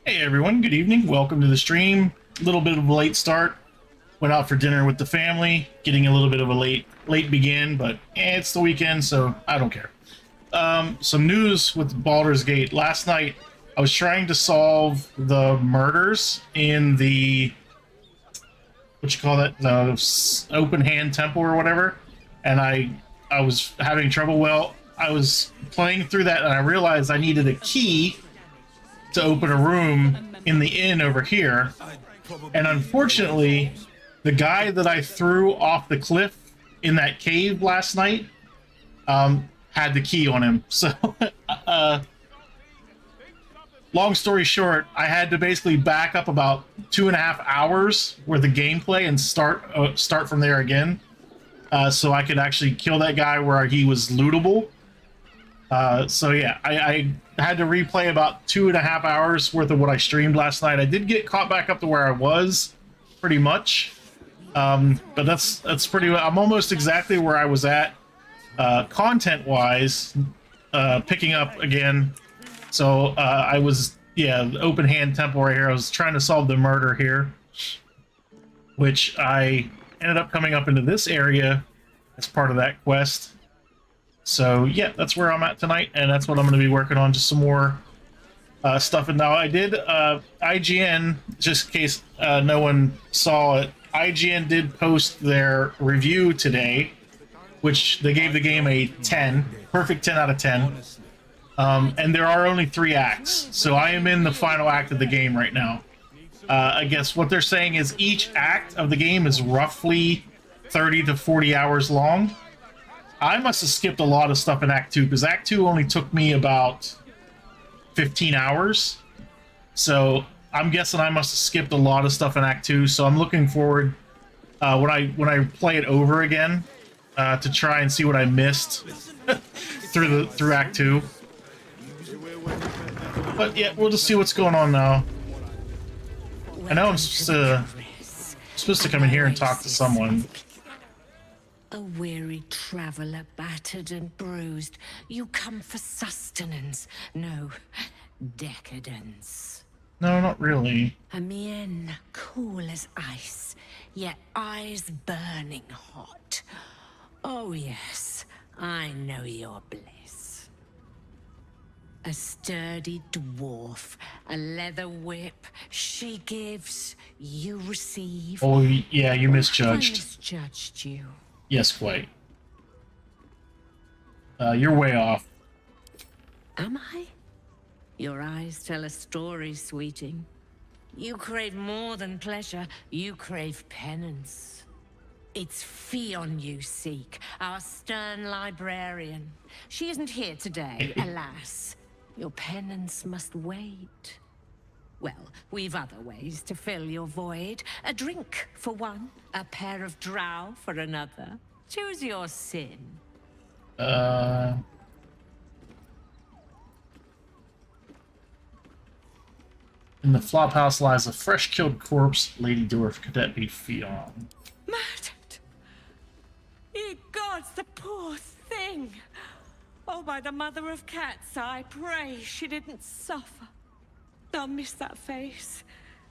Hey everyone, good evening. Welcome to the stream. A little bit of a late start. Went out for dinner with the family, getting a little bit of a late begin, but it's the weekend, so I don't care. Some news with Baldur's Gate. Last night, I was trying to solve the murders in the the open hand temple or whatever, and I was having trouble. Well, I was playing through that and I realized I needed a key to open a room in the inn over here, and unfortunately the guy that I threw off the cliff in that cave last night had the key on him. So long story short, I had to basically back up about 2.5 hours worth of gameplay and start from there again, so I could actually kill that guy where he was lootable. So yeah, I had to replay about 2.5 hours worth of what I streamed last night. I did get caught back up to where I was, pretty much, but that's pretty. I'm almost exactly where I was at, content-wise, picking up again. So I was, yeah, the open hand temple right here. I was trying to solve the murder here, which I ended up coming up into this area as part of that quest. So yeah, that's where I'm at tonight, and that's what I'm going to be working on, just some more stuff. And now I did IGN, just in case no one saw it, IGN did post their review today, which they gave the game a 10, perfect 10 out of 10. And there are only 3 acts, so I am in the final act of the game right now. I guess what they're saying is each act of the game is roughly 30 to 40 hours long. I must have skipped a lot of stuff in Act 2, because Act 2 only took me about 15 hours. So I'm guessing I must have skipped a lot of stuff in Act 2, so I'm looking forward, when I play it over again, to try and see what I missed through Act 2. But yeah, we'll just see what's going on now. I know I'm supposed to come in here and talk to someone. A weary traveler, battered and bruised, you come for sustenance, no, decadence. No, not really. A mien cool as ice, yet eyes burning hot. Oh yes, I know your bliss. A sturdy dwarf, a leather whip, she gives, you receive. Oh yeah, you misjudged. I misjudged you. Yes, quite. You're way off. Am I? Your eyes tell a story, sweeting. You crave more than pleasure, you crave penance. It's Fionn you seek, our stern librarian. She isn't here today, alas. Your penance must wait. Well, we've other ways to fill your void. A drink for one, a pair of drow for another. Choose your sin. In the flophouse lies a fresh-killed corpse. Lady Dwarf, could that be Fionn? Murdered! Ye gods, the poor thing! Oh, by the mother of cats, I pray she didn't suffer. I'll miss that face.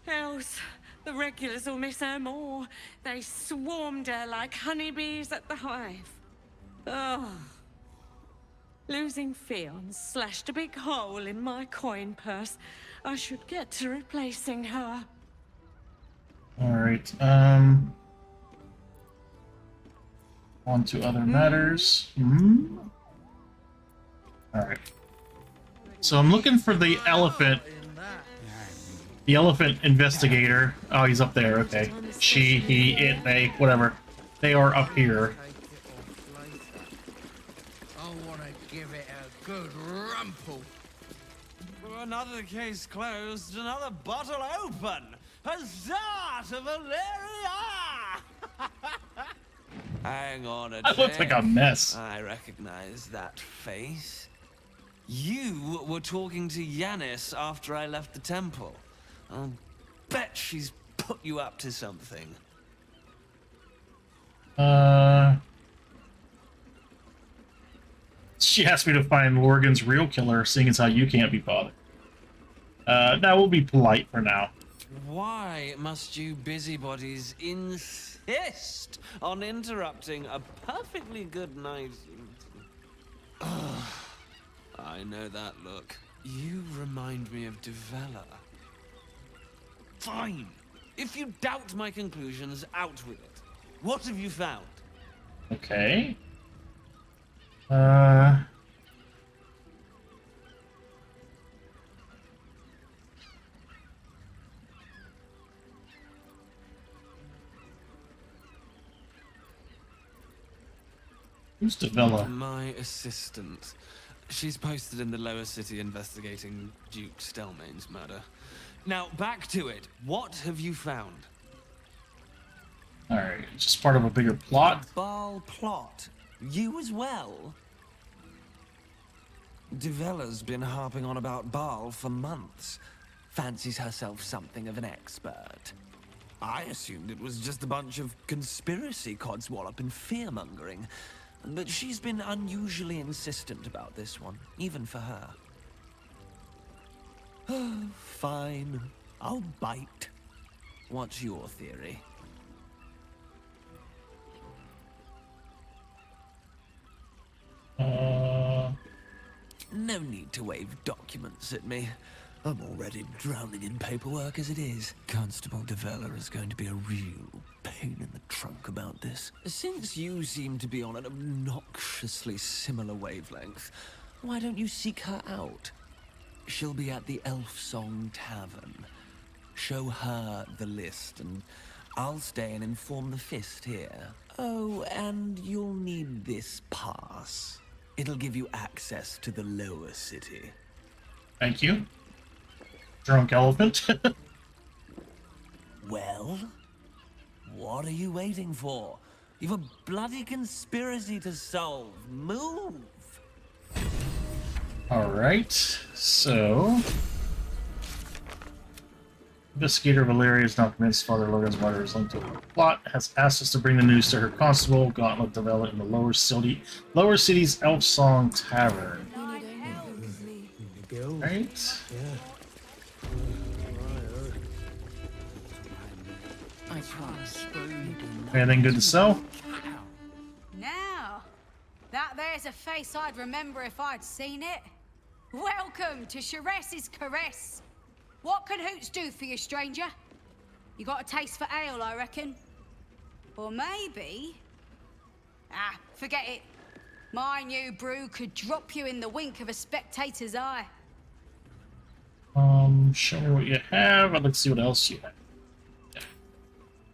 Else, the regulars will miss her more. They swarmed her like honeybees at the hive. Oh. Losing Fionn slashed a big hole in my coin purse. I should get to replacing her. Alright, on to other matters. Alright. So I'm looking for the elephant. The elephant investigator. Oh, he's up there. Okay. She, he, it, they, whatever. They are up here. I want to give it a good rumple. Another case closed, another bottle open. Huzzah to Valeria! Hang on a I look like a mess. I recognize that face. You were talking to Yanis after I left the temple. I'll bet she's put you up to something. She asked me to find Lorgan's real killer, seeing as how you can't be bothered. Now we'll be polite for now. Why must you busybodies insist on interrupting a perfectly good night? Ugh, I know that look. You remind me of Devella. Fine. If you doubt my conclusions, out with it. What have you found? Okay. Who's Devella? My assistant. She's posted in the lower city investigating Duke Stelmane's murder. Now, back to it. What have you found? Alright, just part of a bigger plot. Baal plot? You as well? Devella's been harping on about Baal for months. Fancies herself something of an expert. I assumed it was just a bunch of conspiracy codswallop and fear-mongering. But she's been unusually insistent about this one, even for her. Fine. I'll bite. What's your theory? No need to wave documents at me. I'm already drowning in paperwork as it is. Constable Devella is going to be a real pain in the trunk about this. Since you seem to be on an obnoxiously similar wavelength, why don't you seek her out? She'll be at the Elf Song Tavern. Show her the list, and I'll stay and inform the Fist here. Oh, and you'll need this pass. It'll give you access to the lower city. Thank you. Drunk elephant. Well, what are you waiting for? You've a bloody conspiracy to solve. Move! Alright, so... Investigator Valeria is not convinced Father Logan's murder is linked to the plot, has asked us to bring the news to her constable, Gauntlet Devella, in the lower city's Elf Song Tavern. Right? Anything good to sell? Now, that there's a face I'd remember if I'd seen it. Welcome to Sharess's Caress. What can Hoots do for you, stranger? You got a taste for ale, I reckon? Or maybe... Ah, forget it. My new brew could drop you in the wink of a spectator's eye. Show me what you have. I'd like to see what else you have.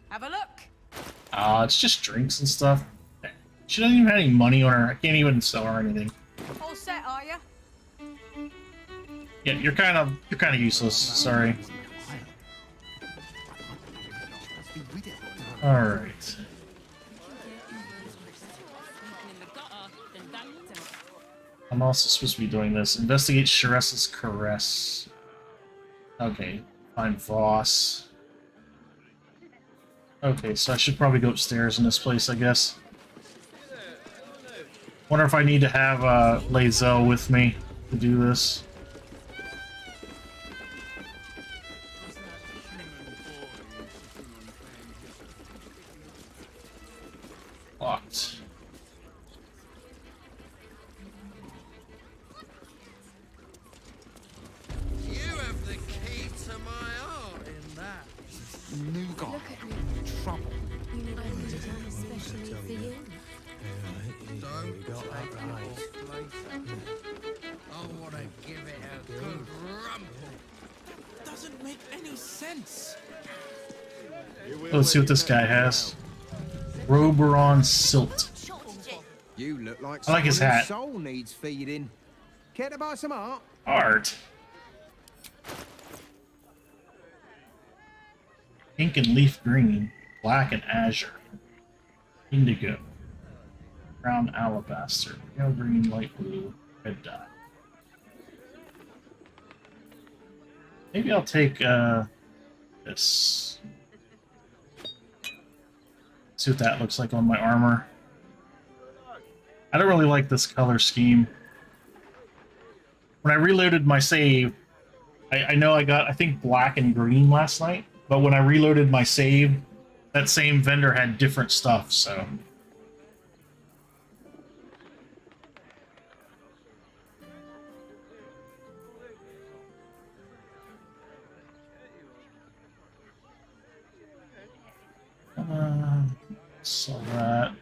Have a look. It's just drinks and stuff. She doesn't even have any money on her. I can't even sell her anything. All set, are you? Yeah, you're kind of useless. Sorry. All right. I'm also supposed to be doing this. Investigate Sharess's Caress. Okay, find Voss. Okay, so I should probably go upstairs in this place, I guess. Wonder if I need to have Lae'zel with me to do this. Locked. You have the key to my heart in that. New God. Trouble. You need one done especially for you. Don't take it off later. I want to give it a good rumple. Doesn't make any sense. Let's see what this guy has. Roberon Silt. You look like I like his someone hat. whose soul needs feeding. Care to buy some art? Art. Pink and leaf green. Black and azure. Indigo. Brown alabaster. Pale green, light blue, red dye. Maybe I'll take this. See what that looks like on my armor. I don't really like this color scheme. when I reloaded my save, I know I got, I think, black and green last night, but when I reloaded my save, that same vendor had different stuff, so. So that.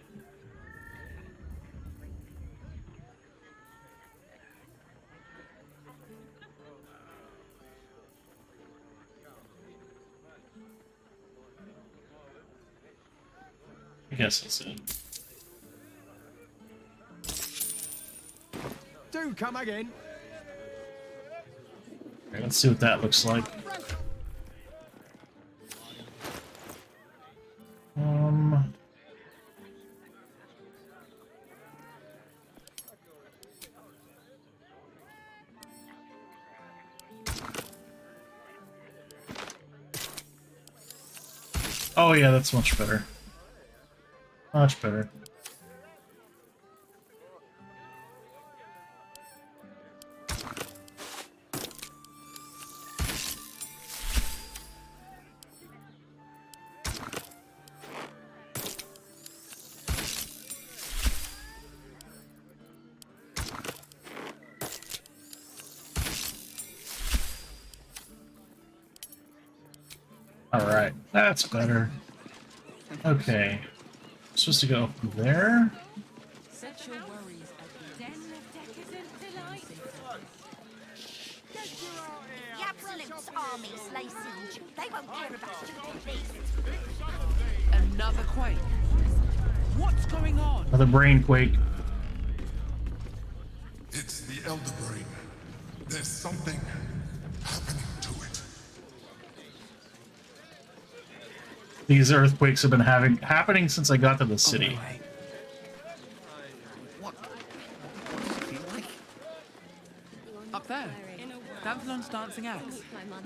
I guess that's it. Do come again. Okay, let's see what that looks like. Oh yeah, that's much better. Much better. All right, that's better. Okay, supposed to go from there. Set your worries at Den of decadent delight. The Absolute's armies lay siege. They won't care about stupid beasts. another quake. What's going on? Another brain quake. It's the Elder Brain. There's something happening to it. These earthquakes have been happening since I got to the city. Up there. Dantalon's dancing axe.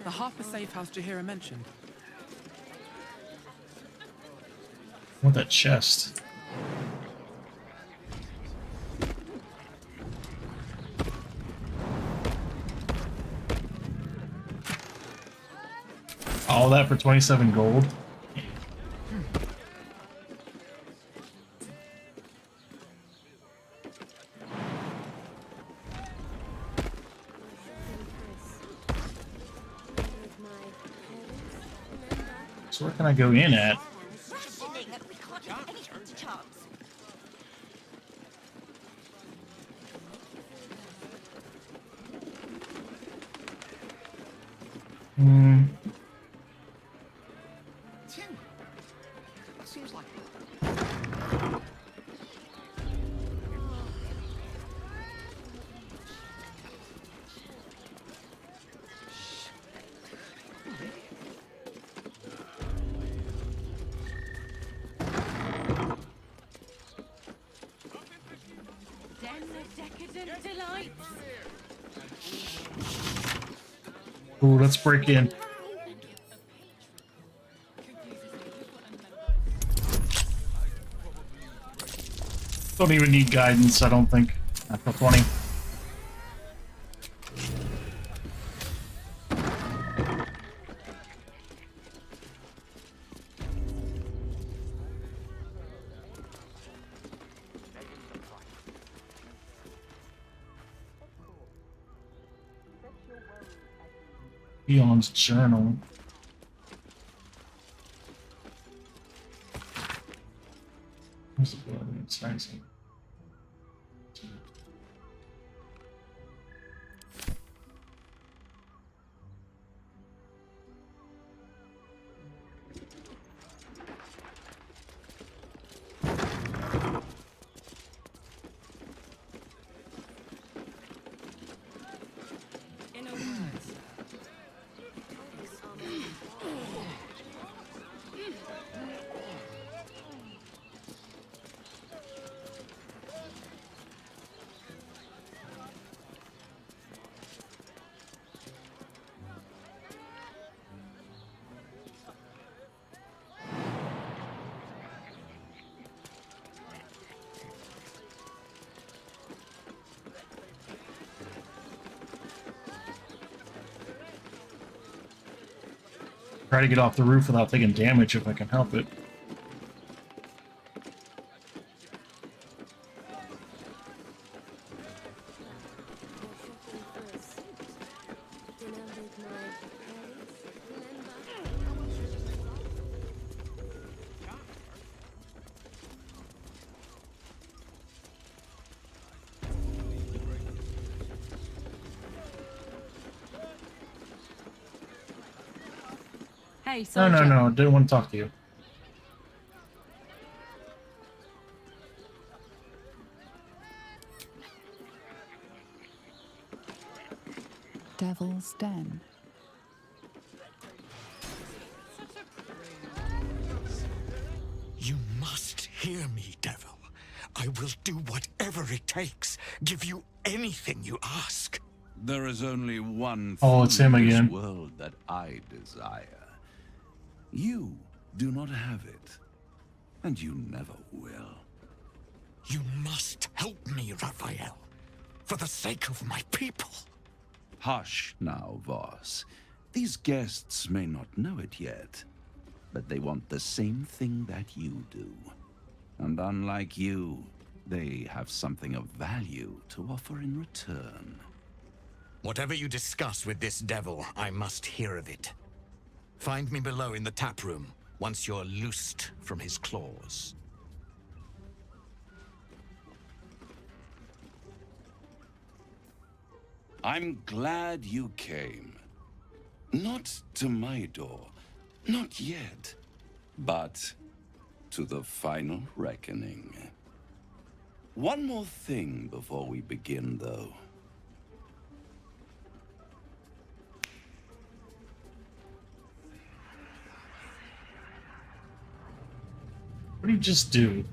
The Harper safe house Jahira mentioned. What that chest? All that for 27 gold? So where can I go in at? Rationing that we can't have anything to chance. Hmm. Seems like Den of decadent delight. Ooh, let's break in. Don't even need guidance, I don't think. After 20. Beyond's journal. Where's the blood? It's nice. Try to get off the roof without taking damage if I can help it. Hey, No, soldier. no, no. Didn't want to talk to you. Devil's Den. You must hear me, devil. I will do whatever it takes. Give you anything you ask. There is only one Oh, thing it's him in this again. world that I desire. You do not have it, and you never will. You must help me, Raphael. For the sake of my people. Hush now, Voss. These guests may not know it yet, but they want the same thing that you do. And unlike you, they have something of value to offer in return. Whatever you discuss with this devil, I must hear of it. Find me below in the tap room, once you're loosed from his claws. I'm glad you came. Not to my door, not yet, but to the final reckoning. One more thing before we begin, though. What did he just do?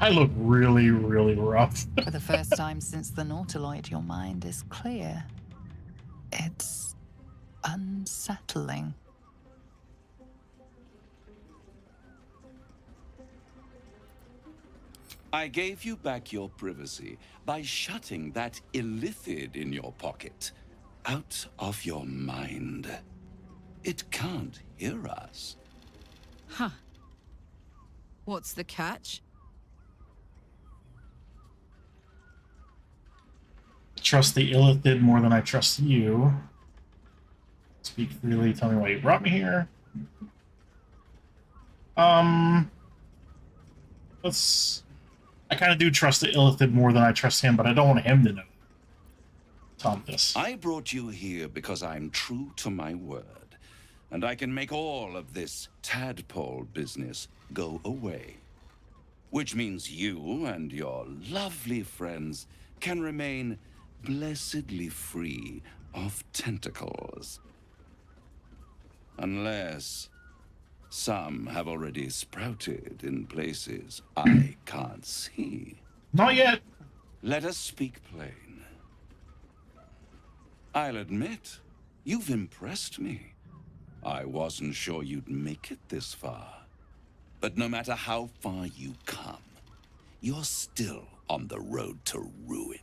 I look really, really rough. For the first time since the Nautiloid, your mind is clear. It's unsettling. I gave you back your privacy by shutting that illithid in your pocket out of your mind. It can't hear us. Huh. What's the catch? Trust the illithid more than I trust you. Speak freely. Tell me why you brought me here. I kind of do trust the illithid more than I trust him, but I don't want him to know. Tell him this. I brought you here because I'm true to my word, and I can make all of this tadpole business go away. Which means you and your lovely friends can remain blessedly free of tentacles. Unless some have already sprouted in places I can't see. Not yet. Let us speak plain. I'll admit, you've impressed me. I wasn't sure you'd make it this far. But no matter how far you come, you're still on the road to ruin.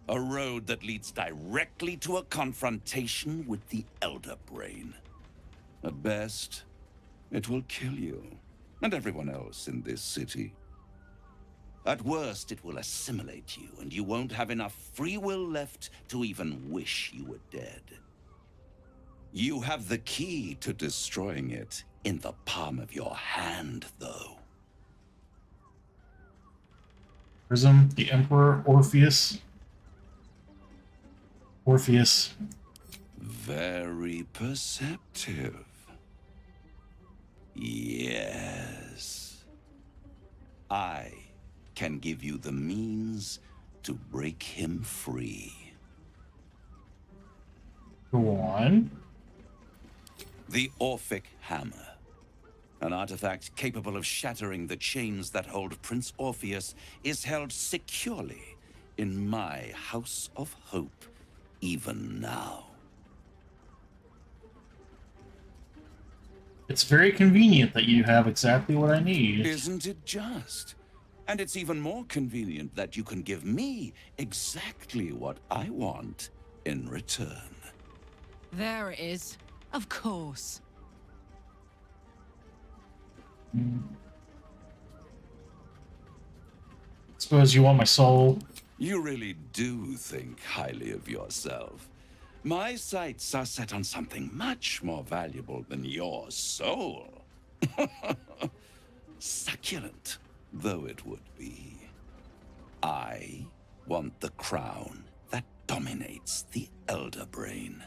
A road that leads directly to a confrontation with the Elder Brain. At best, it will kill you, and everyone else in this city. At worst, it will assimilate you, and you won't have enough free will left to even wish you were dead. You have the key to destroying it in the palm of your hand, though. Prism, the Emperor, Orpheus. Orpheus. Very perceptive. Yes. I can give you the means to break him free. Go on. The Orphic Hammer. An artifact capable of shattering the chains that hold Prince Orpheus is held securely in my House of Hope, even now. It's very convenient that you have exactly what I need. Isn't it just? And it's even more convenient that you can give me exactly what I want in return. There it is. Of course. Suppose you want my soul. You really do think highly of yourself. My sights are set on something much more valuable than your soul. Succulent though it would be. I want the crown that dominates the Elder Brain.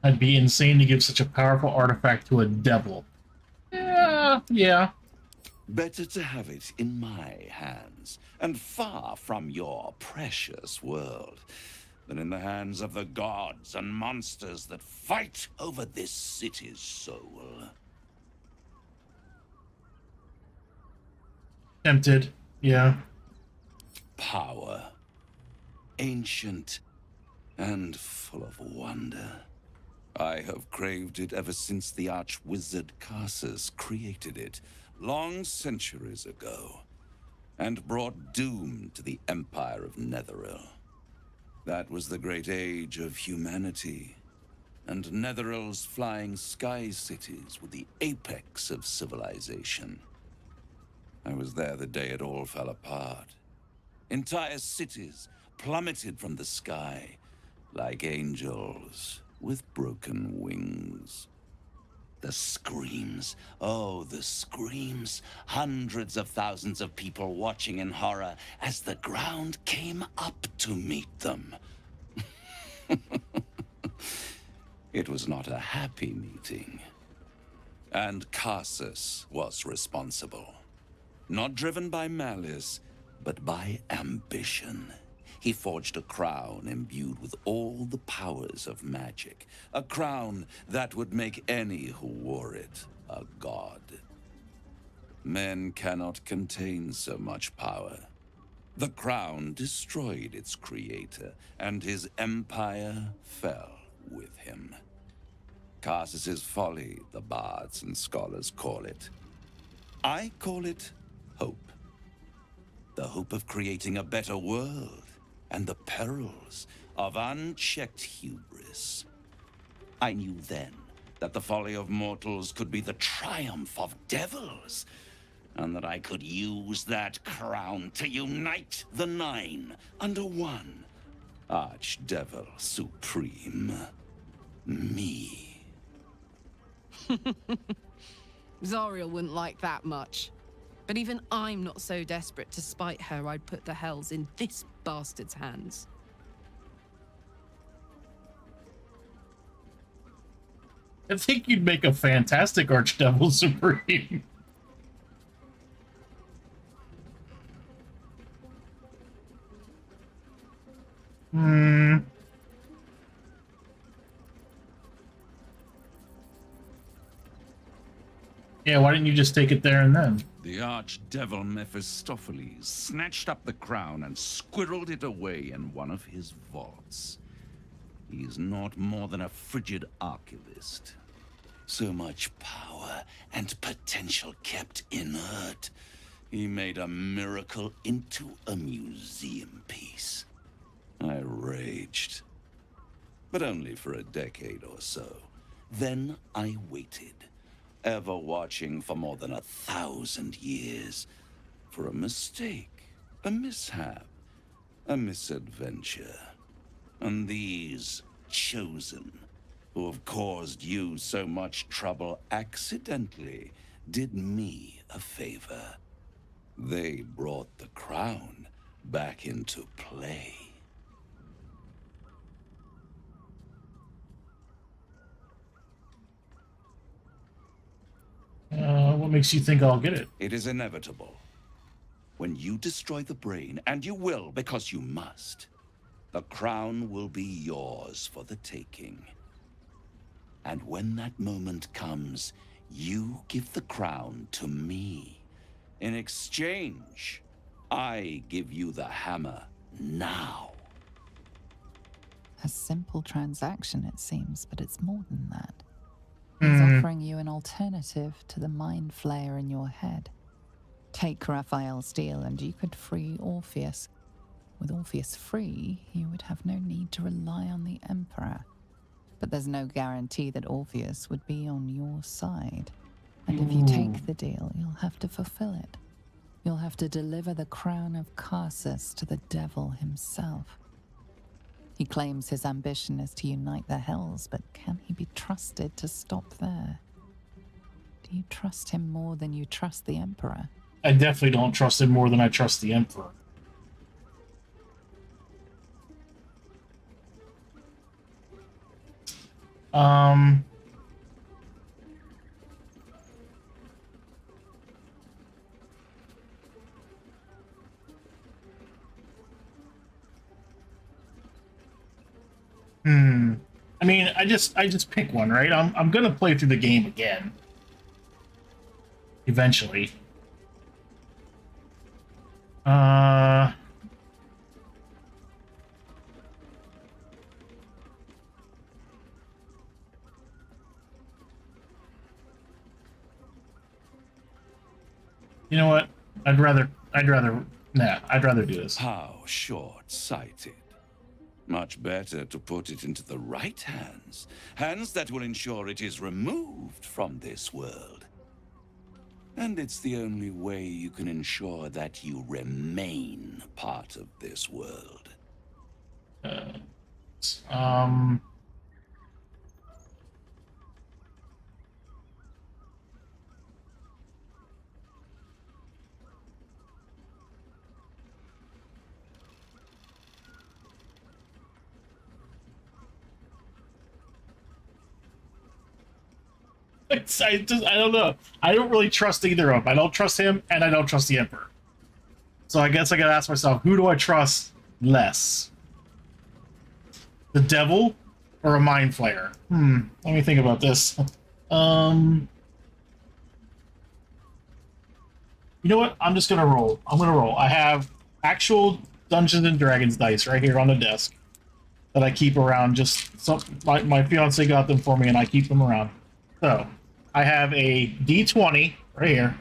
I'd be insane to give such a powerful artifact to a devil. Yeah. Better to have it in my hands, and far from your precious world, than in the hands of the gods and monsters that fight over this city's soul. Tempted, yeah. Power. Ancient and full of wonder. I have craved it ever since the arch-wizard Karsus created it, long centuries ago, and brought doom to the Empire of Netheril. That was the great age of humanity, and Netheril's flying sky cities were the apex of civilization. I was there the day it all fell apart. Entire cities plummeted from the sky, like angels with broken wings. The screams, oh, the screams. Hundreds of thousands of people watching in horror as the ground came up to meet them. It was not a happy meeting. And Karsus was responsible. Not driven by malice, but by ambition. He forged a crown imbued with all the powers of magic. A crown that would make any who wore it a god. Men cannot contain so much power. The crown destroyed its creator, and his empire fell with him. Karsus's folly, the bards and scholars call it. I call it hope. The hope of creating a better world, and the perils of unchecked hubris. I knew then that the folly of mortals could be the triumph of devils, and that I could use that crown to unite the Nine under one Archdevil Supreme. Me. Zariel wouldn't like that much. But even I'm not so desperate to spite her I'd put the hells in this bastard's hands. I think you'd make a fantastic Archdevil Supreme. Yeah, why didn't you just take it there and then? The archdevil Mephistopheles snatched up the crown and squirreled it away in one of his vaults. He's not more than a frigid archivist. So much power and potential kept inert. He made a miracle into a museum piece. I raged. But only for a decade or so. Then I waited. Ever watching for more than 1,000 years. For a mistake, a mishap, a misadventure. And these chosen, who have caused you so much trouble accidentally, did me a favor. They brought the crown back into play. What makes you think I'll get it? It is inevitable. When you destroy the brain, and you will because you must, the crown will be yours for the taking. And when that moment comes, you give the crown to me. In exchange, I give you the hammer now. A simple transaction, it seems, but it's more than that. He's offering you an alternative to the mind flayer in your head. Take Raphael's deal and you could free Orpheus. With Orpheus free, you would have no need to rely on the Emperor. But there's no guarantee that Orpheus would be on your side. And if you take the deal, you'll have to fulfill it. You'll have to deliver the crown of Karsus to the devil himself. He claims his ambition is to unite the Hells, but can he be trusted to stop there? Do you trust him more than you trust the Emperor? I definitely don't trust him more than I trust the Emperor. I mean, I just pick one, right? I'm gonna play through the game again. Eventually. You know what? I'd rather do this. How short-sighted. Much better to put it into the right hands. Hands that will ensure it is removed from this world. And it's the only way you can ensure that you remain part of this world. I don't know. I don't really trust either of them. I don't trust him, and I don't trust the Emperor. So I guess I gotta ask myself, who do I trust less? The devil or a mind flayer? Let me think about this. You know what? I'm just gonna roll. I'm gonna roll. I have actual Dungeons and Dragons dice right here on the desk that I keep around. Just my fiance got them for me, and I keep them around. So I have a D20 right here.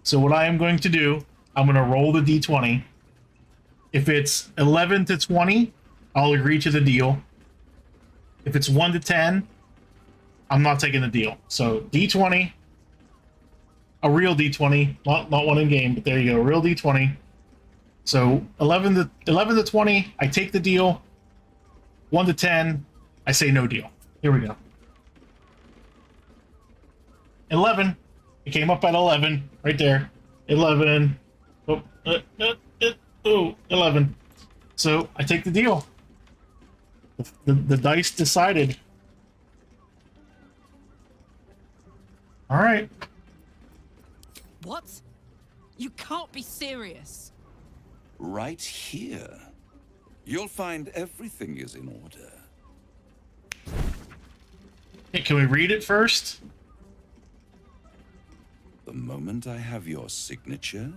So what I am going to do, I'm going to roll the D20. If it's 11 to 20, I'll agree to the deal. If it's 1 to 10, I'm not taking the deal. So D20, a real D20, not one in game, but there you go, a real D20. So 11 to 20, I take the deal. 1 to 10, I say no deal. Here we go. 11. It came up at 11 right there. 11. Oh, 11. So I take the deal. The dice decided. All right. What? You can't be serious. Right here. You'll find everything is in order. Hey, can we read it first? The moment I have your signature,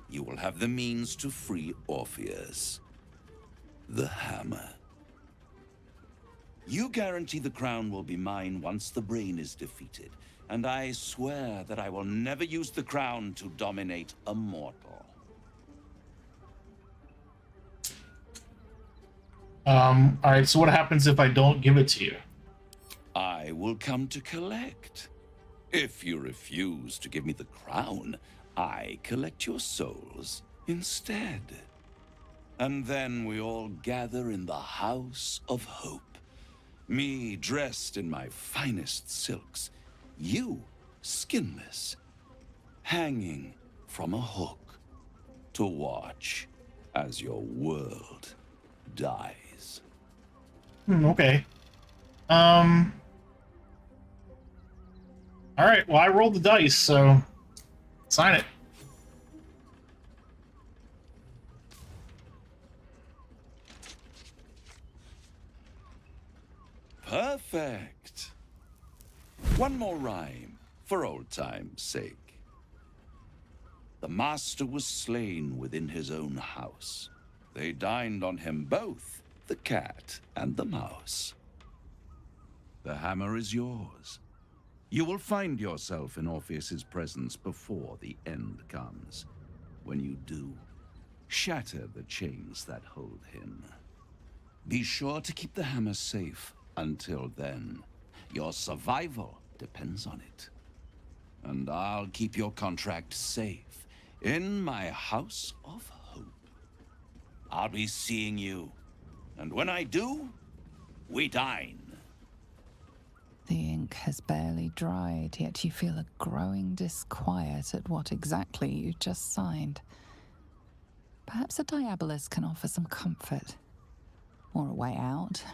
you will have the means to free Orpheus. The hammer. You guarantee the crown will be mine once the brain is defeated, and I swear that I will never use the crown to dominate a mortal. Alright, so what happens if I don't give it to you? I will come to collect. If you refuse to give me the crown, I collect your souls instead. And then we all gather in the House of Hope. Me dressed in my finest silks, you skinless, hanging from a hook to watch as your world dies. Okay. Alright, well I rolled the dice, so sign it. Perfect. One more rhyme, for old time's sake. The master was slain within his own house. They dined on him both, the cat and the mouse. The hammer is yours. You will find yourself in Orpheus's presence before the end comes. When you do, shatter the chains that hold him. Be sure to keep the hammer safe until then. Your survival depends on it. And I'll keep your contract safe in my House of Hope. I'll be seeing you. And when I do, we dine. The ink has barely dried, yet you feel a growing disquiet at what exactly you just signed. Perhaps a diabolist can offer some comfort. Or a way out.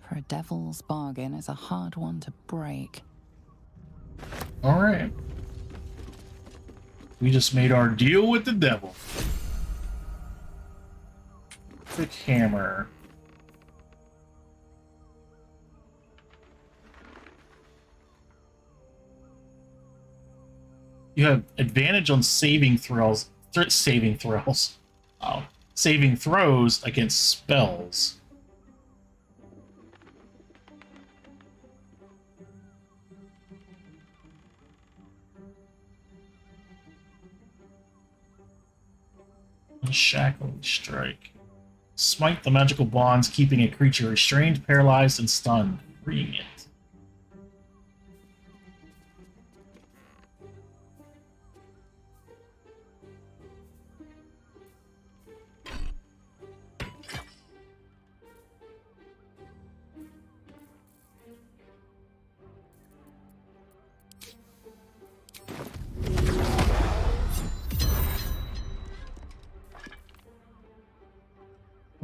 For a devil's bargain is a hard one to break. Alright. We just made our deal with the devil. Quick hammer. You have advantage on saving throws. Saving throws. Oh. Saving throws against spells. Unshackling strike. Smite the magical bonds, keeping a creature restrained, paralyzed, and stunned, freeing it.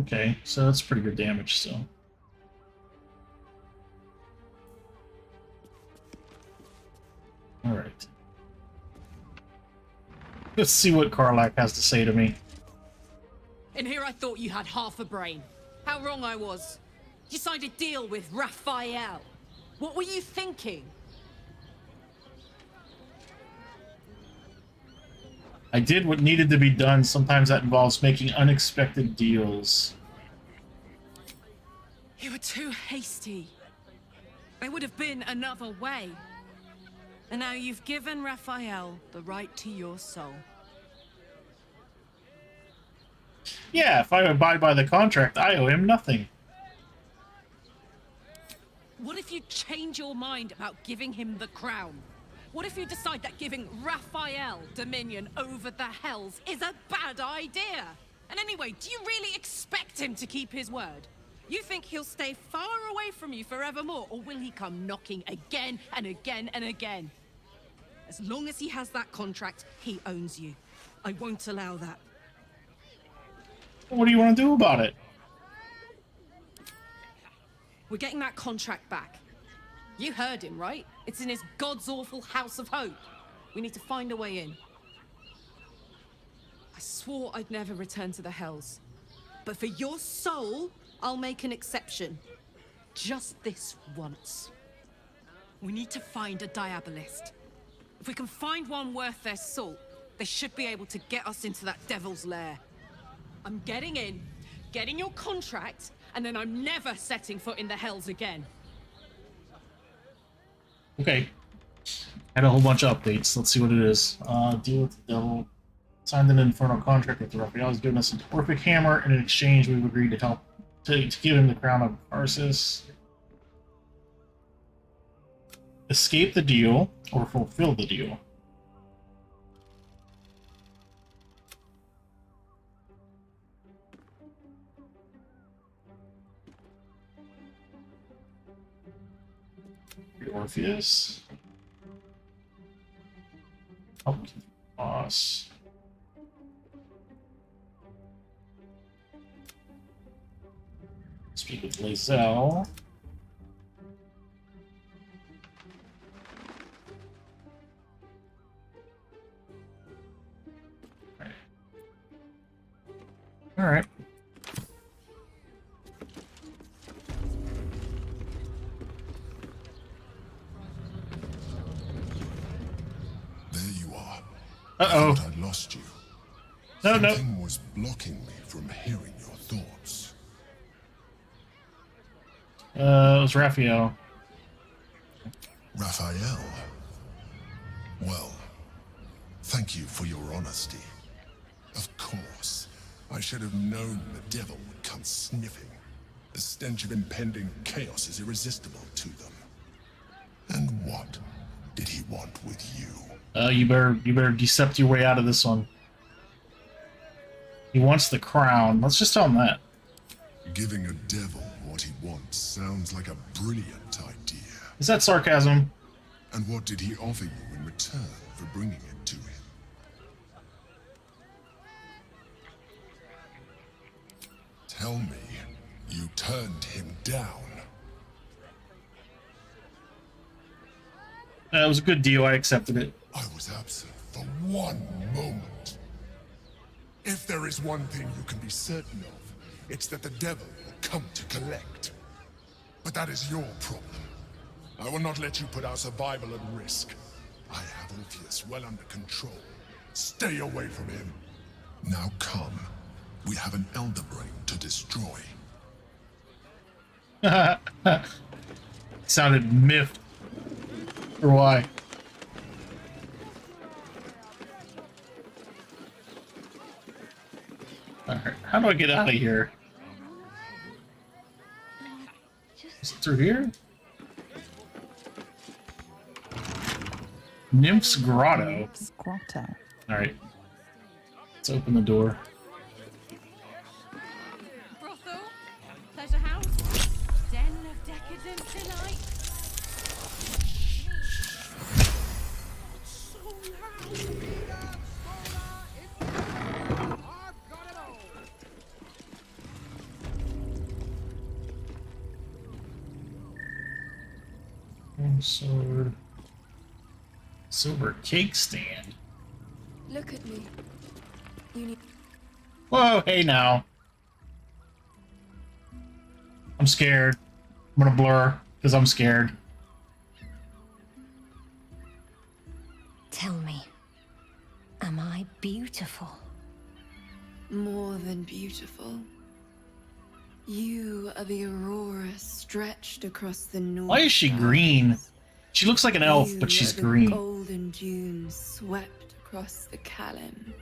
Okay, so that's pretty good damage still. Alright. Let's see what Karlach has to say to me. In here I thought you had half a brain. How wrong I was. You signed a deal with Raphael. What were you thinking? I did what needed to be done. Sometimes that involves making unexpected deals. You were too hasty. There would have been another way. And now you've given Raphael the right to your soul. Yeah, if I abide by the contract, I owe him nothing. What if you change your mind about giving him the crown? What if you decide that giving Raphael dominion over the Hells is a bad idea? And anyway, do you really expect him to keep his word? You think he'll stay far away from you forevermore, or will he come knocking again and again and again? As long as he has that contract, he owns you. I won't allow that. What do you want to do about it? We're getting that contract back. You heard him, right? It's in his god's awful House of Hope. We need to find a way in. I swore I'd never return to the Hells. But for your soul, I'll make an exception. Just this once. We need to find a diabolist. If we can find one worth their salt, they should be able to get us into that devil's lair. I'm getting in, getting your contract, and then I'm never setting foot in the Hells again. Okay. Had a whole bunch of updates. Let's see what it is. Deal with the devil. Signed an infernal contract with the Raphael. He's given us a perfect hammer, and in exchange we've agreed to help to give him the crown of Arsis. Escape the deal, or fulfill the deal. Orpheus. Help the boss. Speak with Lae'zel. All right. Uh-oh. I thought I'd lost you. No. Something was blocking me from hearing your thoughts. It was Raphael. Raphael. Well, thank you for your honesty. Of course, I should have known the devil would come sniffing. The stench of impending chaos is irresistible to them. And what did he want with you? You better decept your way out of this one. He wants the crown. Let's just tell him that. Giving a devil what he wants sounds like a brilliant idea. Is that sarcasm? And what did he offer you in return for bringing it to him? Tell me, you turned him down. It was a good deal. I accepted it. I was absent for 1 moment. If there is one thing you can be certain of, it's that the devil will come to collect. But that is your problem. I will not let you put our survival at risk. I have Orpheus well under control. Stay away from him. Now come. We have an elder brain to destroy. Sounded miffed. Or why? Alright, how do I get out of here? Is it through here? Nymph's Grotto. Grotto. Alright. Let's open the door. Brothel? Pleasure house? Den of decadence tonight? So loud! Sword. Silver cake stand. Look at me. You need. Whoa, hey now. I'm scared. I'm gonna blur because I'm scared. Tell me, am I beautiful? More than beautiful. You are the aurora stretched across the north. Why is she green? She looks like an elf, but she's green. Golden dunes swept across the Kalim.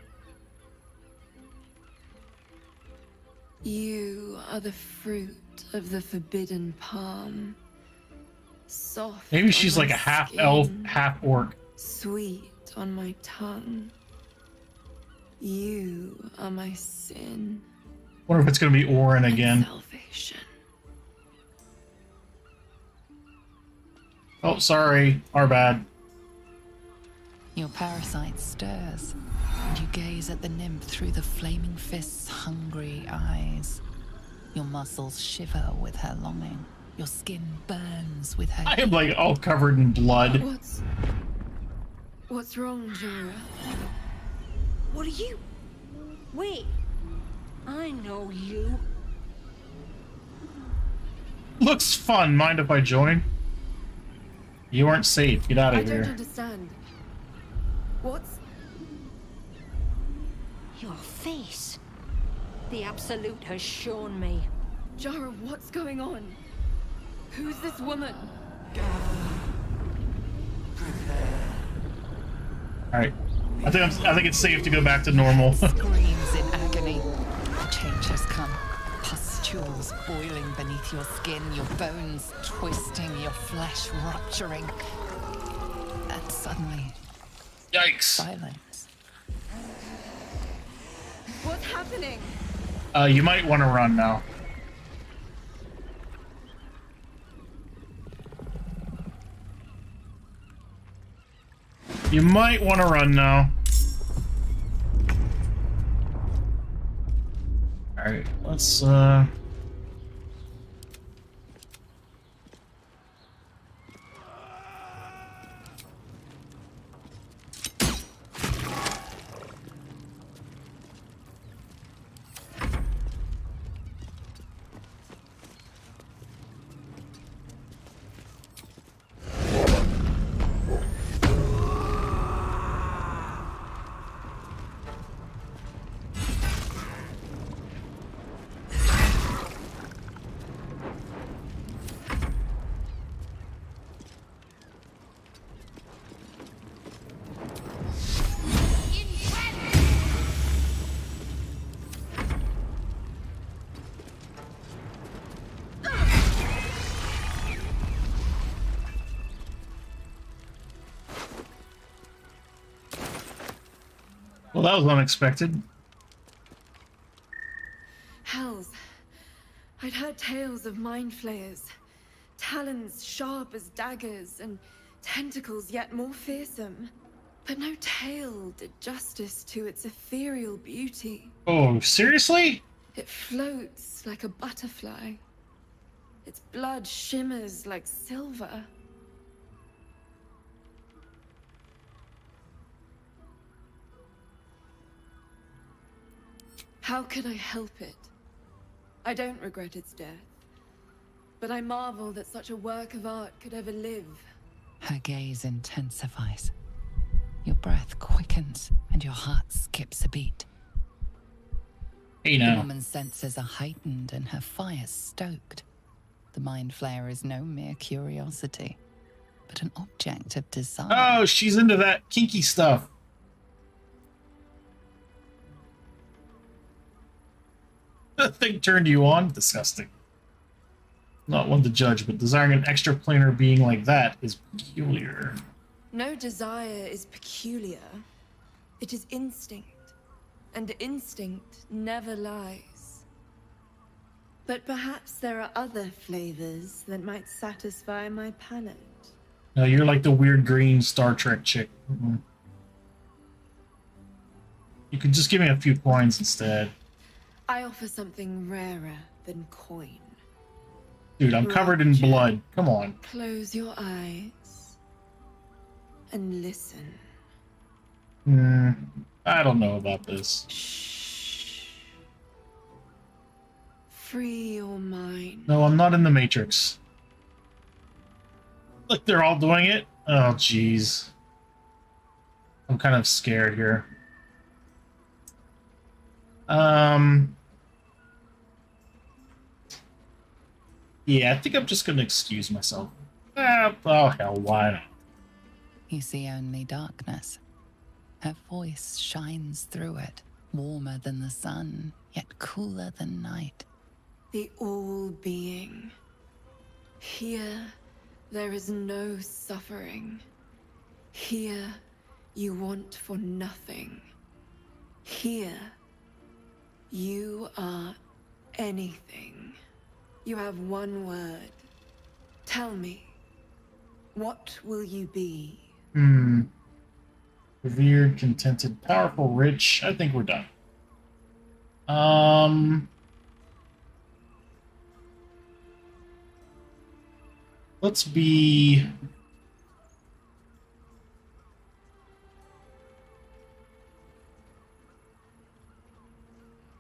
You are the fruit of the forbidden palm. Soft. Maybe she's on like my a half skin, elf, half orc. Sweet on my tongue. You are my sin. Wonder if it's gonna be Orin again. Salvation. Oh, sorry. Our bad. Your parasite stirs, and you gaze at the nymph through the flaming fist's hungry eyes. Your muscles shiver with her longing. Your skin burns with her. I am like all covered in blood. What's wrong, Jara? What are you? Wait, I know you. Looks fun. Mind if I join? You aren't safe. Get out of here. I don't understand. What's... Your face. The Absolute has shown me. Jara, what's going on? Who's this woman? Alright. I think it's safe to go back to normal. Screams in agony. Change has come. Pustules boiling beneath your skin, your bones twisting, your flesh rupturing. And suddenly... Yikes. Silence. What's happening? You might want to run now. You might want to run now. Alright, let's Well, that was unexpected. Hells. I'd heard tales of mind flayers. Talons sharp as daggers, and tentacles yet more fearsome. But no tale did justice to its ethereal beauty. Oh, seriously? It floats like a butterfly. Its blood shimmers like silver. How could I help it? I don't regret its death, but I marvel that such a work of art could ever live. Her gaze intensifies. Your breath quickens and your heart skips a beat. Hey The now. woman's senses are heightened and her fire stoked. The mind flayer is no mere curiosity, but an object of desire. Oh, she's into that kinky stuff. The thing turned you on? Disgusting. Not one to judge, but desiring an extraplanar being like that is peculiar. No desire is peculiar. It is instinct. And instinct never lies. But perhaps there are other flavors that might satisfy my palate. No, you're like the weird green Star Trek chick. You could just give me a few coins instead. I offer something rarer than coin. Dude, I'm covered in blood. Come on. Close your eyes and listen. I don't know about this. Free your mind. No, I'm not in the Matrix. Look, they're all doing it. Oh, jeez. I'm kind of scared here. Yeah, I think I'm just gonna excuse myself. Oh, hell, why not? You see only darkness. Her voice shines through it, warmer than the sun, yet cooler than night. The all-being. Here, there is no suffering. Here, you want for nothing. Here, you are anything. You have one word. Tell me, what will you be? Revered, contented, powerful, rich. I think we're done. Let's be...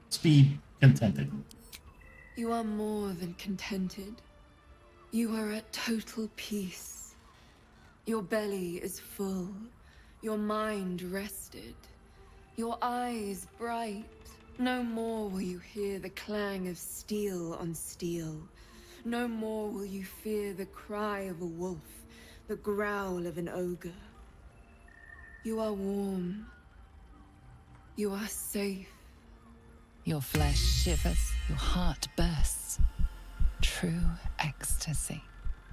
Let's be contented. You are more than contented. You are at total peace. Your belly is full. Your mind rested. Your eyes bright. No more will you hear the clang of steel on steel. No more will you fear the cry of a wolf, the growl of an ogre. You are warm. You are safe. Your flesh shivers, your heart bursts. True ecstasy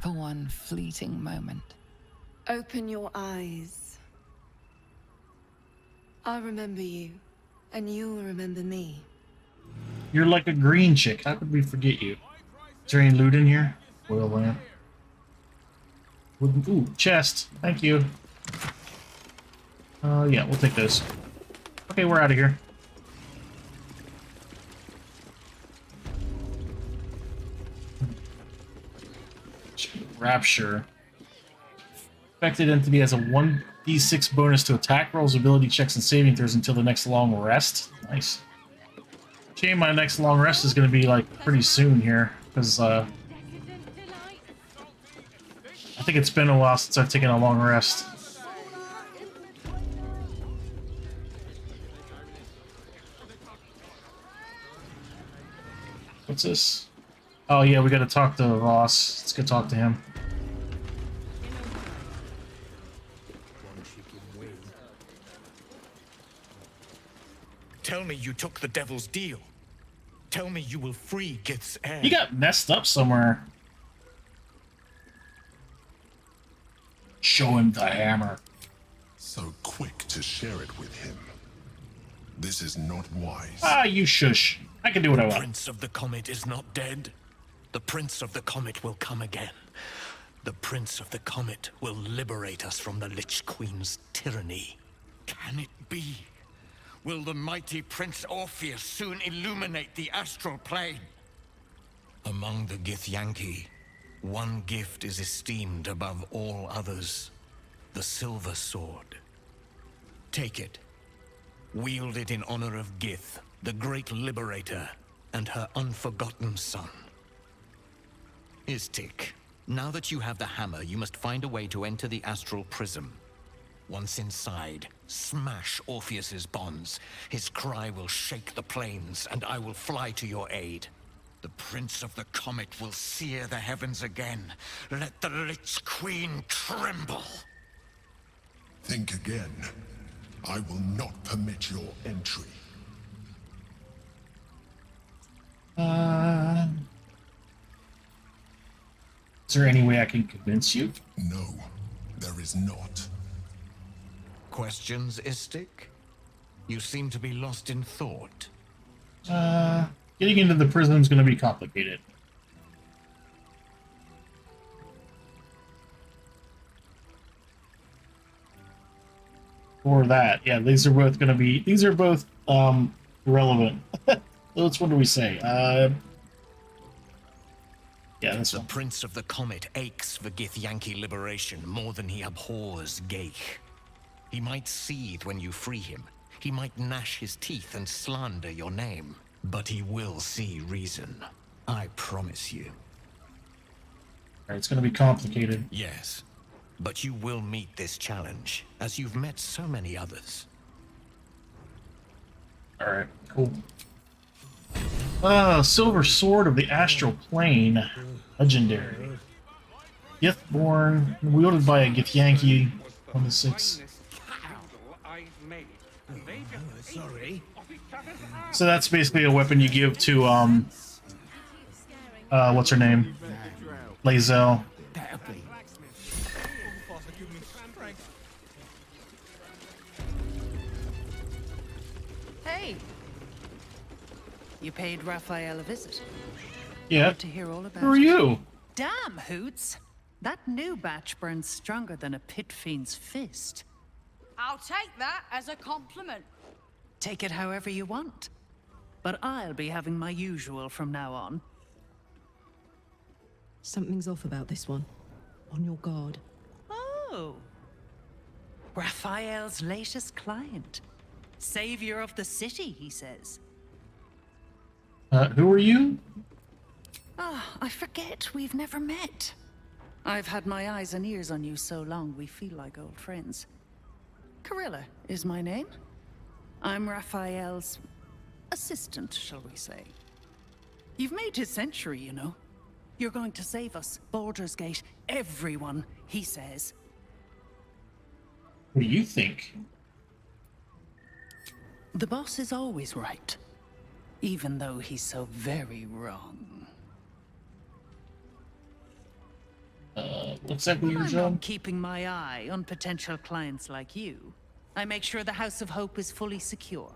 for one fleeting moment. Open your eyes. I'll remember you, and you'll remember me. You're like a green chick. How could we forget you? Is there any loot in here? Oil lamp. Ooh, chest. Thank you. Yeah, we'll take those. Okay, we're out of here. Rapture. Affected entity has a 1d6 bonus to attack rolls, ability checks, and saving throws until the next long rest. Nice. Shame my next long rest is going to be like pretty soon here, because I think it's been a while since I've taken a long rest. What's this? Oh yeah, we got to talk to Ross. Let's go talk to him. Tell me you took the devil's deal. Tell me you will free Gith's heir. He got messed up somewhere. Show him the hammer. So quick to share it with him. This is not wise. Ah, you shush. I can do what I The want. Prince of the Comet is not dead. The Prince of the Comet will come again. The Prince of the Comet will liberate us from the Lich Queen's tyranny. Can it be? Will the mighty Prince Orpheus soon illuminate the astral plane? Among the Githyanki, one gift is esteemed above all others. The Silver Sword. Take it. Wield it in honor of Gith, the great liberator, and her unforgotten son. Istik, now that you have the hammer, you must find a way to enter the astral prism. Once inside, smash Orpheus's bonds. His cry will shake the plains, and I will fly to your aid. The Prince of the Comet will sear the heavens again. Let the Lich Queen tremble. Think again. I will not permit your entry. Is there any way I can convince you? No, there is not. Questions, Istik? You seem to be lost in thought. Getting into the prism is going to be complicated. Or that, yeah, these are both going to be. These are both relevant. Which one do we say? Yeah, this The one. Prince of the Comet aches for Githyanki liberation more than he abhors Geich. He might seethe when you free him. He might gnash his teeth and slander your name. But he will see reason. I promise you. Alright, it's going to be complicated. Yes. But you will meet this challenge, as you've met so many others. Alright, cool. Silver Sword of the Astral Plane. Legendary. Githborn, wielded by a Githyanki on the 6. Sorry. So that's basically a weapon you give to, what's her name? Lae'zel. Hey! You paid Raphael a visit. Yeah. Good to hear all about Who are it. you? Damn, Hoots! That new batch burns stronger than a pit fiend's fist. I'll take that as a compliment. Take it however you want. But I'll be having my usual from now on. Something's off about this one. On your guard. Oh! Raphael's latest client. Savior of the city, he says. Who are you? Ah, I forget we've never met. I've had my eyes and ears on you so long we feel like old friends. Carilla is my name. I'm Raphael's assistant, shall we say. You've made his century, you know. You're going to save us, Baldur's Gate, everyone, he says. What do you think? The boss is always right, even though he's so very wrong. What's that your I'm job? not keeping my eye on potential clients like you. I make sure the House of Hope is fully secure.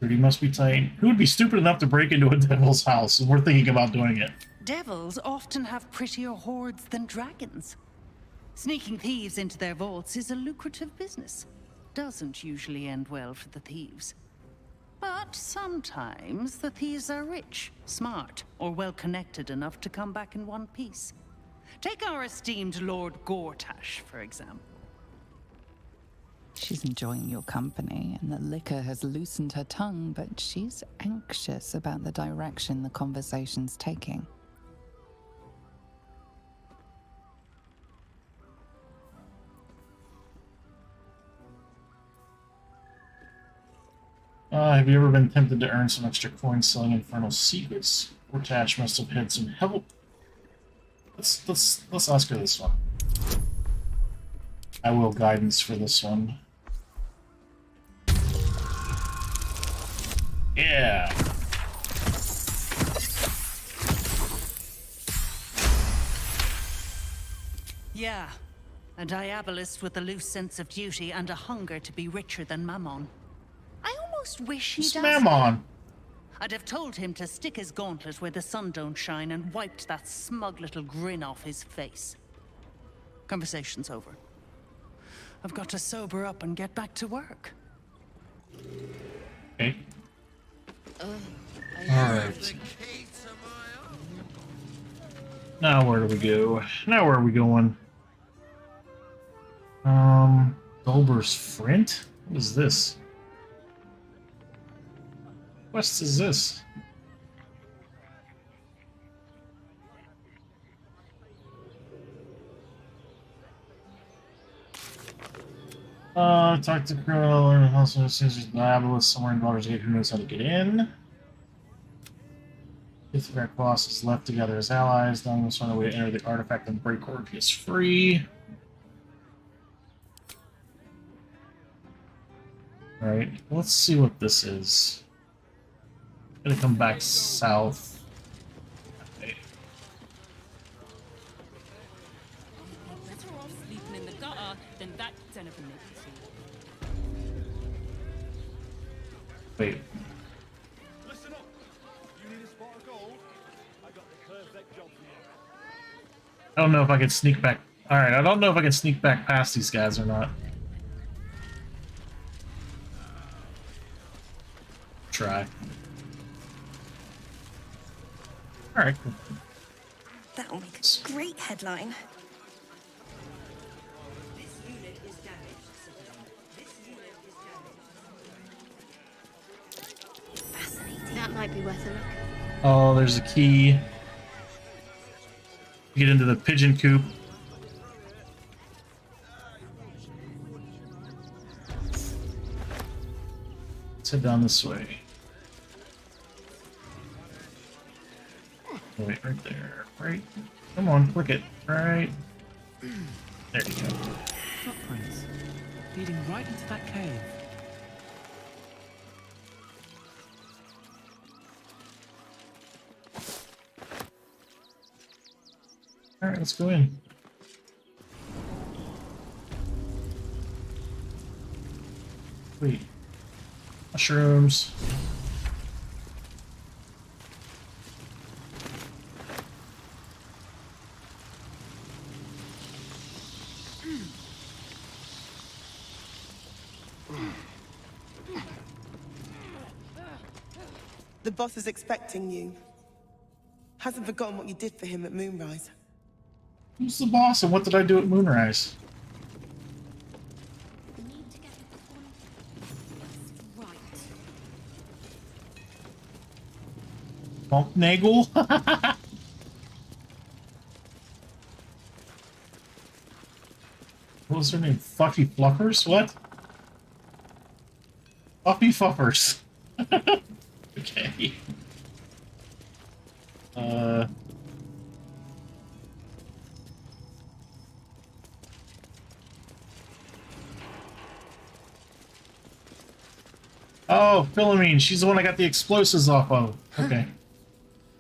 He must be tight. Who would be stupid enough to break into a devil's house? We're thinking about doing it. Devils often have prettier hordes than dragons. Sneaking thieves into their vaults is a lucrative business. Doesn't usually end well for the thieves. But sometimes the thieves are rich, smart, or well-connected enough to come back in one piece. Take our esteemed Lord Gortash, for example. She's enjoying your company, and the liquor has loosened her tongue, but she's anxious about the direction the conversation's taking. Have you ever been tempted to earn some extra coins selling infernal secrets? Gortash must have had some help. Let's ask her this one. I will guidance for this one. Yeah. Yeah. A diabolist with a loose sense of duty and a hunger to be richer than Mammon. I almost wish he'd Who's asked Mammon? me. I'd have told him to stick his gauntlet where the sun don't shine and wiped that smug little grin off his face. Conversation's over. I've got to sober up and get back to work. Okay. Alright. Now where do we go? Now where are we going? Dolber's Front? What is this? What is this? Talk to criminal and also assumes there's an obelisk somewhere in Baldur's Gate who knows how to get in. If the boss is left together as allies, then we'll find a way to enter the artifact and break Orpheus free. Alright, let's see what this is. Gonna come back south. Okay. Better off sleeping in the gutter than that den of a nicotine. Wait. Listen up. You need a spot of gold? I got the perfect job for you. I don't know if I can sneak back. Alright, I don't know if I can sneak back past these guys or not. Try. Alright, cool. That'll make a great headline. Fascinating. That might be worth a look. Oh, there's a key. Get into the pigeon coop. Let's head down this way. Wait, right there. Right. Come on, click it. Right. There you go. Footprints leading right into that cave. Alright, let's go in. Wait. Mushrooms. The boss is expecting you. Hasn't forgotten what you did for him at Moonrise. Who's the boss and what did I do at Moonrise? Bumpnagel? What was her name? Fluffy Fluffers? What? Fluffy Fuffers. Okay. Oh, Philomene. She's the one I got the explosives off of. Okay.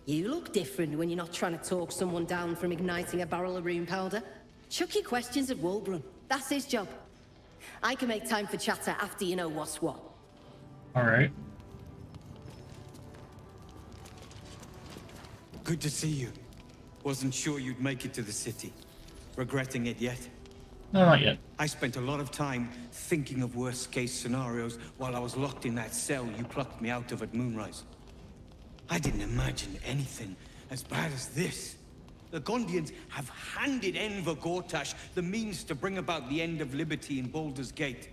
You look different when you're not trying to talk someone down from igniting a barrel of rune powder. Chuck your questions at Wulbrun. That's his job. I can make time for chatter after you know what's what. Alright. Good to see you. Wasn't sure you'd make it to the city. Regretting it yet? No, not yet. I spent a lot of time thinking of worst-case scenarios while I was locked in that cell you plucked me out of at Moonrise. I didn't imagine anything as bad as this. The Gondians have handed Enver Gortash the means to bring about the end of liberty in Baldur's Gate.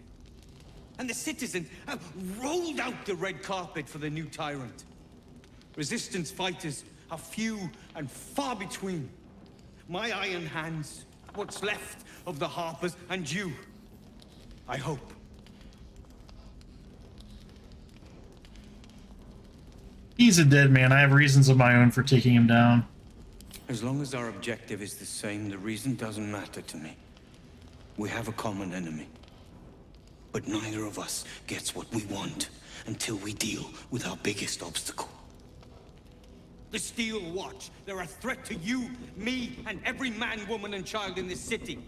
And the citizens have rolled out the red carpet for the new tyrant. Resistance fighters are few and far between. My iron hands, what's left of the Harpers, and you, I hope. He's a dead man. I have reasons of my own for taking him down. As long as our objective is the same, the reason doesn't matter to me. We have a common enemy. But neither of us gets what we want until we deal with our biggest obstacle. The Steel Watch. They're a threat to you, me, and every man, woman, and child in this city.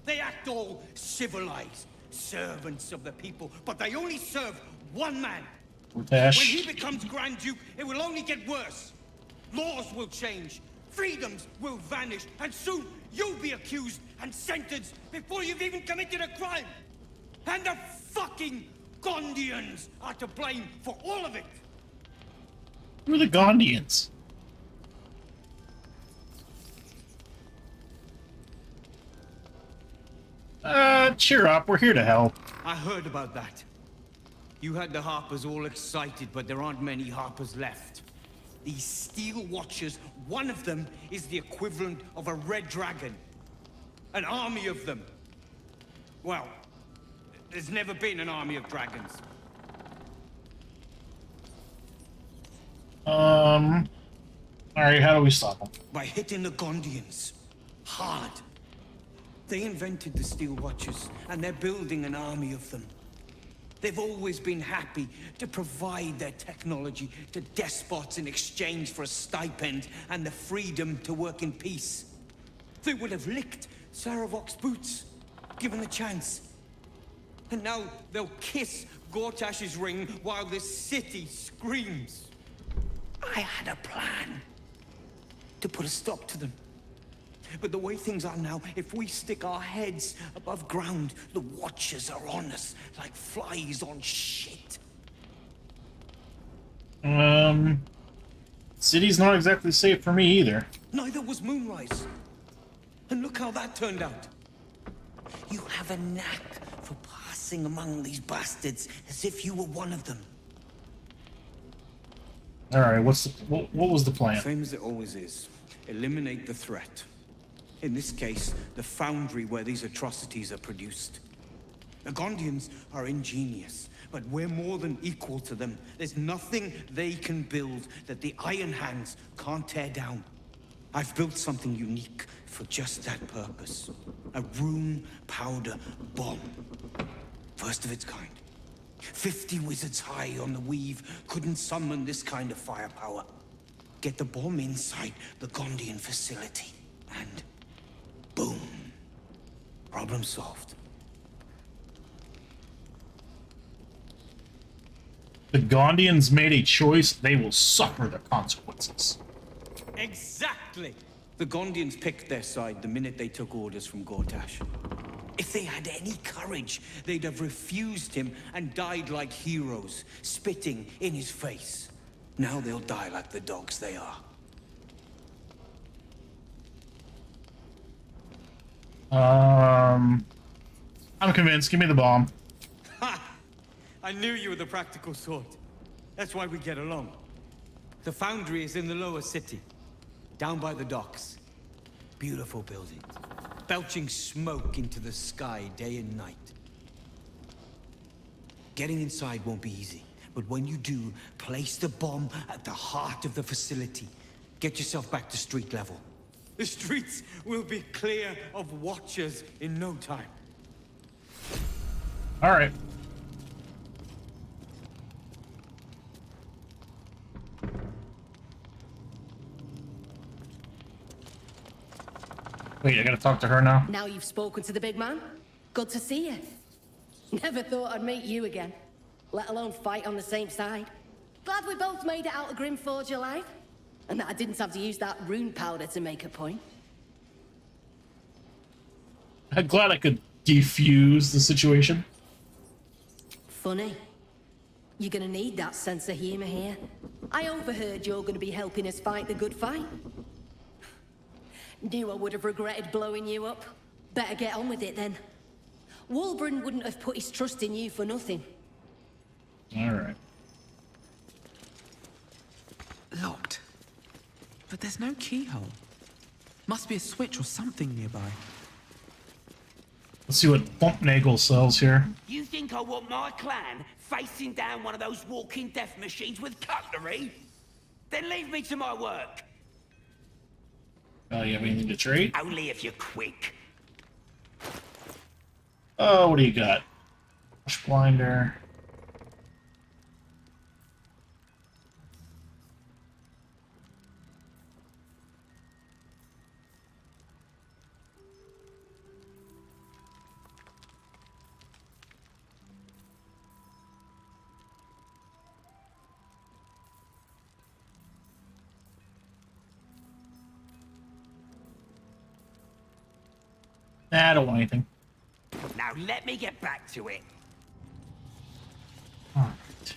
They act all civilized, servants of the people, but they only serve one man. Dash. When he becomes Grand Duke, it will only get worse. Laws will change, freedoms will vanish, and soon you'll be accused and sentenced before you've even committed a crime. And the fucking Gondians are to blame for all of it. Who are the Gondians? Cheer up, we're here to help. I heard about that. You had the Harpers all excited, but there aren't many Harpers left. These Steel Watchers, one of them is the equivalent of a red dragon. An army of them. Well, there's never been an army of dragons. Alright, how do we stop them? By hitting the Gondians. Hard. They invented the Steel Watchers, and they're building an army of them. They've always been happy to provide their technology to despots in exchange for a stipend and the freedom to work in peace. They would have licked Saravok's boots, given the chance. And now they'll kiss Gortash's ring while this city screams. I had a plan to put a stop to them. But the way things are now, if we stick our heads above ground, the Watchers are on us like flies on shit. City's not exactly safe for me either. Neither was Moonrise. And look how that turned out. You have a knack for passing among these bastards as if you were one of them. Alright, what was the plan? Same as it always is. Eliminate the threat. In this case, the foundry where these atrocities are produced. The Gondians are ingenious, but we're more than equal to them. There's nothing they can build that the Iron Hands can't tear down. I've built something unique for just that purpose. A rune powder bomb. First of its kind. 50 wizards high on the weave couldn't summon this kind of firepower. Get the bomb inside the Gondian facility, and boom. Problem solved. The Gondians made a choice, they will suffer the consequences. Exactly! The Gondians picked their side the minute they took orders from Gortash. If they had any courage, they'd have refused him and died like heroes, spitting in his face. Now they'll die like the dogs they are. I'm convinced. Give me the bomb. Ha! I knew you were the practical sort. That's why we get along. The foundry is in the lower city, down by the docks. Beautiful building, belching smoke into the sky day and night. Getting inside won't be easy, but when you do, place the bomb at the heart of the facility. Get yourself back to street level. The streets will be clear of Watchers in no time. All right. Wait, I gotta talk to her now? Now you've spoken to the big man? Good to see you. Never thought I'd meet you again, let alone fight on the same side. Glad we both made it out of Grimforge alive, and that I didn't have to use that rune powder to make a point. I'm glad I could defuse the situation. Funny. You're gonna need that sense of humor here. I overheard you're gonna be helping us fight the good fight. Knew I would have regretted blowing you up. Better get on with it then. Wulbren wouldn't have put his trust in you for nothing. All right. Locked. But there's no keyhole. Must be a switch or something nearby. Let's see what Bumpnagel sells here. You think I want my clan facing down one of those walking death machines with cutlery? Then leave me to my work. You have anything to trade? Only if you're quick. Oh, what do you got? Brush Blinder. Nah, I don't want anything. Now let me get back to it. Alright.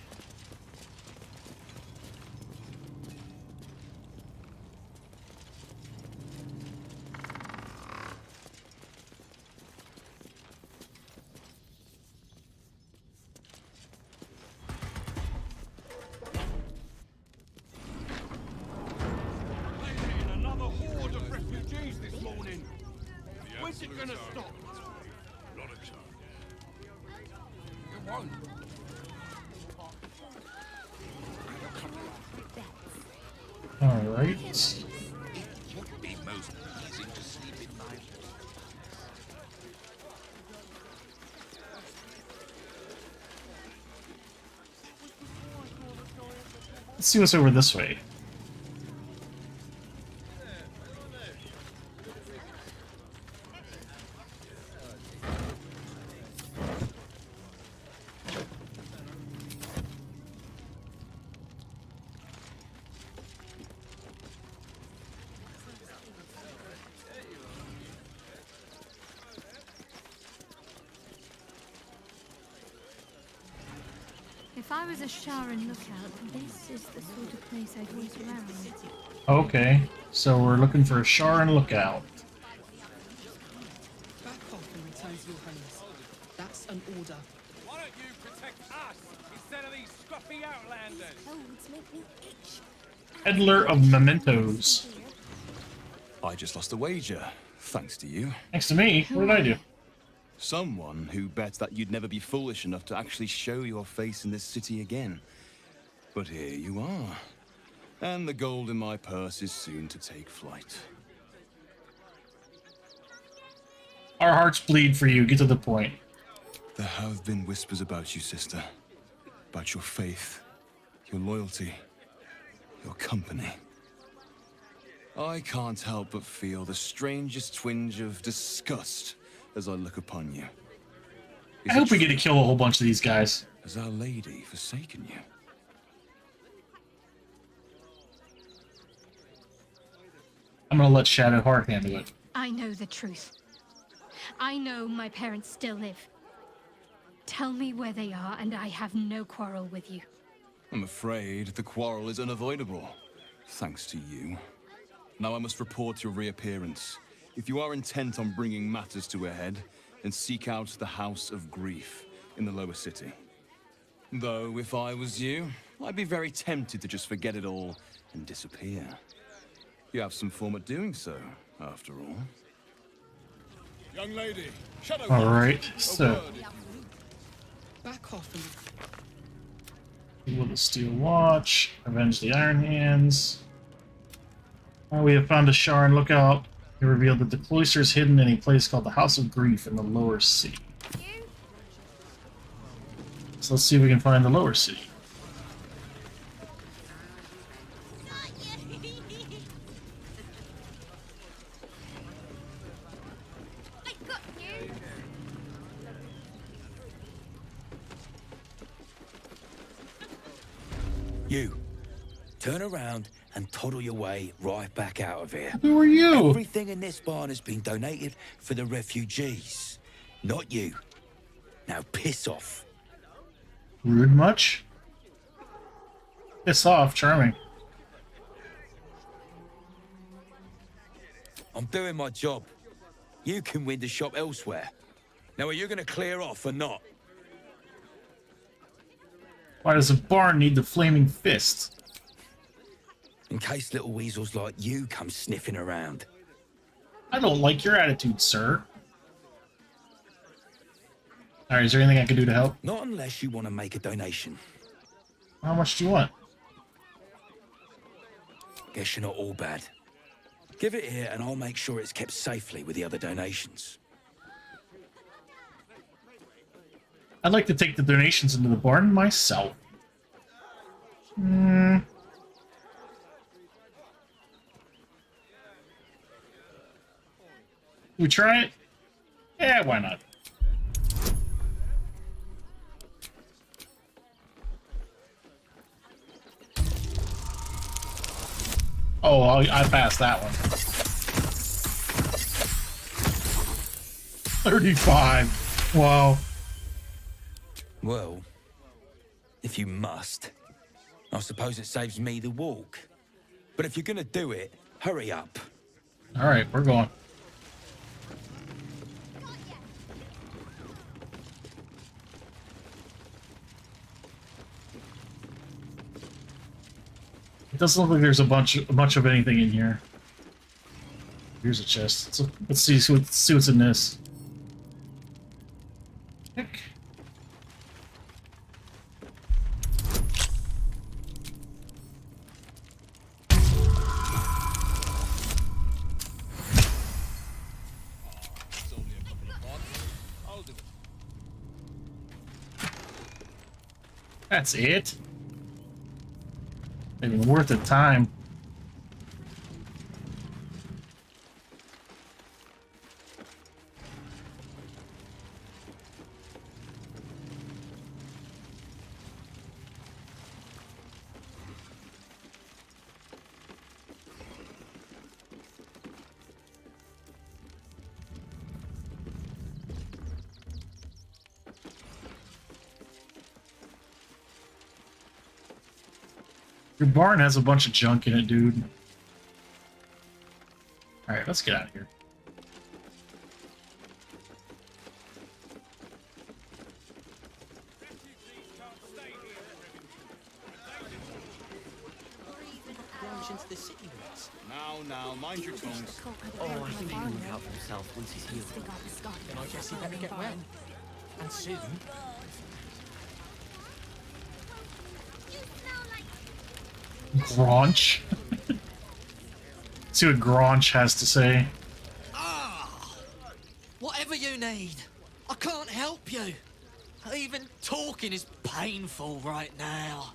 Another horde of refugees this morning. When's it gonna stop? Not a chance. It won't. Alright. It would be most pleasing to sleep in my Let's see what's over this way. If I was a Sharon lookout, this is the sort of place I'd wait around. Okay, so we're looking for a Sharon lookout. Back off and return to your homes. That's an order. Why don't you protect us instead of these scruffy outlanders? Codes make me itch. Peddler of mementos. I just lost a wager, thanks to you. Thanks to me? What did I do? Someone who bet that you'd never be foolish enough to actually show your face in this city again. But here you are. And the gold in my purse is soon to take flight. Our hearts bleed for you. Get to the point. There have been whispers about you, sister. About your faith, your loyalty, your company. I can't help but feel the strangest twinge of disgust as I look upon you. I hope we get to kill a whole bunch of these guys. Has Our Lady forsaken you? I'm gonna let Shadowheart handle it. I know the truth. I know my parents still live. Tell me where they are, and I have no quarrel with you. I'm afraid the quarrel is unavoidable, thanks to you. Now I must report your reappearance. If you are intent on bringing matters to a head, then seek out the House of Grief in the lower city. Though, if I was you, I'd be very tempted to just forget it all and disappear. You have some form at doing so, after all. Young lady, shadow. Alright, so. Back off and With the Steel Watch, avenge the Iron Hands. We have found a Sharon lookout. It revealed that the cloister is hidden in a place called the House of Grief in the lower city. So let's see if we can find the lower city. You, turn around and toddle your way right back out of here. Who are you? Everything in this barn has been donated for the refugees, not you. Now piss off. Rude much? Piss off, charming. I'm doing my job. You can win the shop elsewhere. Now are you going to clear off or not? Why does a barn need the flaming fist? In case little weasels like you come sniffing around. I don't like your attitude, sir. Alright, is there anything I can do to help? Not unless you want to make a donation. How much do you want? Guess you're not all bad. Give it here and I'll make sure it's kept safely with the other donations. I'd like to take the donations into the barn myself. We try it? Yeah, why not? Oh, I passed that one. 35. Wow. Well, if you must, I suppose it saves me the walk. But if you're gonna do it, hurry up. All right, we're going. It doesn't look like there's much of anything in here. Here's a chest. Let's see what's in this. Heck. That's it. Maybe worth the time. Your barn has a bunch of junk in it, dude. Alright, let's get out of here. Now, mind your tongues. Oh, I think he can look out for himself once he's healed. Then I guess he better get well. And soon. Gronch. See what Gronch has to say. Whatever you need, I can't help you. Even talking is painful right now.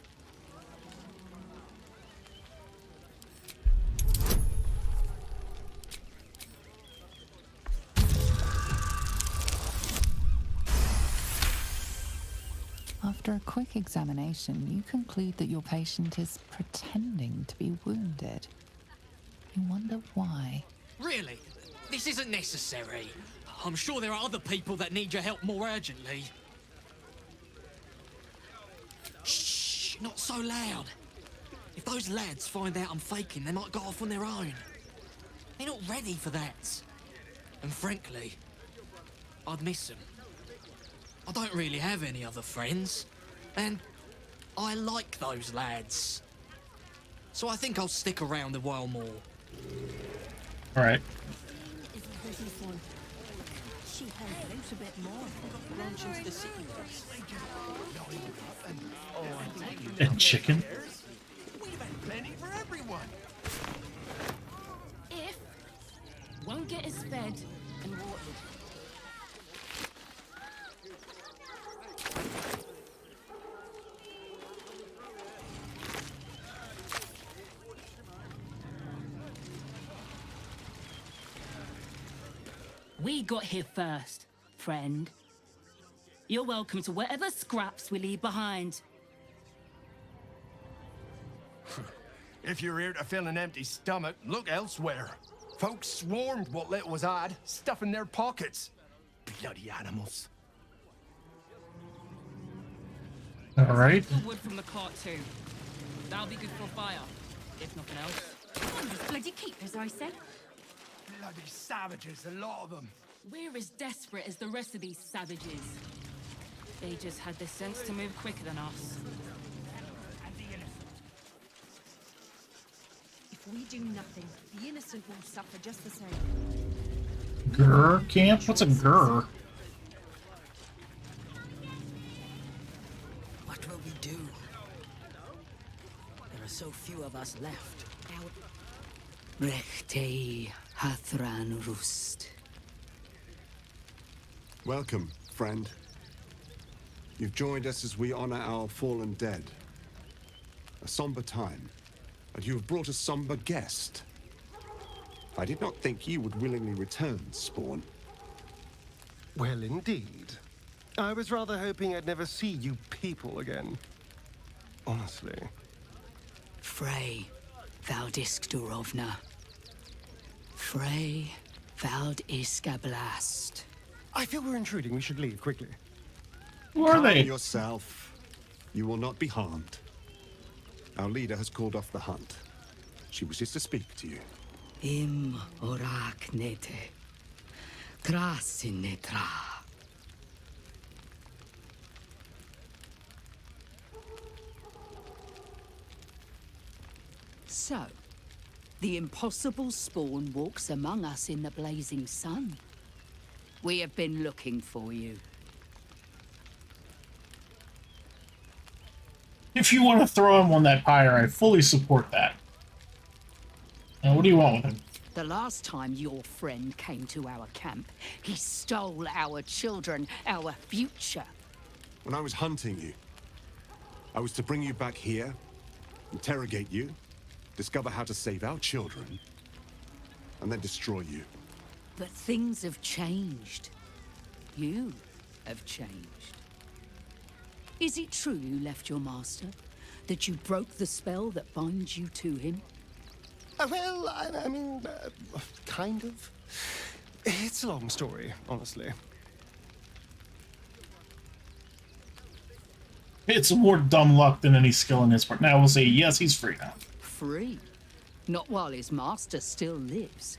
After a quick examination, you conclude that your patient is pretending to be wounded. You wonder why. Really? This isn't necessary. I'm sure there are other people that need your help more urgently. Shh, not so loud. If those lads find out I'm faking, they might go off on their own. They're not ready for that. And frankly, I'd miss them. I don't really have any other friends, and I like those lads. So I think I'll stick around a while more. Alright. She held out a bit more. Launch into the city first. And chicken. We've had plenty for everyone. If won't get us fed and watered. We got here first, friend. You're welcome to whatever scraps we leave behind. If you're here to fill an empty stomach, look elsewhere. Folks swarmed what little was odd, stuffing their pockets. Bloody animals. Alright. Some wood from the cart too. That'll be good for fire, if nothing else. Bloody keepers, I said. Bloody savages, a lot of them. We're as desperate as the rest of these savages. They just had the sense to move quicker than us. If we do nothing, the innocent will suffer just the same. Grr camp? What's a grr? What will we do? There are so few of us left. Rechtei Hathran Rust. Welcome, friend. You've joined us as we honor our fallen dead. A somber time, and you have brought a somber guest. I did not think you would willingly return, Spawn. Well, indeed. I was rather hoping I'd never see you people again. Honestly. Frey Valdisk Durovna. Frey Valdiska Blast. I I feel we're intruding. We should leave quickly. Who are they? Calm yourself. You will not be harmed. Our leader has called off the hunt. She wishes to speak to you. Im orak nete. Krasinetra. So, the impossible spawn walks among us in the blazing sun. We have been looking for you. If you want to throw him on that pyre, I fully support that. Now, what do you want with him? The last time your friend came to our camp, he stole our children, our future. When I was hunting you, I was to bring you back here, interrogate you, discover how to save our children, and then destroy you. But things have changed. You have changed. Is it true you left your master? That you broke the spell that binds you to him? Well, I mean, kind of. It's a long story, honestly. It's more dumb luck than any skill in his part. Now we'll say, yes, he's free now. Free? Not while his master still lives.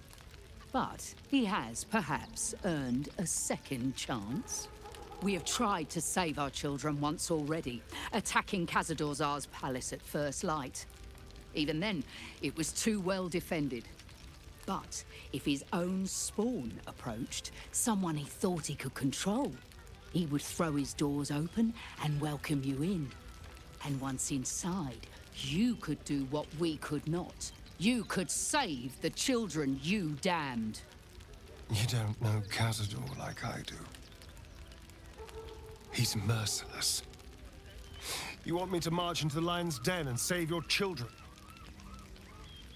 But he has, perhaps, earned a second chance. We have tried to save our children once already, attacking Khazad-dûr'Zar's palace at first light. Even then, it was too well defended. But if his own spawn approached, someone he thought he could control, he would throw his doors open and welcome you in. And once inside, you could do what we could not. You could save the children you damned. You don't know Khazad-dûr like I do. He's merciless. You want me to march into the lion's den and save your children?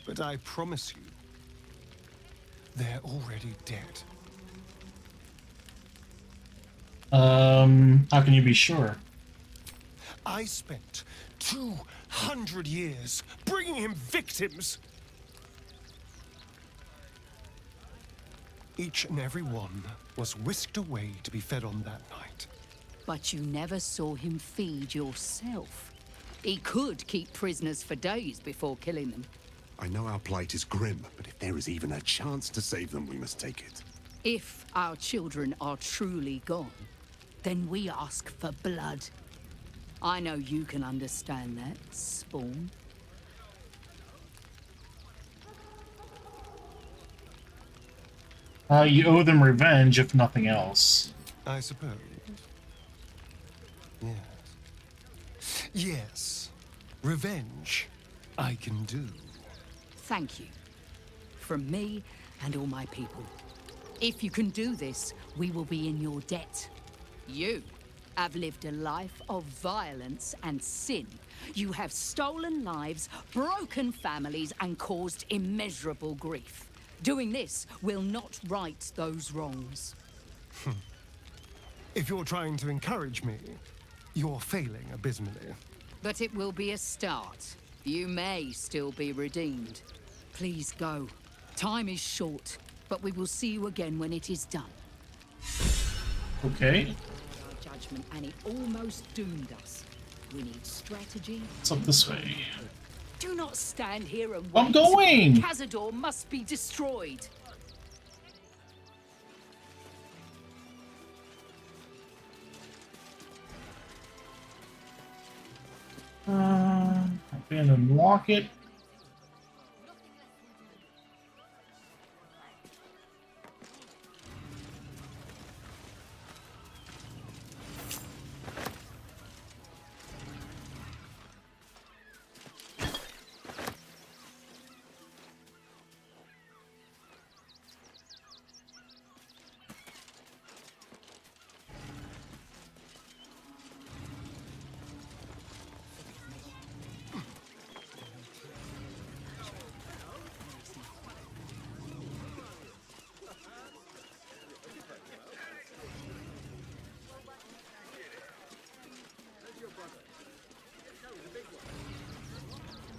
But I promise you, they're already dead. How can you be sure? I spent 200 years bringing him victims. Each and every one was whisked away to be fed on that night. But you never saw him feed yourself. He could keep prisoners for days before killing them. I know our plight is grim, but if there is even a chance to save them, we must take it. If our children are truly gone, then we ask for blood. I know you can understand that, Spawn. You owe them revenge, if nothing else. I suppose. Yes. Yes. Revenge, I can do. Thank you. From me and all my people. If you can do this, we will be in your debt. You have lived a life of violence and sin. You have stolen lives, broken families, and caused immeasurable grief. Doing this will not right those wrongs. If you're trying to encourage me, you're failing abysmally. But it will be a start. You may still be redeemed. Please go. Time is short, but we will see you again when it is done. Okay. Our judgment, and it almost doomed us. We need strategy. It's up this way. Do not stand here and I'm wait. going! Khazad-dûr must be destroyed. Abandon locket.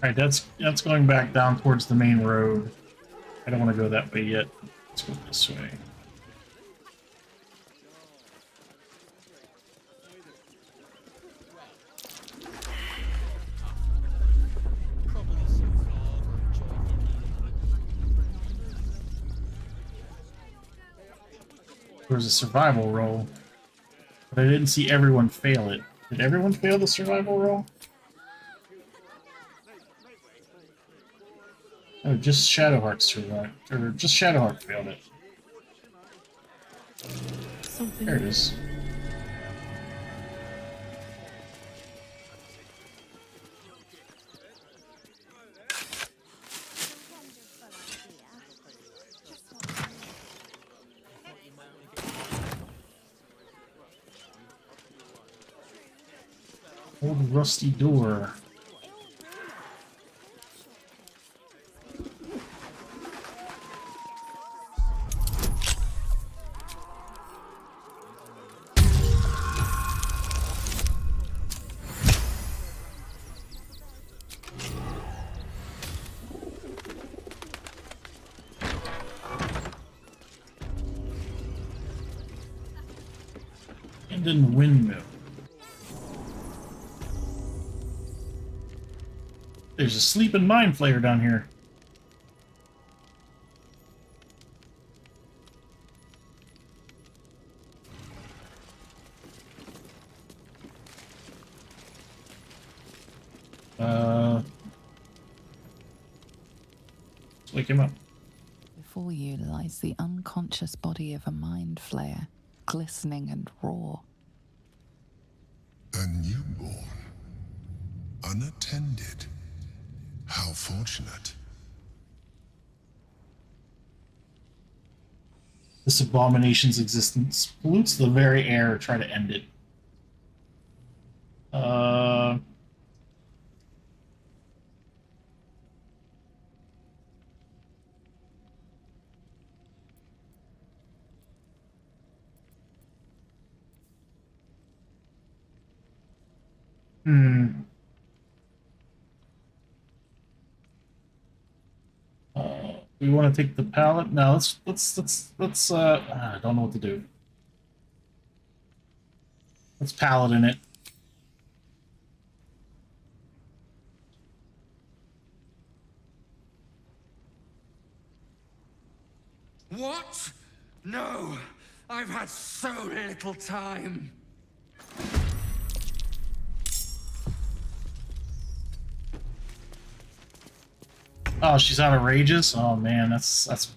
Alright, that's going back down towards the main road. I don't want to go that way yet. Let's go this way. There was a survival roll, but I didn't see everyone fail it. Did everyone fail the survival roll? Oh, just Shadowheart survived, or just Shadowheart failed it. There it is. Old rusty door. And then windmill. There's a sleeping mind flayer down here. Let's wake him up. Before you lies the unconscious body of a mind flayer, glistening and raw. A newborn. Unattended. How fortunate. This abomination's existence pollutes the very air. Try to end it. We want to take the pallet. No, let's I don't know what to do. Let's Paladin it. What? No! I've had so little time. Oh, she's out of rages? Oh man, that sucks.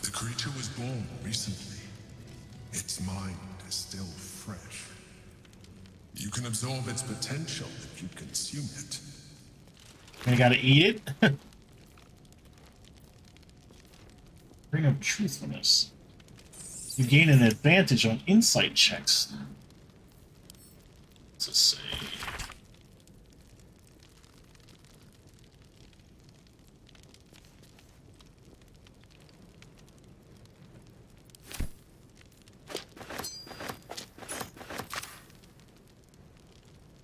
The creature was born recently. Its mind is still fresh. You can absorb its potential if you consume it. I gotta eat it? Bring up truthfulness. You gain an advantage on insight checks. Let's just say.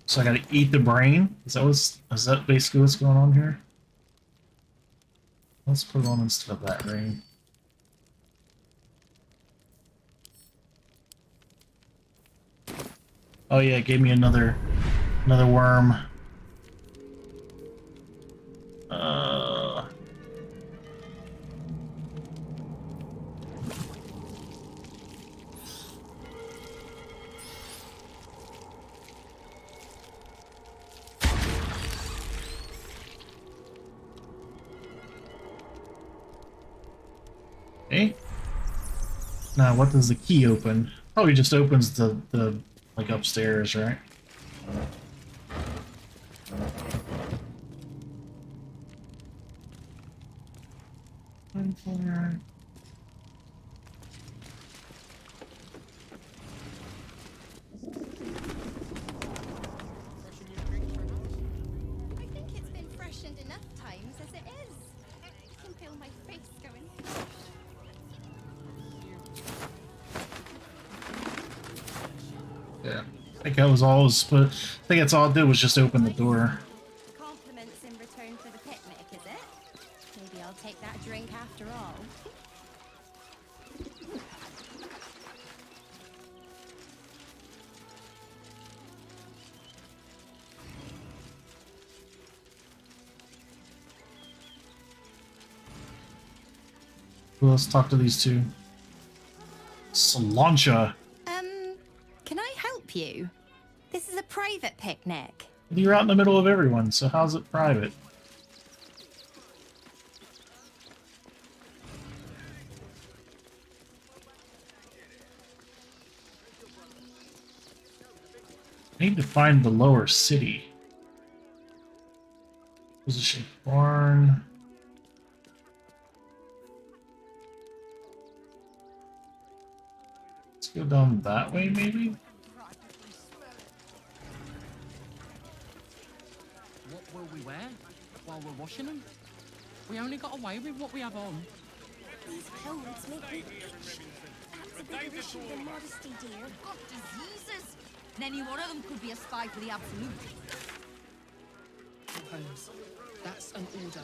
So I gotta eat the brain? Is that basically what's going on here? Let's put it on instead of that brain. Oh yeah, it gave me another worm. Okay. Now, what does the key open? Probably just opens the like upstairs, right? I think it's been freshened enough times as it is. I can feel my face going. Yeah. I think that was all. I think that's all it did was just open the door. Compliments in I'll take that drink after all. Well, let's talk to these two. Solancha. Can I help you? This is a private picnic. You're out in the middle of everyone, so how's it private? I need to find the lower city. Position barn. Let's go down that way, maybe? What will we wear while we're washing them? We only got away with what we have on. These clothes make me... That's a bigger issue than modesty, dear. God, diseases! And any one of them could be a spy for the Absolute. Holmes, that's an order.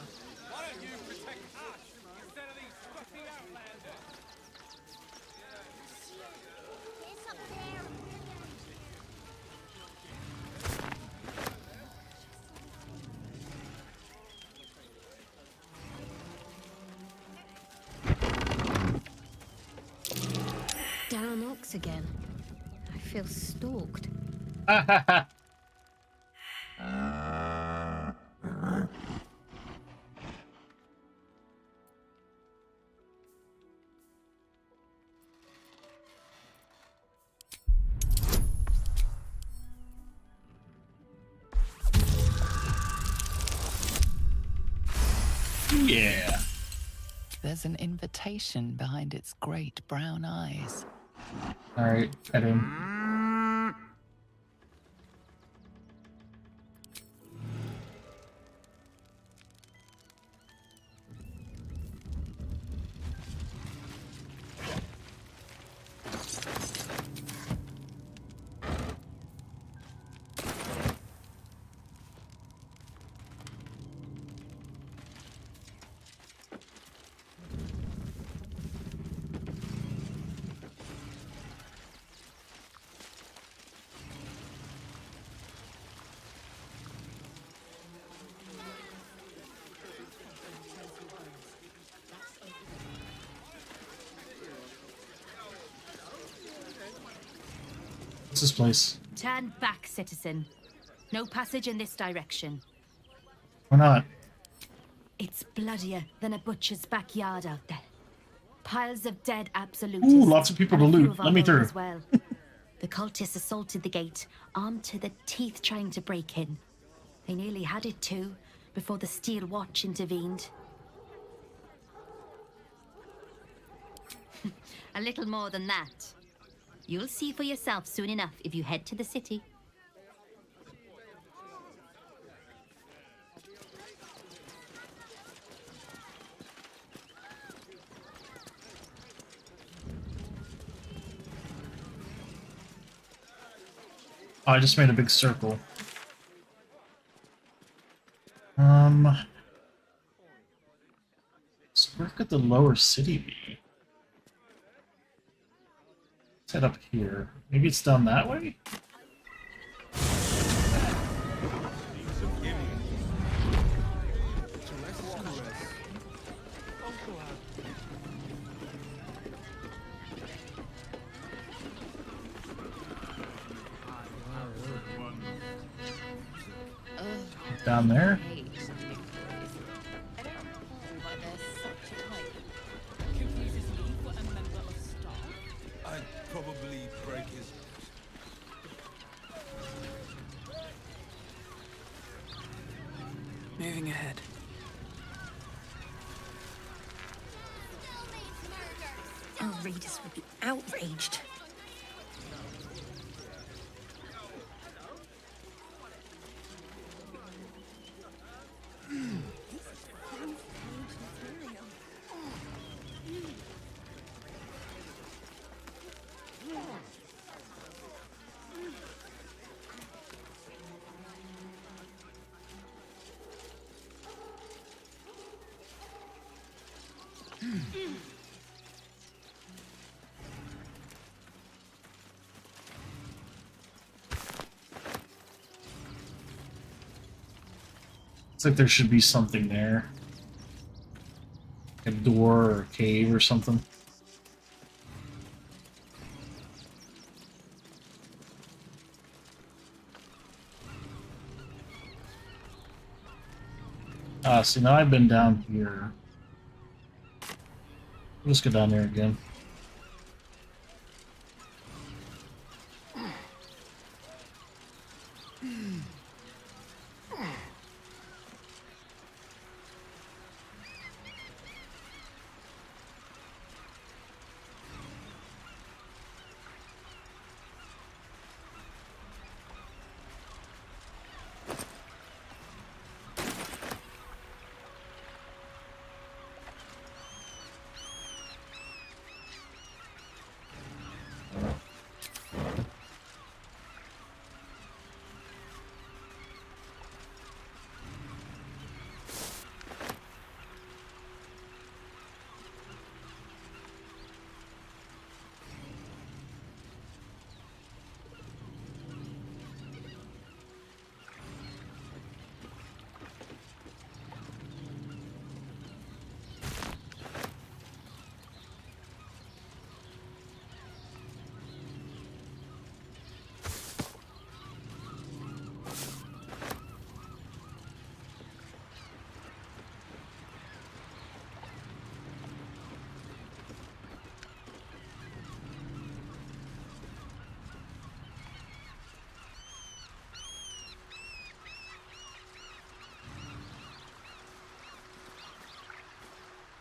Why don't you protect us instead of these fucking outlanders? It's up there. Down Ox again. I feel stalked. Yeah. There's an invitation behind its great brown eyes. Alright, head in. What's this place? Turn back, citizen. No passage in this direction. Why not? It's bloodier than a butcher's backyard out there. Piles of dead absolutists. Ooh, lots of people to and a few loot. of our Let me own through. As well. The cultists assaulted the gate, armed to the teeth trying to break in. They nearly had it too, before the Steel Watch intervened. A little more than that. You'll see for yourself soon enough if you head to the city. Oh, I just made a big circle. So where could the lower city be? Let's head up here. Maybe it's down that way? Down there? I'd probably break his... Moving ahead. Our readers would be outraged. Looks like there should be something there. A door or a cave or something. See, now I've been down here. Let's go down there again.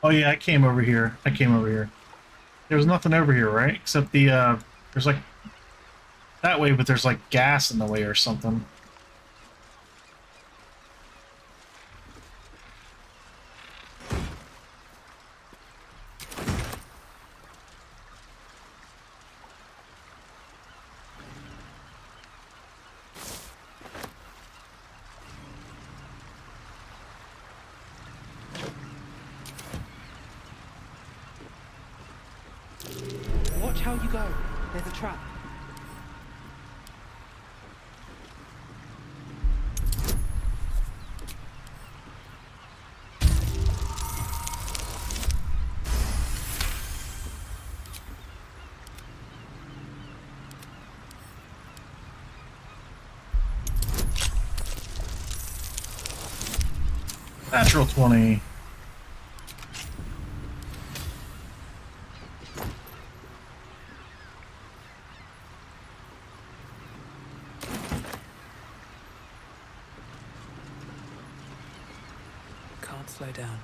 Oh yeah, I came over here. There was nothing over here, right? Except the, there's like, that way, but there's like gas in the way or something. Watch how you go. There's a trap. Natural 20. Can't slow down.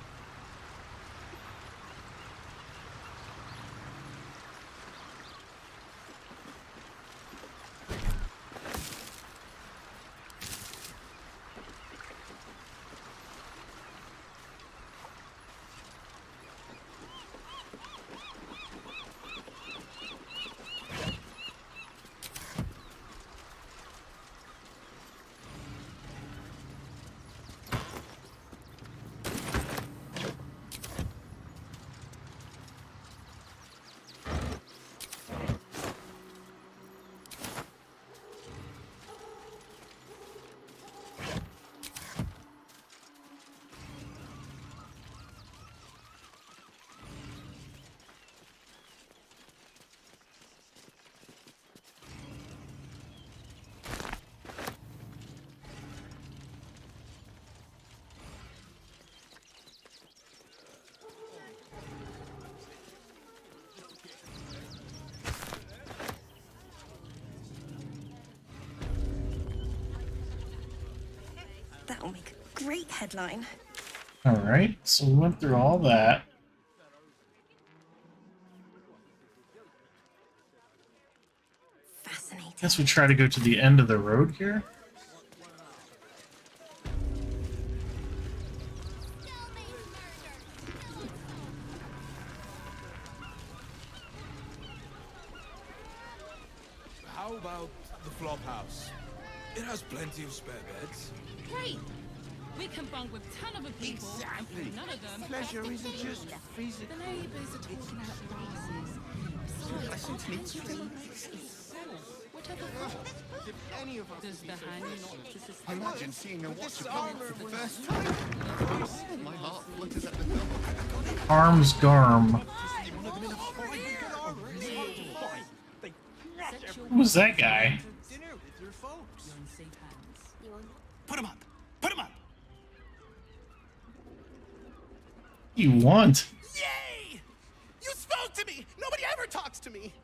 That'll make a great headline. Alright, so we went through all that. Fascinating. Guess we try to go to the end of the road here. How about the flop house? It has plenty of spare beds. Great. We can bond with 10 other people, and none of them. Pleasure isn't just physical. The neighbours are talking out glasses. Whatever. If any of us Does the hand not to sustain? imagine seeing a watcher coming for the first time. My heart flutters at the thought. Arms Garm. Who's that guy? Put him up! Put him up! You want? Yay! You spoke to me! Nobody ever talks to me!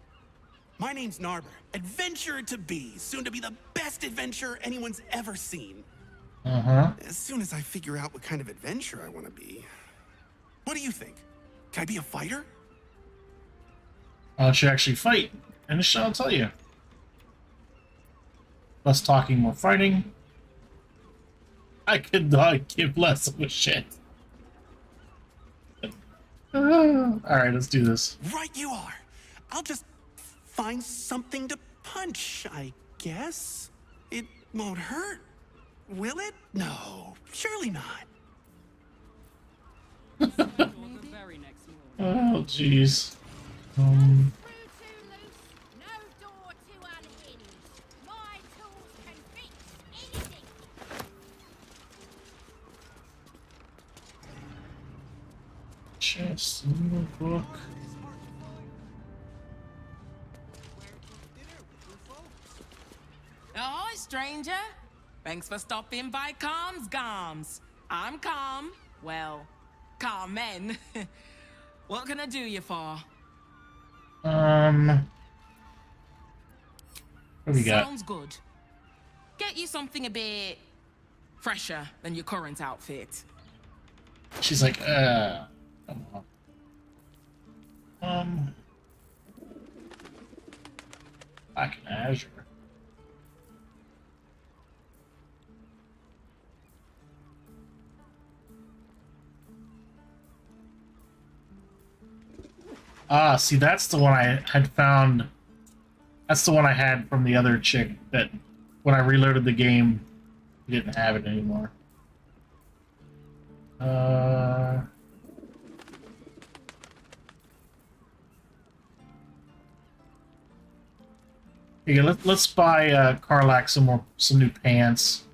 My name's Narber, adventurer to be, soon to be the best adventurer anyone's ever seen. As soon as I figure out what kind of adventurer I want to be. What do you think? Can I be a fighter? I should actually fight, and I'll tell you. Less talking, more fighting. I could not give less of a shit. Alright, let's do this. Right you are. I'll just find something to punch, I guess. It won't hurt, will it? No, surely not. Oh, jeez. Chest, little book. Ahoy, stranger. Thanks for stopping by Calm's Garms. I'm Calm. Well, Carmen. What can I do you for? What do we got? Sounds good. Get you something a bit fresher than your current outfit. She's like, come on. Back in Azure. Ah, see, that's the one I had found. That's the one I had from the other chick that when I reloaded the game, we didn't have it anymore. Yeah, let's buy Karlak some new pants.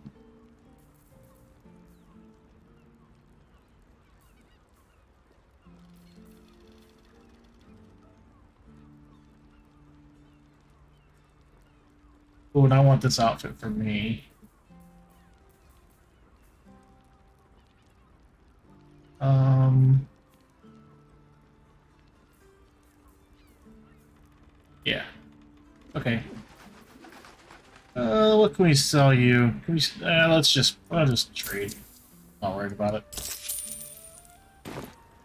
Oh, and I want this outfit for me. Yeah. Okay. What can we sell you? Can we? I'll just trade. Not worried about it.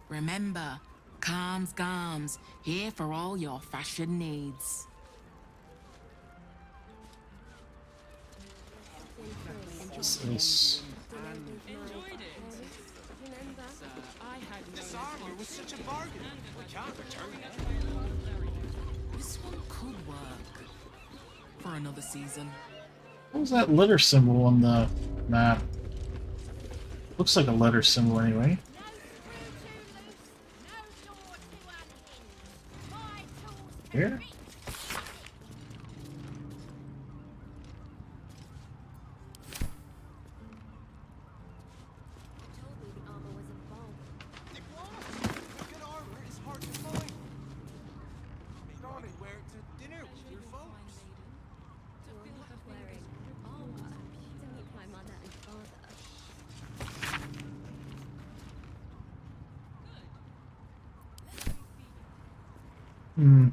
Remember, Calm's Garms, here for all your fashion needs. What's this? This armor was such a bargain. We can't return it. This one could work for another season. What was that letter symbol on the map? Looks like a letter symbol anyway. Here? Hmm.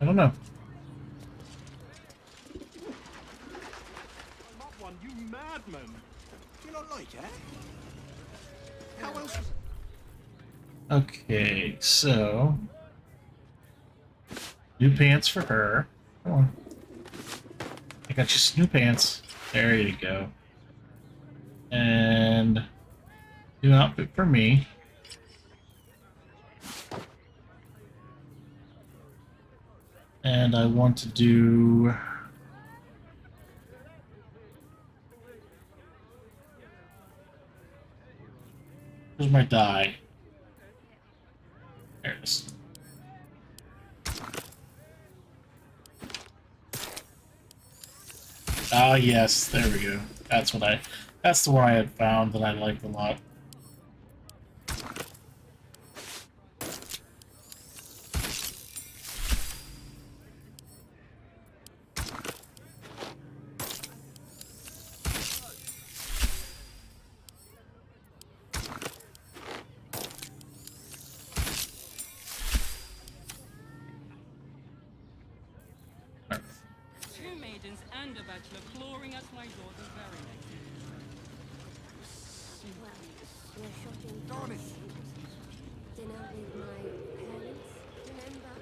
I don't know. One, you madman! Do you not like it? How else? Okay, so new pants for her. Come on. I got you some new pants. There you go. And new outfit for me. And I want to do... Where's my die? There it is. Ah, yes, there we go. That's what that's the one I had found that I liked a lot. Two maidens and a bachelor clawing at my door the very next We're shopping for dinner with my parents, remember?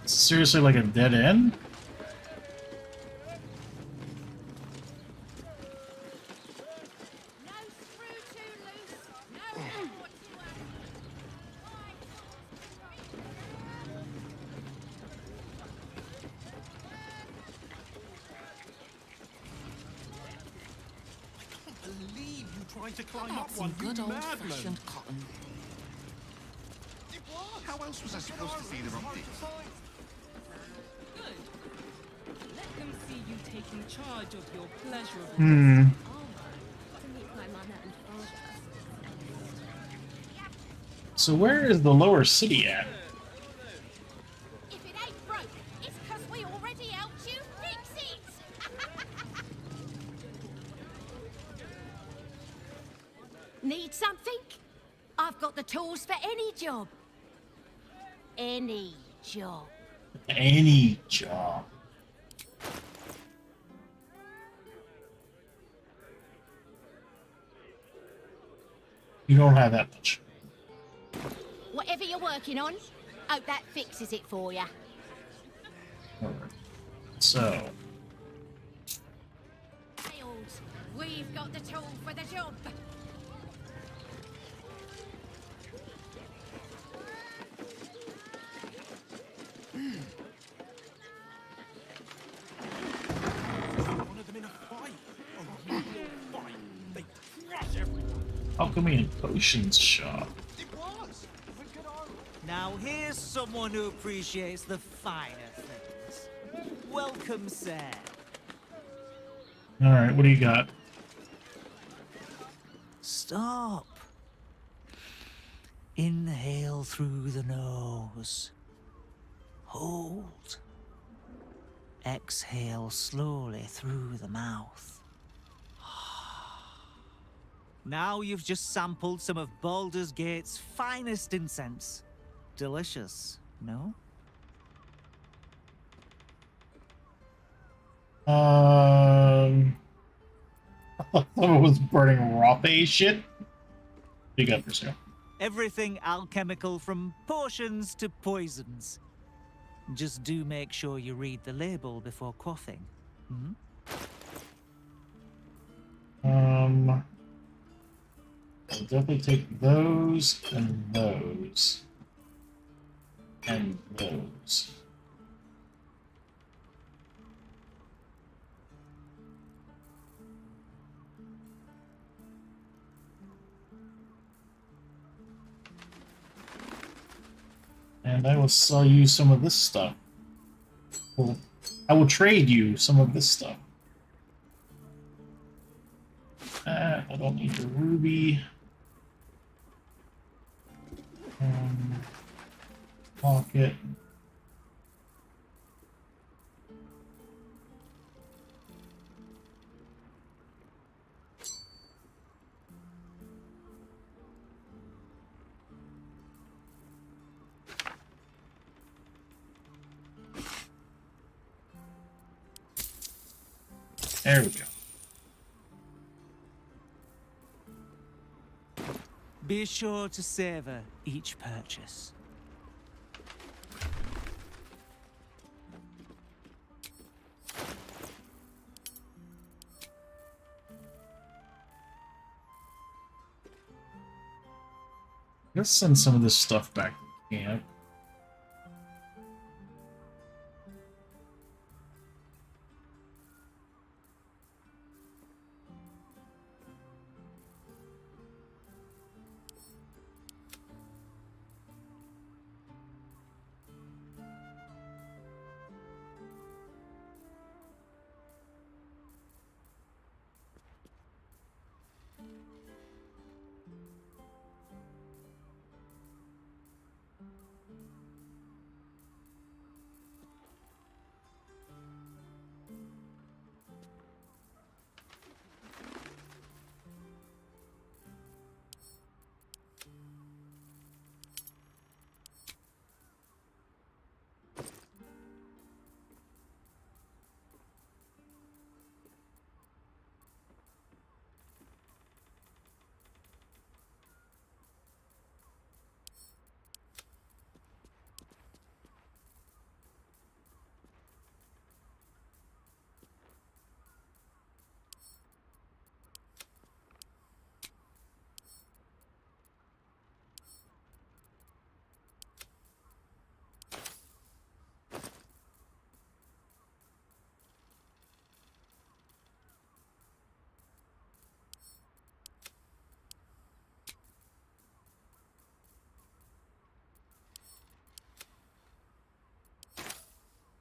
Seriously, like a dead end? Believe you tried to climb up That's one, some good you old-fashioned madman. cotton. How else was I supposed to see the optics? Good. Let them see you taking charge of your pleasurable To meet my mother and father. So where is the lower city at? If it ain't broke, it's 'cause we already helped you fix it! Need something? I've got the tools for any job. Any job. Any job. You don't have that much. Whatever you're working on, hope that fixes it for you. Alright. So, Nailed. We've got the tool for the job. One of them in a fight. A real fight. They crush everyone. alchemy and potions shop. Now here's someone who appreciates the finer things. Welcome, sir. Alright, what do you got? Stop. Inhale through the nose. Hold. Exhale slowly through the mouth. Now you've just sampled some of Baldur's Gate's finest incense. Delicious, no? Someone was burning Rothe shit. What you got for sale? Everything alchemical from potions to poisons. Just do make sure you read the label before quaffing. Hmm? I'll definitely take those and those. And those. And I will sell you some of this stuff. Well, I will trade you some of this stuff. I don't need the ruby. Pocket. There we go. Be sure to savor each purchase. Let's send some of this stuff back to camp.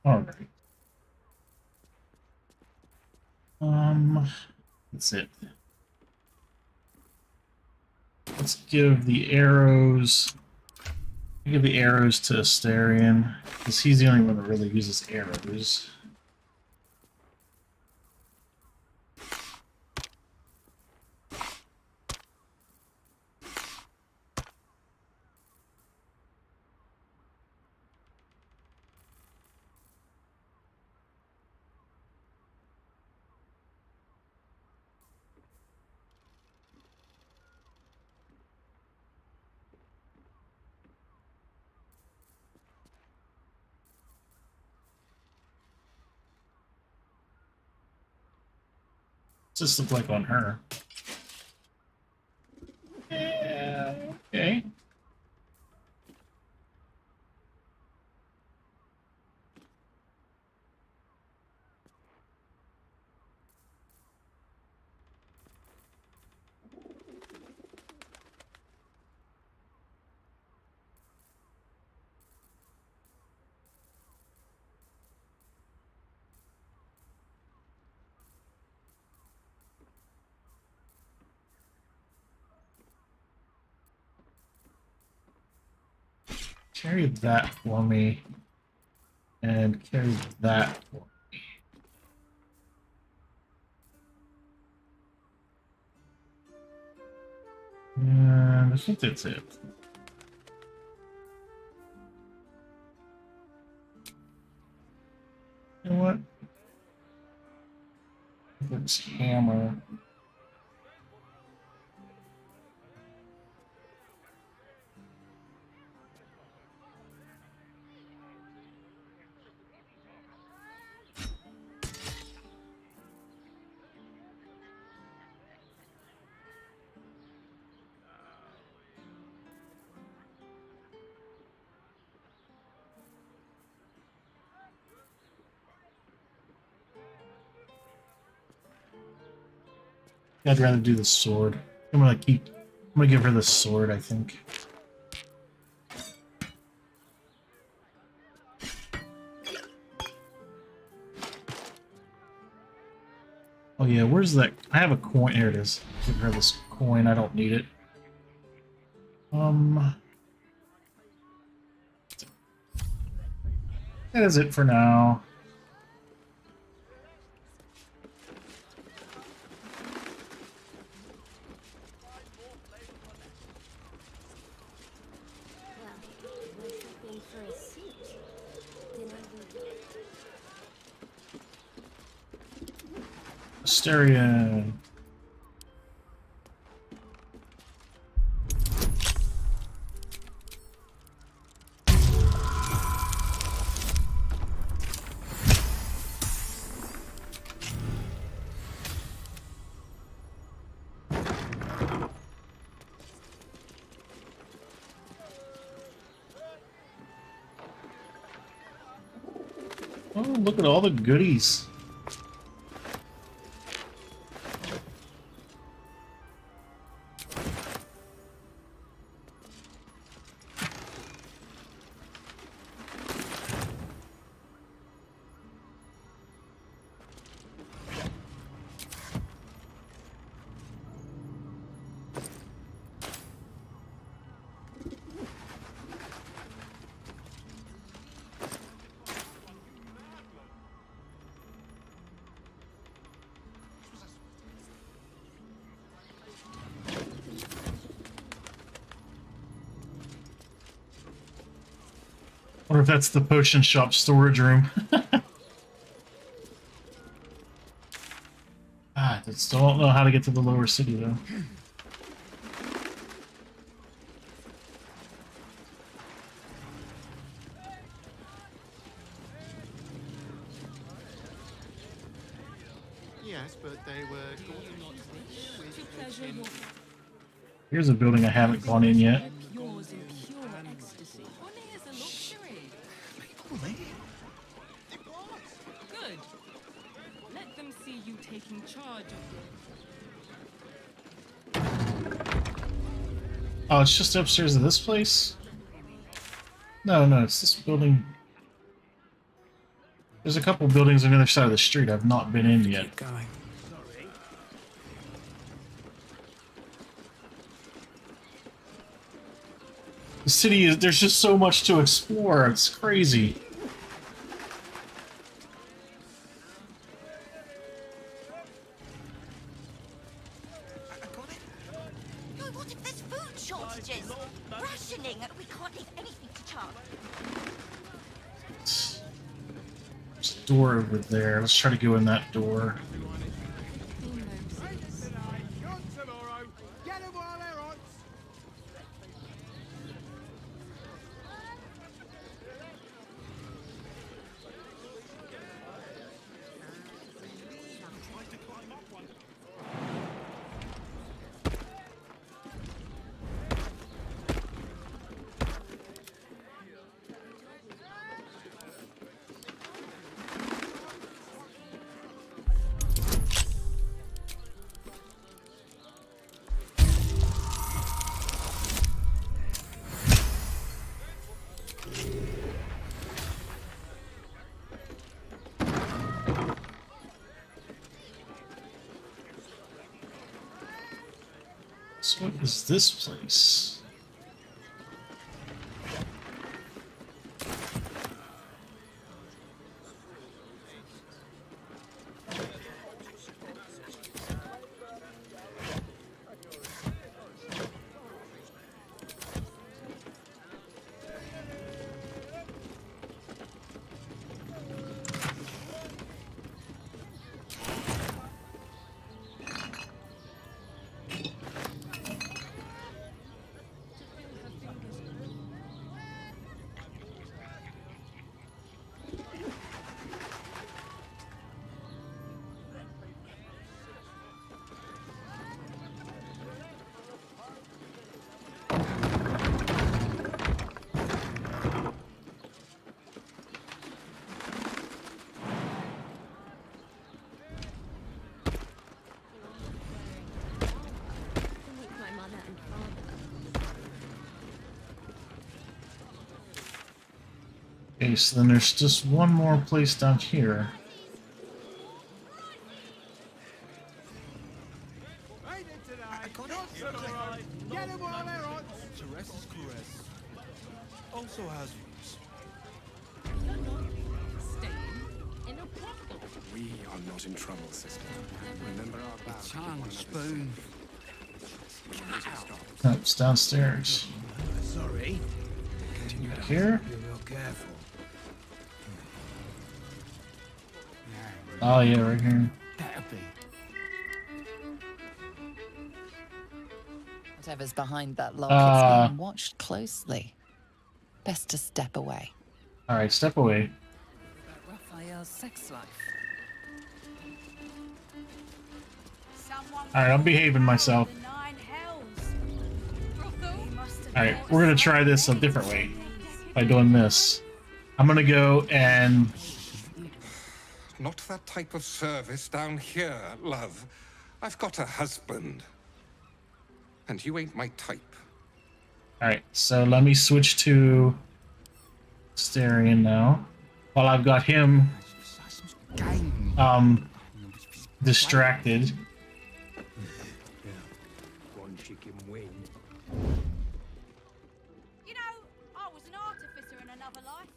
All right. That's it. Let's give the arrows. Give the arrows to Asterion, because he's the only one that really uses arrows. Just look like on her. Yeah, okay. Carry that for me, and carry that for me. And I think that's it. You know what? This hammer. I'd rather do the sword. I'm gonna give her the sword, I think. Oh yeah, where's that? I have a coin. Here it is. Give her this coin. I don't need it. That is it for now. Asterion. Oh, look at all the goodies. Or if that's the potion shop storage room. I still don't know how to get to the lower city, though. Yes, but they were going not Here's a building I haven't gone in yet. Good. Let them see you taking charge of Oh, it's just upstairs of this place? No, it's this building. There's a couple buildings on the other side of the street I've not been in yet. Keep going. The city is, there's just so much to explore, it's crazy. No, what if there's food shortages? Rationing, and we can't leave anything to chance. There's a door over there. Let's try to go in that door. So what is this place? Okay, so then there's just one more place down here. Also has We are not in trouble, sister. Remember our vow. tongue, spoon. Oh, it's downstairs. Sorry. Continue Back here? Be real careful. Oh yeah, right here. That'll be. Whatever's behind that lock is being watched closely. Best to step away. Alright, step away. Raphael's sex life. Alright, I'm behaving myself. Alright, we're gonna try this a different way. By doing this. I'm gonna go and... Not that type of service down here, love. I've got a husband. And you ain't my type. Alright, so let me switch to Starion now. While I've got him distracted. One chicken wing. You know, I was an artificer in another life.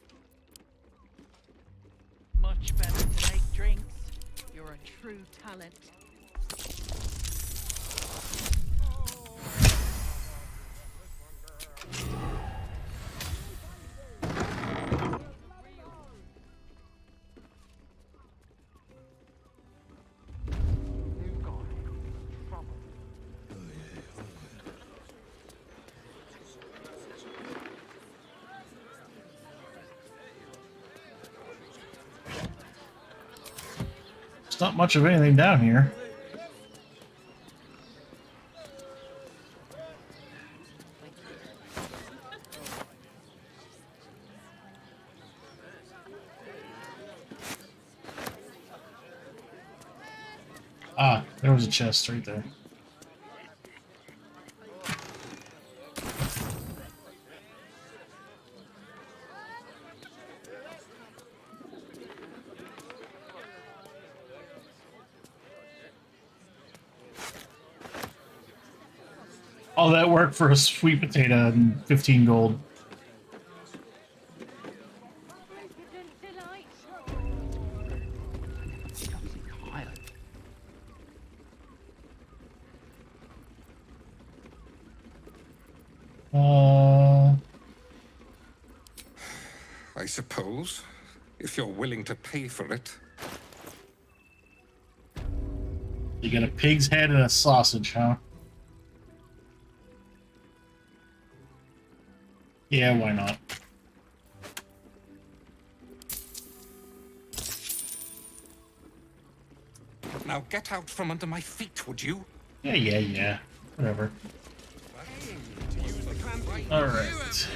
Much better to make drinks. You're a true talent. There's not much of anything down here. Ah, there was a chest right there. All that work for a sweet potato and 15 gold. I suppose, if you're willing to pay for it. You get a pig's head and a sausage, huh? Yeah, why not? Now get out from under my feet, would you? Yeah. Whatever. All right.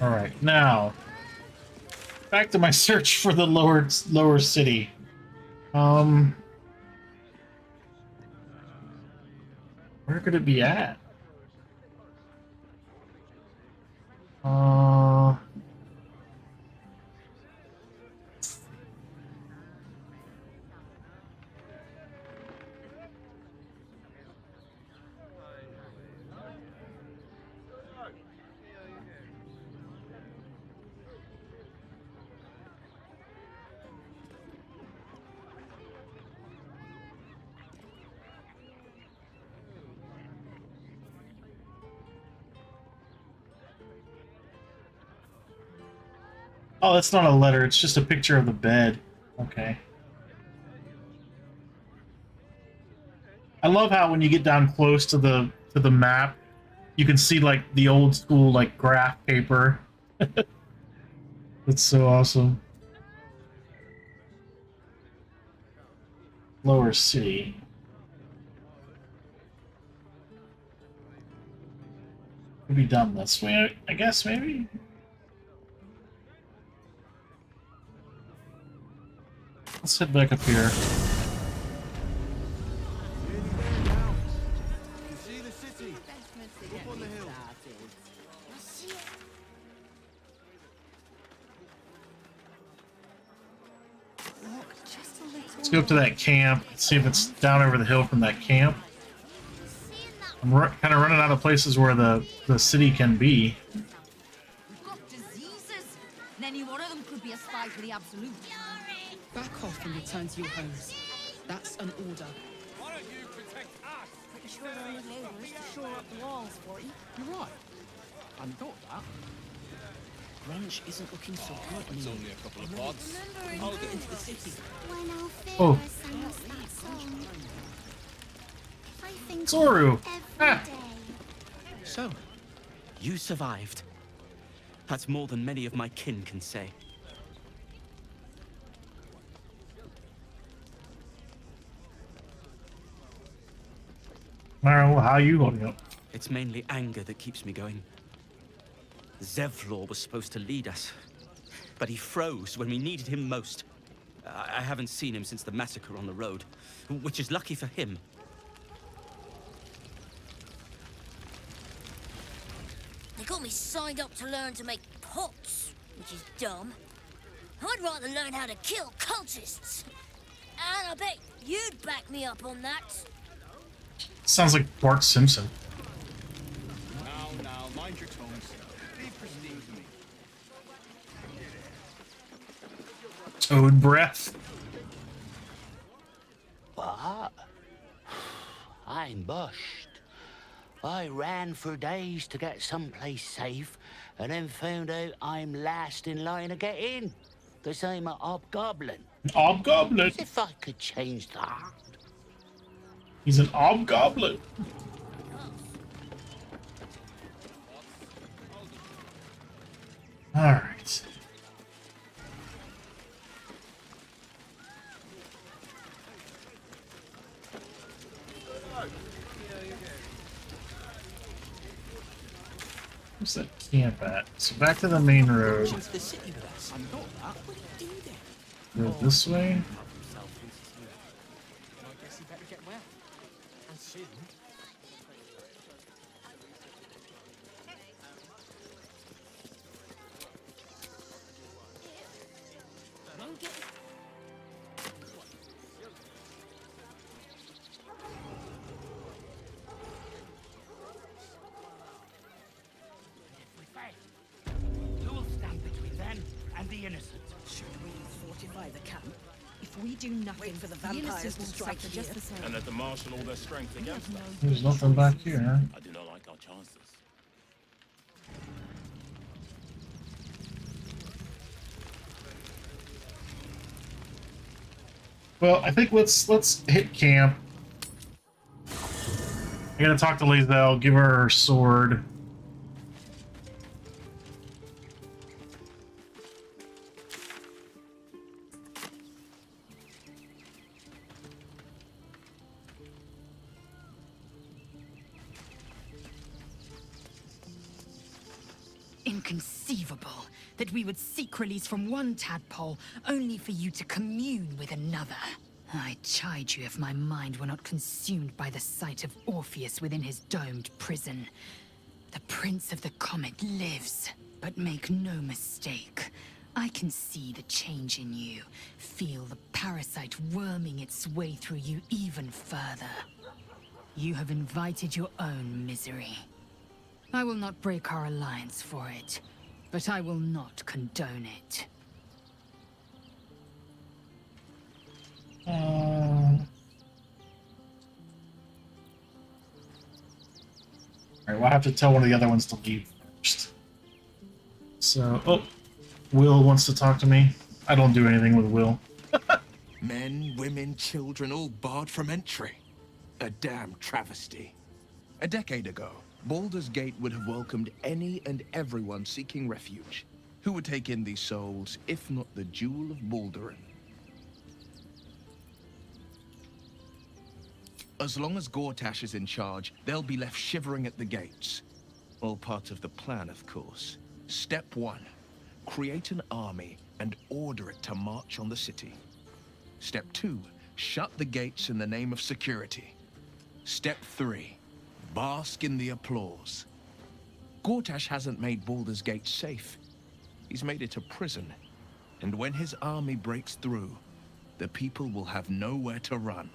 All right, now back to my search for the lower city. Where could it be at? Oh, that's not a letter. It's just a picture of the bed. Okay. I love how when you get down close to the map, you can see like the old school like graph paper. That's so awesome. Lower city. Could be done this way, I guess, maybe? Let's head back up here. Let's go up to that camp, see if it's down over the hill from that camp. I'm kind of running out of places where the city can be. We've got diseases. And any one of them could be a spy for the Absolute. Back off and return to your homes. That's an order. Why don't you protect us? Pretty sure they're only laborers to shore up the walls for you. You're right. I hadn't thought that. Grunge isn't looking so good. It's only a couple of pods. I'll get into the city. When our Oh. Pharaoh sang us that song. I think Zoru. every day. So, you survived. That's more than many of my kin can say. Well, how are you holding up? It's mainly anger that keeps me going. Zevlor was supposed to lead us, but he froze when we needed him most. I haven't seen him since the massacre on the road, which is lucky for him. They got me signed up to learn to make pots, which is dumb. I'd rather learn how to kill cultists. And I bet you'd back me up on that. Sounds like Bart Simpson. Now, mind your tongues. Be pristine to me. Toad breath. What? I'm bushed. I ran for days to get someplace safe, and then found out I'm last in line to get in. Because I'm a hobgoblin. An hobgoblin? As if I could change that. He's an hobgoblin. All right. Where's that camp at? So back to the main road. Into the city with us. I thought that. What do you do there? Go this way. I guess you better get well. And soon. the innocent. Should we fortify the camp? If we do nothing for the vampires to strike just the same. And let them marshal all their strength against us. There's nothing back here, huh? I do not like our chances. Well, I think let's hit camp. I gotta talk to Lizelle, give her her sword. Inconceivable that we would seek release from one tadpole only for you to commune with another. I chide you if my mind were not consumed by the sight of Orpheus within his domed prison. The Prince of the Comet lives, but make no mistake. I can see the change in you, feel the parasite worming its way through you even further. You have invited your own misery. I will not break our alliance for it, but I will not condone it. Alright, well, I have to tell one of the other ones to leave first. So, oh, Will wants to talk to me. I don't do anything with Will. Men, women, children, all barred from entry. A damn travesty. A decade ago, Baldur's Gate would have welcomed any and everyone seeking refuge. Who would take in these souls, if not the Jewel of Baldurin? As long as Gortash is in charge, they'll be left shivering at the gates. All part of the plan, of course. Step 1. Create an army and order it to march on the city. Step 2. Shut the gates in the name of security. Step 3. Bask in the applause. Gortash hasn't made Baldur's Gate safe. He's made it a prison. And when his army breaks through, the people will have nowhere to run.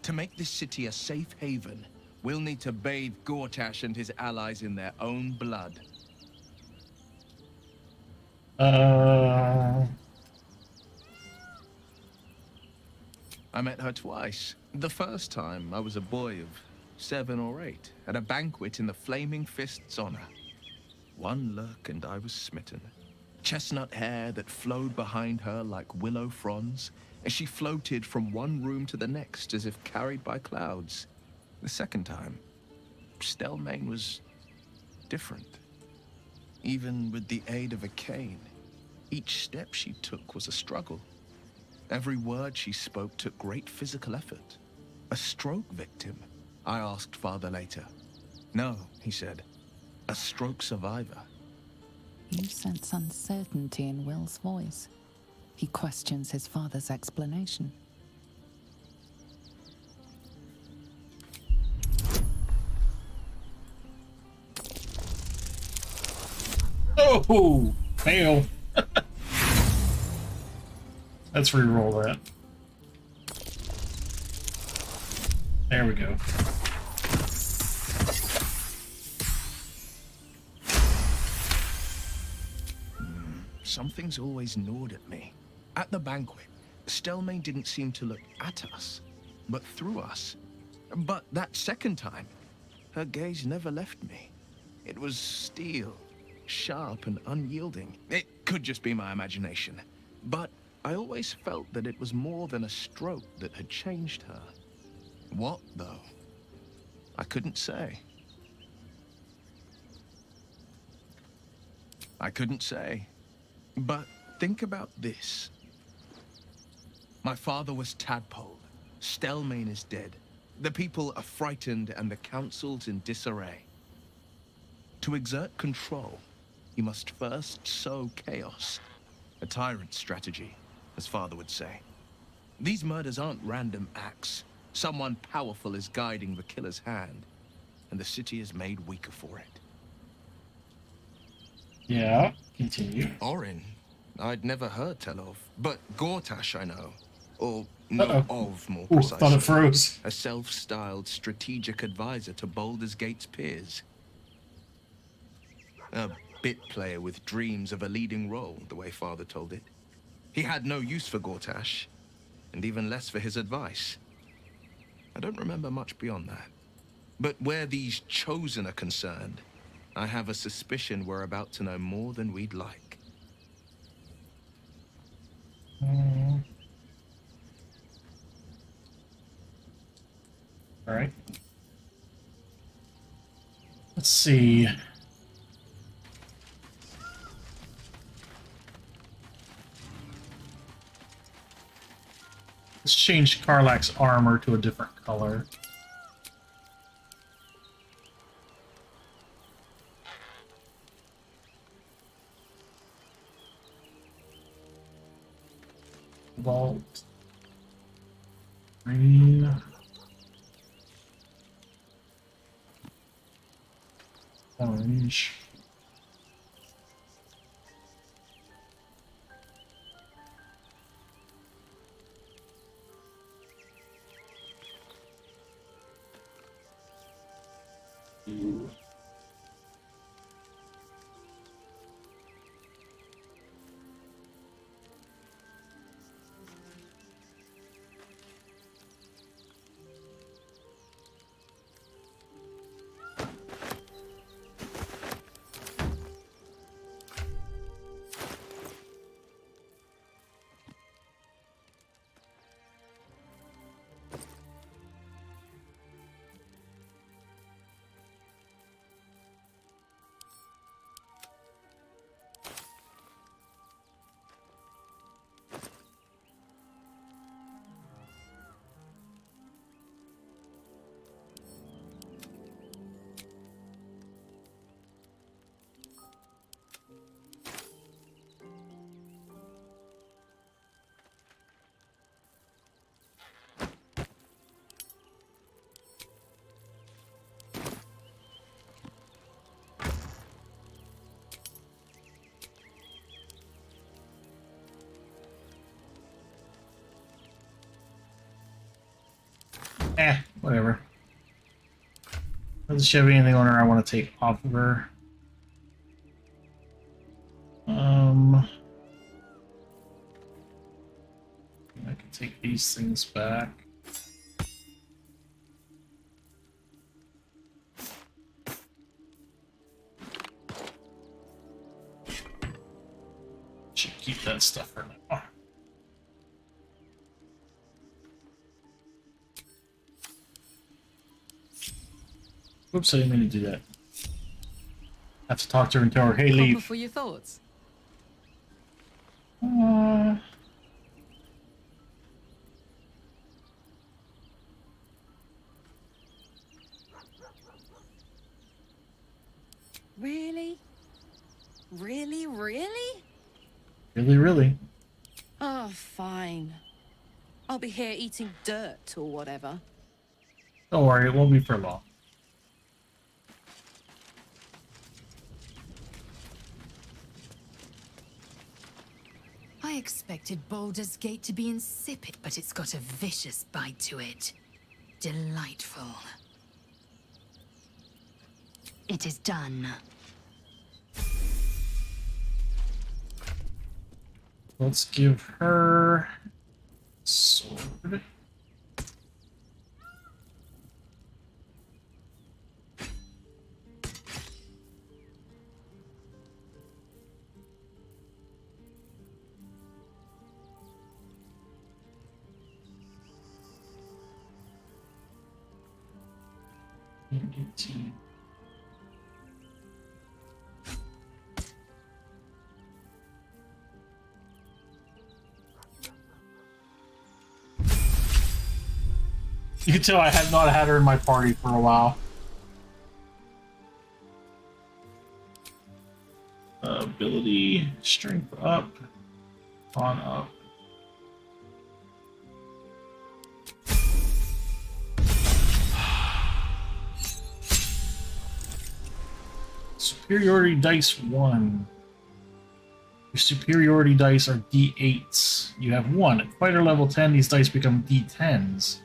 To make this city a safe haven, we'll need to bathe Gortash and his allies in their own blood. I met her twice. The first time, I was a boy of 7 or 8, at a banquet in the Flaming Fist's honor. One look and I was smitten. Chestnut hair that flowed behind her like willow fronds, as she floated from one room to the next as if carried by clouds. The second time, Stelmane was different. Even with the aid of a cane, each step she took was a struggle. Every word she spoke took great physical effort. A stroke victim? I asked Father later. No, he said. A stroke survivor. You sense uncertainty in Will's voice. He questions his father's explanation. Oh, fail. Let's re-roll that. There we go. Something's always gnawed at me. At the banquet, Stelmane didn't seem to look at us, but through us. But that second time, her gaze never left me. It was steel, sharp and unyielding. It could just be my imagination, but I always felt that it was more than a stroke that had changed her. What, though? I couldn't say. But think about this. My father was tadpoled. Stelmane is dead. The people are frightened and the council's in disarray. To exert control, you must first sow chaos. A tyrant's strategy, as father would say. These murders aren't random acts. Someone powerful is guiding the killer's hand, and the city is made weaker for it. Yeah, continue. Orin, I'd never heard tell of, but Gortash I know. Or know of, more precisely. Thought it froze. A self-styled strategic advisor to Baldur's Gate's peers. A bit player with dreams of a leading role, the way Father told it. He had no use for Gortash, and even less for his advice. I don't remember much beyond that. But where these Chosen are concerned, I have a suspicion we're about to know more than we'd like. All right. Let's see. Let's change Karlach's armor to a different color. Vault. Green. Orange. Ooh. Whatever. Doesn't she have anything on her I want to take off of her? I can take these things back. Should keep that stuff for now. Oops, I didn't mean to do that. I have to talk to her and tell her, hey, leave. For your thoughts. Really? Really, really? Really, really? Oh, fine. I'll be here eating dirt or whatever. Don't worry, it won't be for long. I expected Baldur's Gate to be insipid, but it's got a vicious bite to it. Delightful. It is done. Let's give her sword. You can tell I have not had her in my party for a while. Ability, strength up, on up. Superiority dice 1. Your superiority dice are D8s. You have 1. At fighter level 10, these dice become D10s.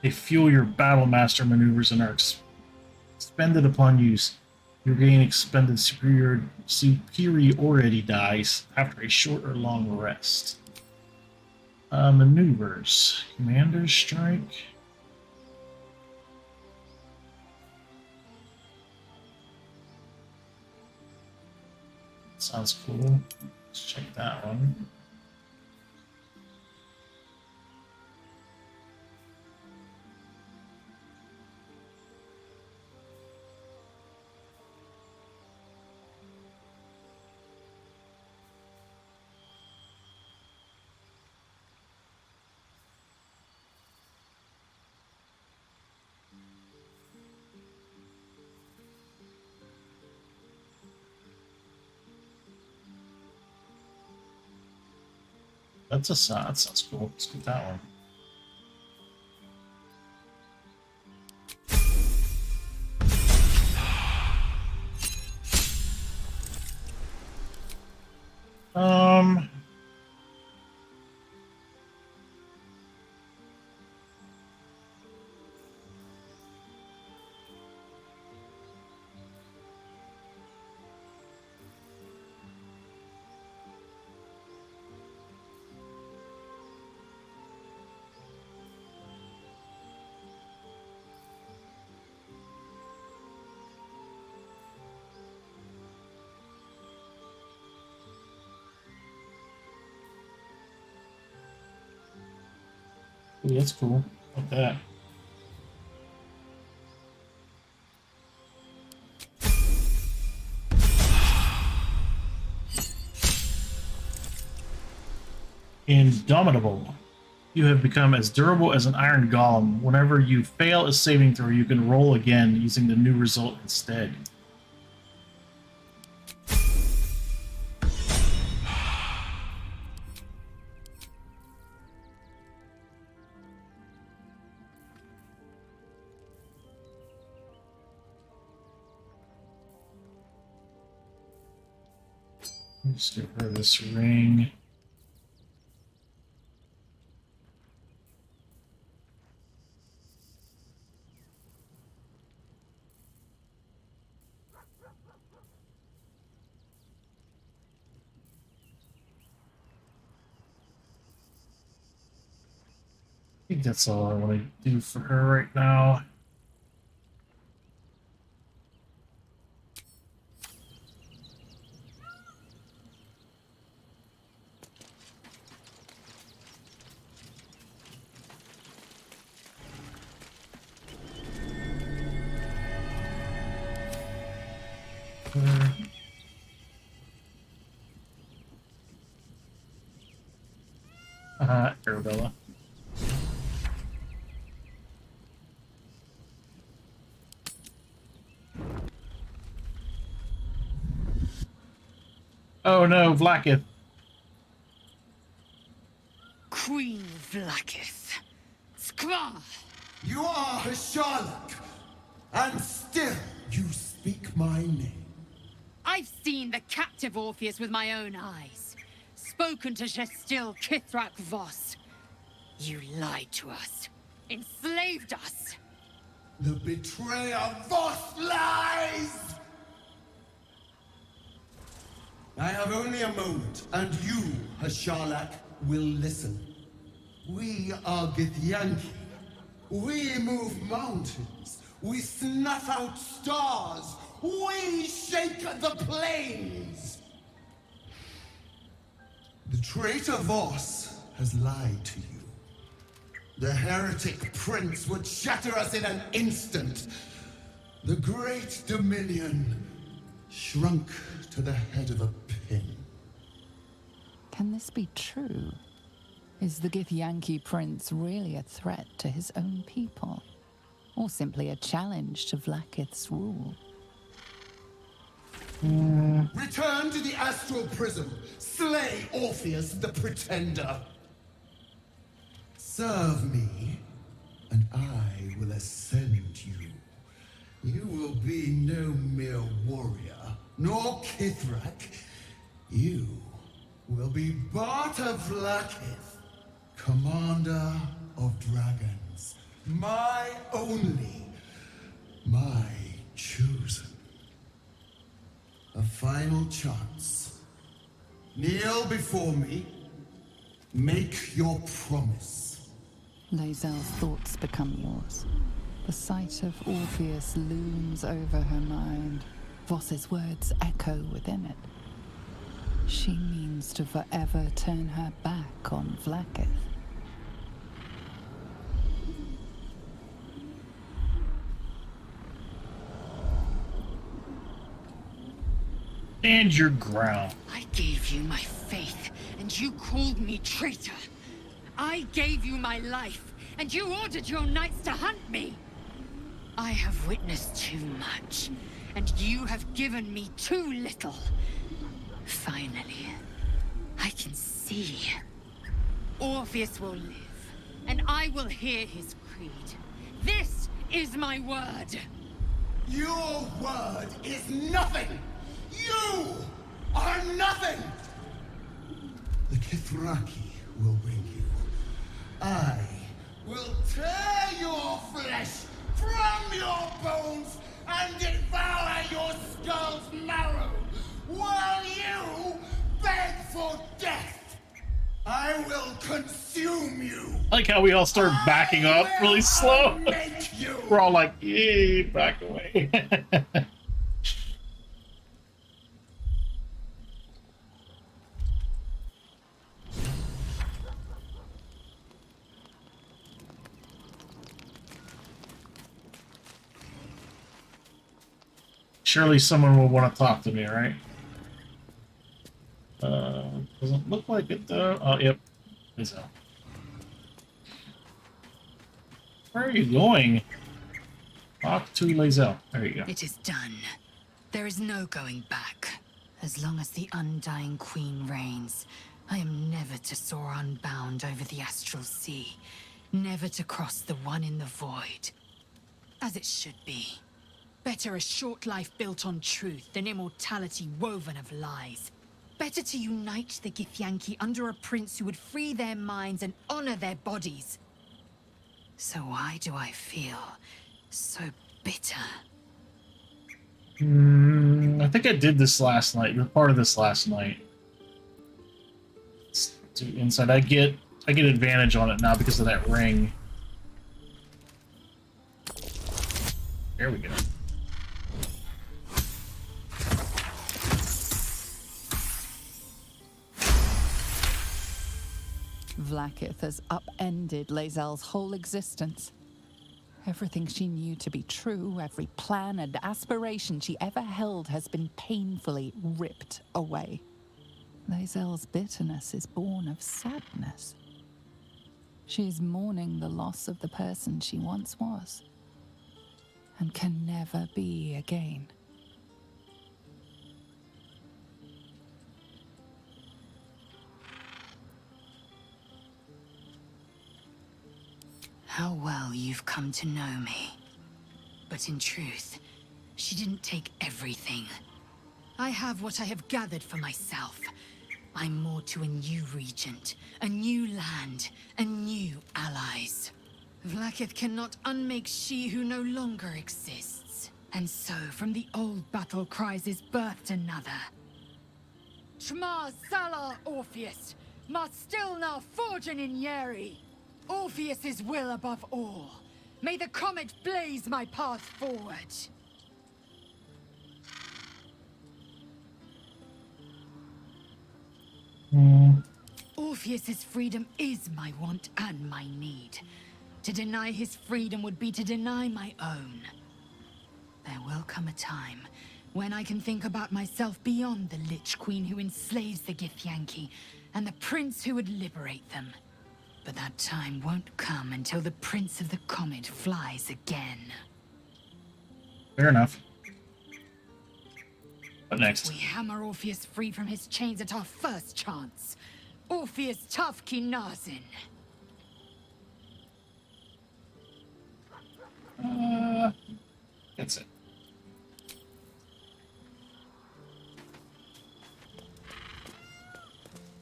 They fuel your battle master maneuvers and are expended upon use. Your gain expended superiority dice after a short or long rest. Maneuvers. Commander's Strike. Sounds cool. Let's check that one. That sounds cool. Let's get that one. Ooh, that's cool. Like that. Indomitable. You have become as durable as an iron golem. Whenever you fail a saving throw, you can roll again using the new result instead. Let's get rid of this ring. I think that's all I want to do for her right now. Arabella. Oh no, Vlakith. Queen Vlakith. Skra! You are a Warlock, and still you speak my name. I've seen the captive Orpheus with my own eyes. Spoken to Gestil Kithrak Voss. You lied to us. Enslaved us. The betrayer Voss lies! I have only a moment, and you, Hashalak, will listen. We are Githyanki. We move mountains. We snuff out stars. We shake the plains. The traitor Voss has lied to you. The heretic prince would shatter us in an instant. The great Dominion shrunk to the head of a pin. Can this be true? Is the Githyanki prince really a threat to his own people? Or simply a challenge to Vlakith's rule? Return to the astral prism. Slay Orpheus the Pretender. Serve me, and I will ascend you. You will be no mere warrior, nor Kithrak. You will be Barta Vlakith, commander of dragons. My only, my chosen. final chance. Kneel before me. Make your promise. Lae'zel's thoughts become yours. The sight of Orpheus looms over her mind. Voss's words echo within it. She means to forever turn her back on Vlaakith. Stand your ground. I gave you my faith, and you called me traitor. I gave you my life, and you ordered your knights to hunt me. I have witnessed too much, and you have given me too little. Finally, I can see. Orpheus will live, and I will hear his creed. This is my word. Your word is nothing! You are nothing! The Kithraki will bring you. I will tear your flesh from your bones and devour your skull's marrow while you beg for death. I will consume you. I like how we all start backing up really slow. We're all like, yay, back away. Surely someone will want to talk to me, right? Doesn't look like it though. Oh, yep. So. Where are you going? Talk to Lae'zel. There you go. It is done. There is no going back. As long as the Undying Queen reigns, I am never to soar unbound over the astral sea. Never to cross the one in the void. As it should be. Better a short life built on truth than immortality woven of lies. Better to unite the Githyanki under a prince who would free their minds and honor their bodies. So why do I feel so bitter? I think I did this last night. You're part of this last night. Let's do inside. I get advantage on it now because of that ring. There we go. Vlaakith has upended Lae'zel's whole existence. Everything she knew to be true, every plan and aspiration she ever held has been painfully ripped away. Lae'zel's bitterness is born of sadness. She is mourning the loss of the person she once was, and can never be again. How well you've come to know me. But in truth, she didn't take everything. I have what I have gathered for myself. I'm more to a new regent, a new land, and new allies. Vlaakith cannot unmake she who no longer exists. And so, from the old battle cries is birthed another. Shma Salar Orpheus, Ma Stilna Forgin in Yeri. Orpheus's will above all. May the comet blaze my path forward. Orpheus's freedom is my want and my need. To deny his freedom would be to deny my own. There will come a time when I can think about myself beyond the Lich Queen who enslaves the Githyanki and the prince who would liberate them. But that time won't come until the Prince of the Comet flies again. Fair enough. What next? We hammer Orpheus free from his chains at our first chance. Orpheus Tafki Nazin. That's it.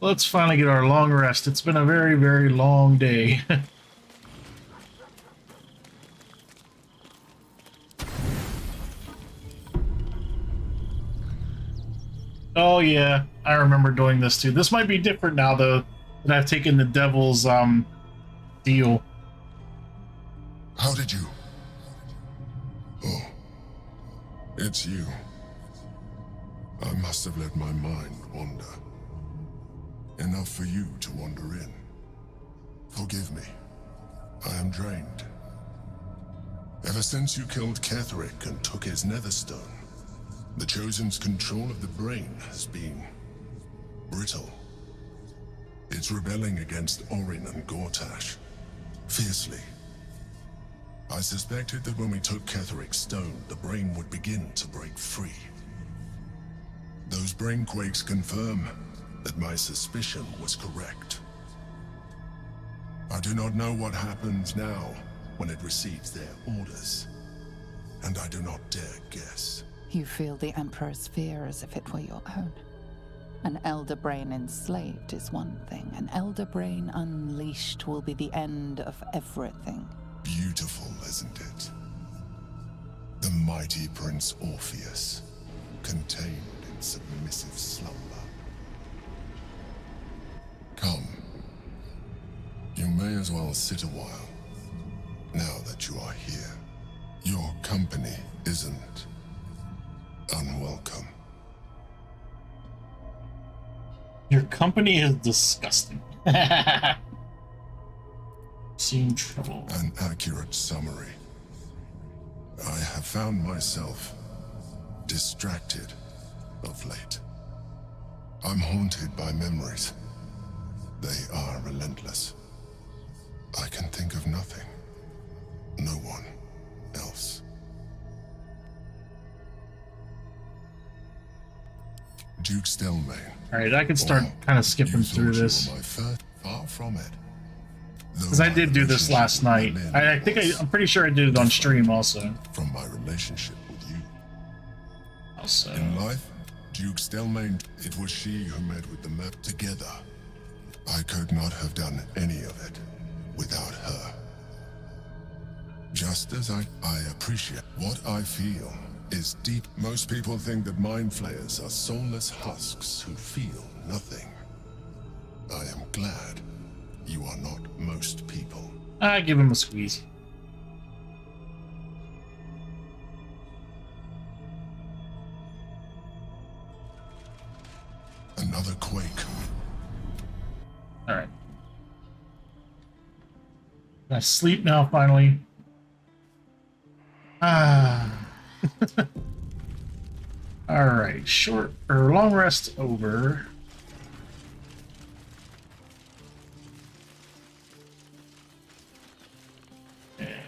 Let's finally get our long rest. It's been a very, very long day. Oh yeah, I remember doing this too. This might be different now though that I've taken the devil's deal. How did you? Oh, it's you. I must have let my mind wander. Enough for you to wander in. Forgive me. I am drained. Ever since you killed Ketheric and took his netherstone, the Chosen's control of the brain has been brittle. It's rebelling against Orin and Gortash fiercely. I suspected that when we took Ketheric's stone, the brain would begin to break free. Those brain quakes confirm that my suspicion was correct. I do not know what happens now when it receives their orders, and I do not dare guess. You feel the Emperor's fear as if it were your own. An elder brain enslaved is one thing. An elder brain unleashed will be the end of everything. Beautiful, isn't it? The mighty Prince Orpheus, contained in submissive slumber. Come. You may as well sit a while, now that you are here. Your company isn't unwelcome. Your company is disgusting. Seen trouble. An accurate summary. I have found myself distracted of late. I'm haunted by memories. They are relentless. I can think of nothing. No one else. Duke Stelmane. Alright, I can start kind of skipping through this. Far from it. Because I did do this last night. I'm pretty sure I did it on stream also. From my relationship with you. Also. In life, Duke Stelmane, it was she who met with the map together. I could not have done any of it without her. Just as I appreciate what I feel is deep. Most people think that mind flayers are soulless husks who feel nothing. I am glad you are not most people. I give him a squeeze. Another quake. Alright. I sleep now finally. Alright, short or long rest over. Okay.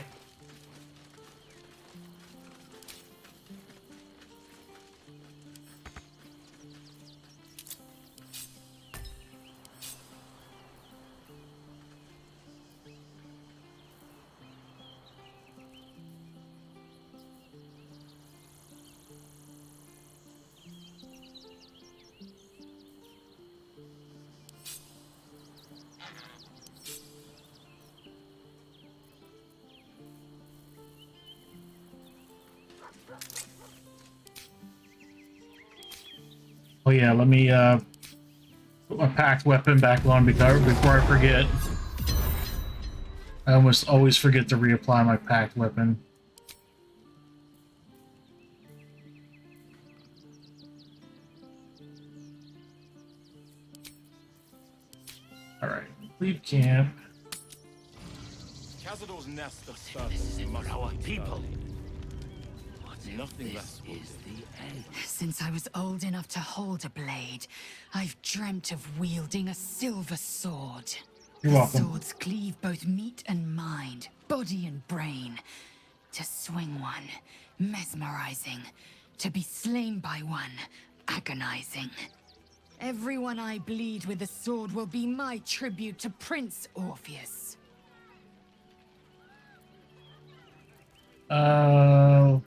Oh yeah, let me put my packed weapon back on before I forget. I almost always forget to reapply my packed weapon. Alright, leave camp. Cazador's nest of servants must our people. Nothing less is the end. Since I was old enough to hold a blade, I've dreamt of wielding a silver sword. You're the welcome. Swords cleave both meat and mind, body and brain. To swing one, mesmerizing. To be slain by one, agonizing. Everyone I bleed with the sword will be my tribute to Prince Orpheus. -1.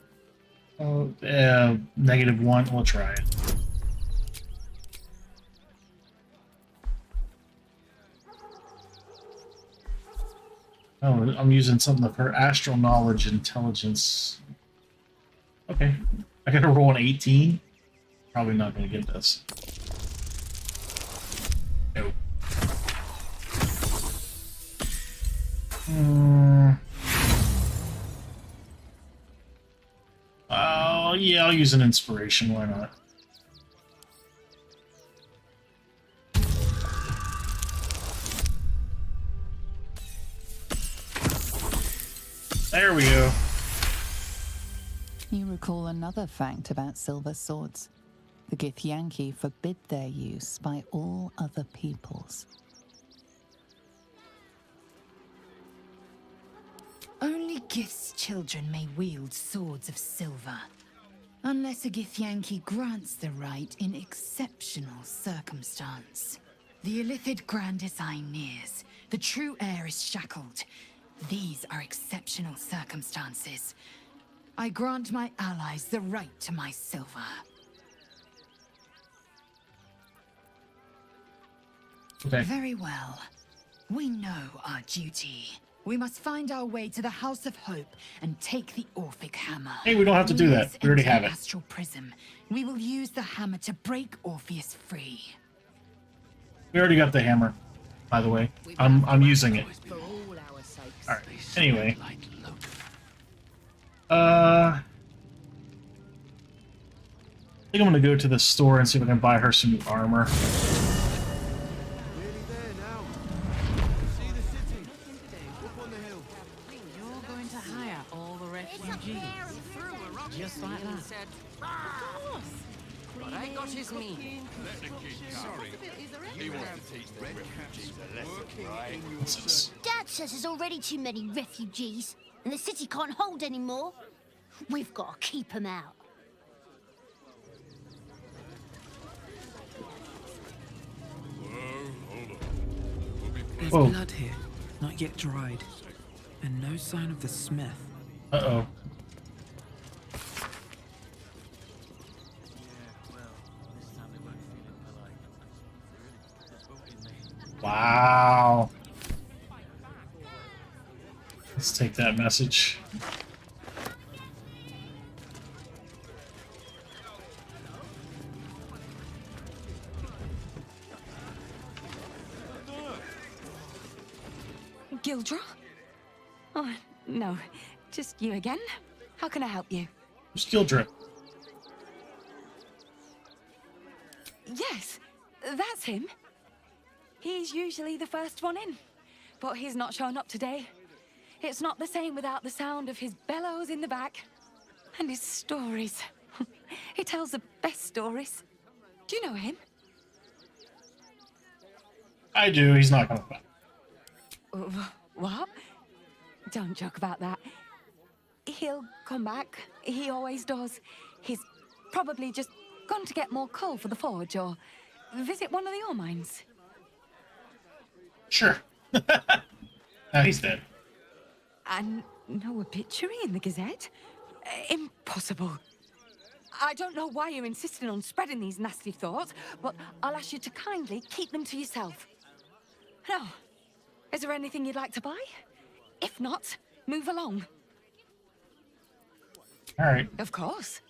We'll try it. Oh, I'm using something of her astral knowledge, intelligence. Okay, I gotta roll an 18. Probably not going to get this. Nope. Oh, yeah, I'll use an inspiration. Why not? There we go. You recall another fact about silver swords. The Githyanki forbid their use by all other peoples. Only Gith's children may wield swords of silver, unless a Githyanki grants the right in exceptional circumstance. The Illithid Grand Design nears. The true heir is shackled. These are exceptional circumstances. I grant my allies the right to my silver. Okay. Very well. We know our duty. We must find our way to the House of Hope and take the Orphic Hammer. Hey, we don't have to do that. We already have it. Astral prism. We will use the hammer to break Orpheus free. We already got the hammer, by the way. I'm using it. Alright. Anyway. I think I'm gonna go to the store and see if I can buy her some new armor. You're going to hire all the refugees. Just like that. Of course. But I got his meaning. Sorry. He wants to teach the refugees a lesson, right? Dad says there's already too many refugees, and the city can't hold any more. We've got to keep them out. There's Whoa. blood here, not yet dried, and no sign of the smith. Uh-oh. Wow. Let's take that message. Gildra? Oh, no. Just you again? How can I help you? Skill drip. Yes, that's him. He's usually the first one in, but he's not shown up today. It's not the same without the sound of his bellows in the back. And his stories. He tells the best stories. Do you know him? I do. He's not coming back. What? Don't joke about that. He'll come back. He always does. He's probably just gone to get more coal for the forge or visit one of the ore mines. Sure. Now he's dead. And no obituary in the Gazette? Impossible. I don't know why you're insisting on spreading these nasty thoughts, but I'll ask you to kindly keep them to yourself. Now, is there anything you'd like to buy? If not, move along. All right. Of course.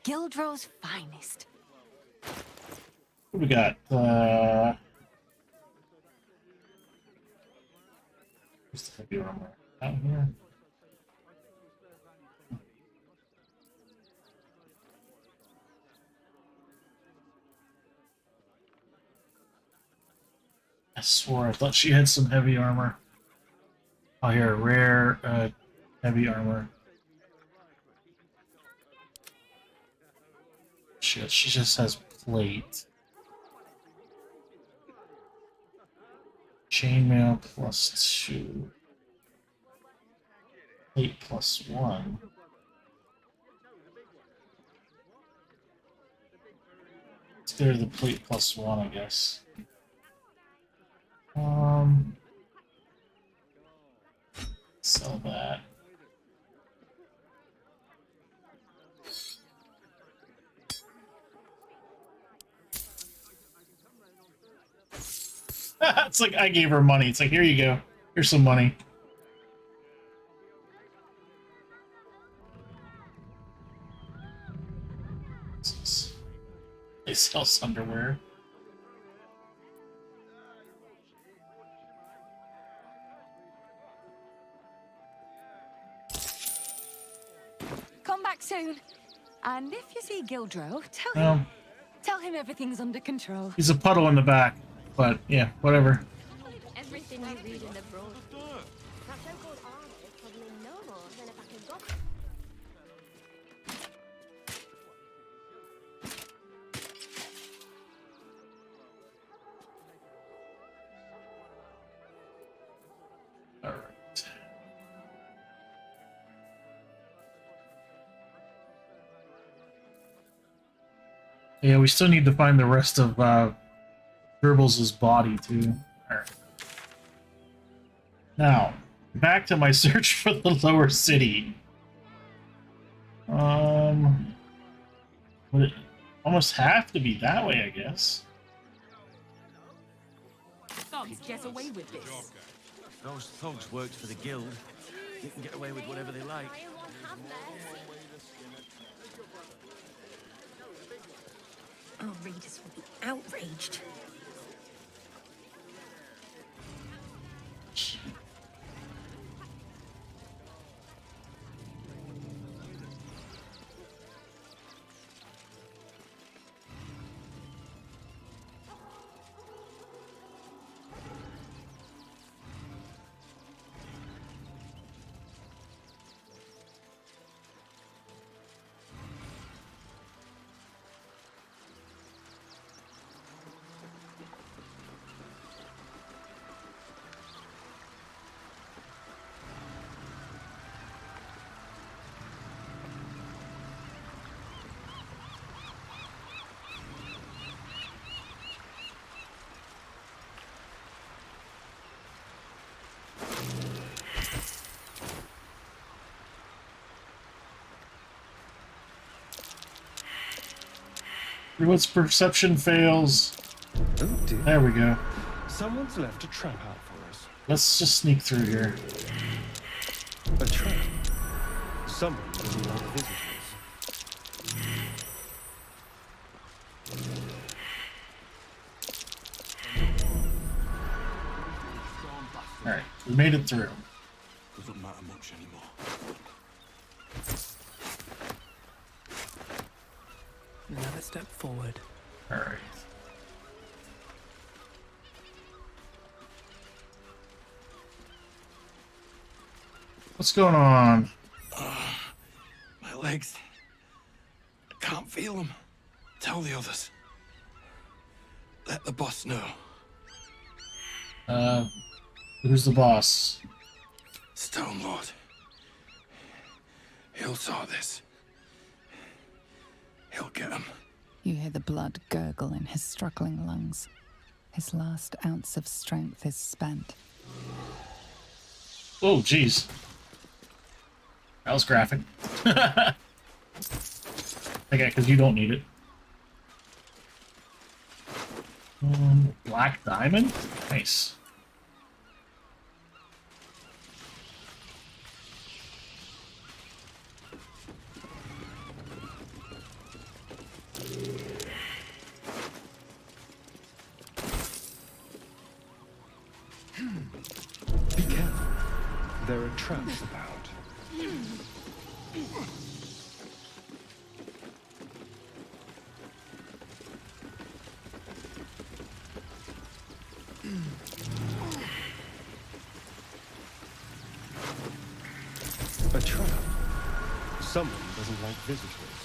Gildro's finest. What we got? Where's the heavy armor? Out here. I swore I thought she had some heavy armor. Oh, here, rare heavy armor. Shit, she just has plate. Chainmail +2. Plate +1. Let's go to the plate +1, I guess. Sell that. It's like I gave her money. It's like, here you go. Here's some money. sells underwear. Come back soon. And if you see Gildro, tell him everything's under control. He's a puddle in the back, but yeah, whatever. Everything you read in the broad. That so-called armor is probably no more than a pack of goblins. All right. Yeah, we still need to find the rest of Dribbles' body too. All right. Now, back to my search for the lower city. Would it almost have to be that way, I guess. Thugs get away with this. Those thugs worked for the guild. They can get away with whatever they like. Our readers will be outraged. Everyone's perception fails. Oh dear. There we go. Someone's left a trap out for us. Let's just sneak through here. A trap? Someone doesn't like visitors. Alright, we made it through. Doesn't matter much anymore. Another step forward. Alright. What's going on? My legs. I can't feel them. Tell the others. Let the boss know. Who's the boss? Stone Lord. He'll saw this. He'll get him. You hear the blood gurgle in his struggling lungs. His last ounce of strength is spent. Oh, jeez. That was graphic. Okay, because you don't need it. Black diamond? Nice. Be careful. There are traps about. A trap. Someone doesn't like visitors.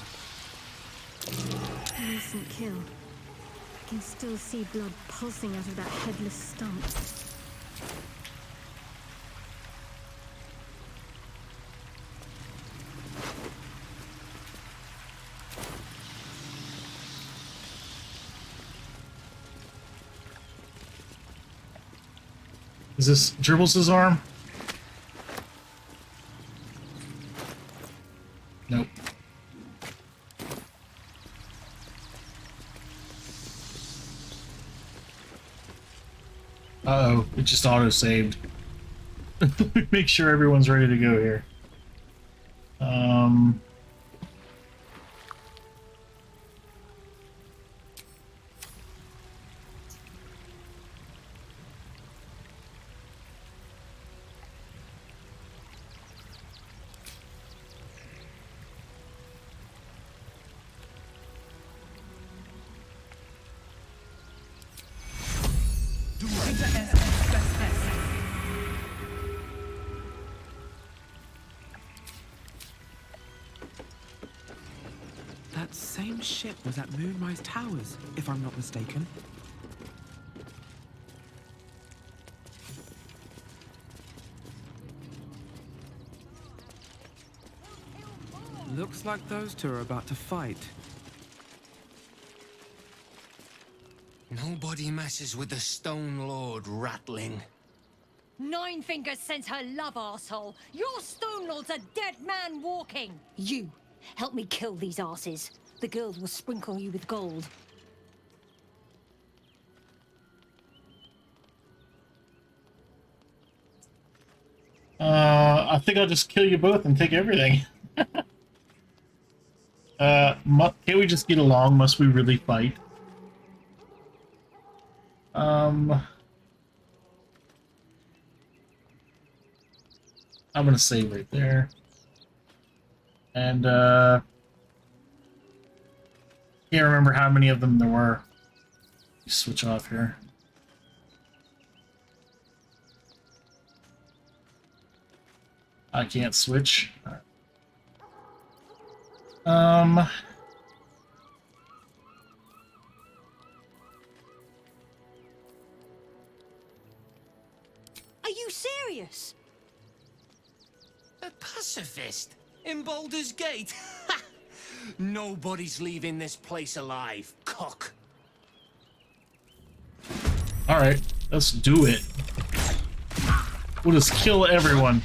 Recent kill. I can still see blood pulsing out of that headless stump. Is this Dribbles' arm? Nope. Uh-oh, it just auto-saved. Make sure everyone's ready to go here. That same ship was at Moonrise Towers, if I'm not mistaken. Looks like those two are about to fight. Nobody messes with the Stone Lord, Ratling. Nine Fingers sends her love, arsehole. Your Stone Lord's a dead man walking. You, help me kill these arses. The girls will sprinkle you with gold. I think I'll just kill you both and take everything. Can't we just get along? Must we really fight? I'm gonna save right there. And, can't remember how many of them there were. Switch off here. I can't switch. All right. Are you serious? A pacifist? In Baldur's Gate? Nobody's leaving this place alive, cock. Alright, let's do it. We'll just kill everyone.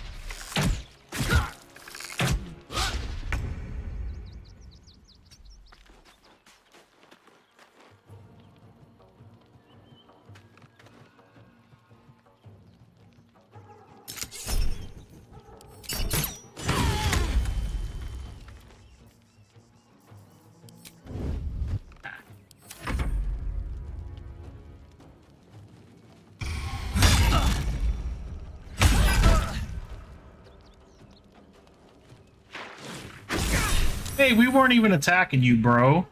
Hey, we weren't even attacking you, bro.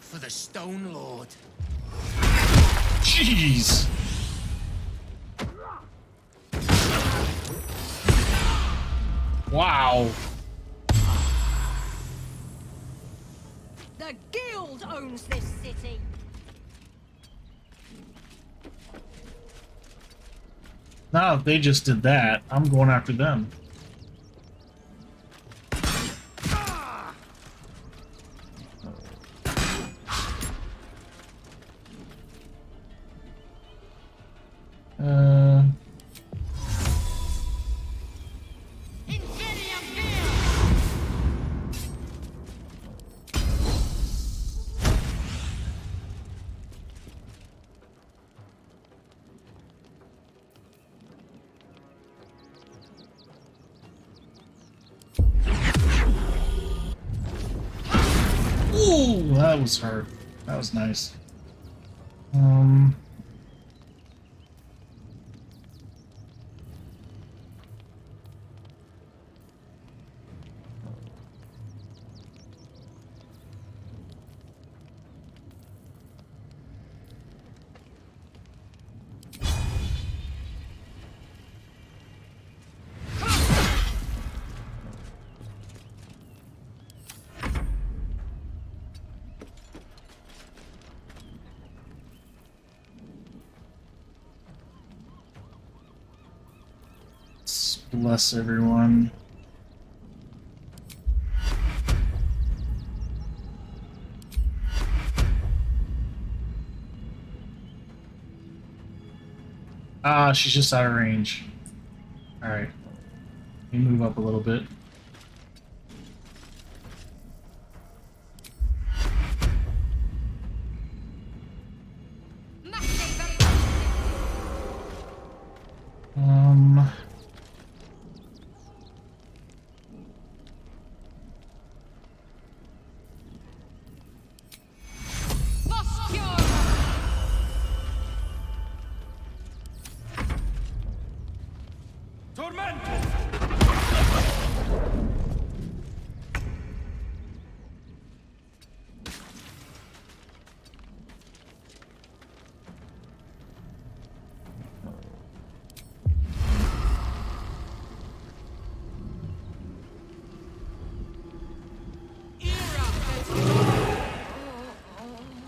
For the Stone Lord. Jeez. Wow. The Guild owns this city. Now if they just did that, I'm going after them. Ooh, that was hard. That was nice. Bless everyone. Ah, she's just out of range. Alright. Let me move up a little bit.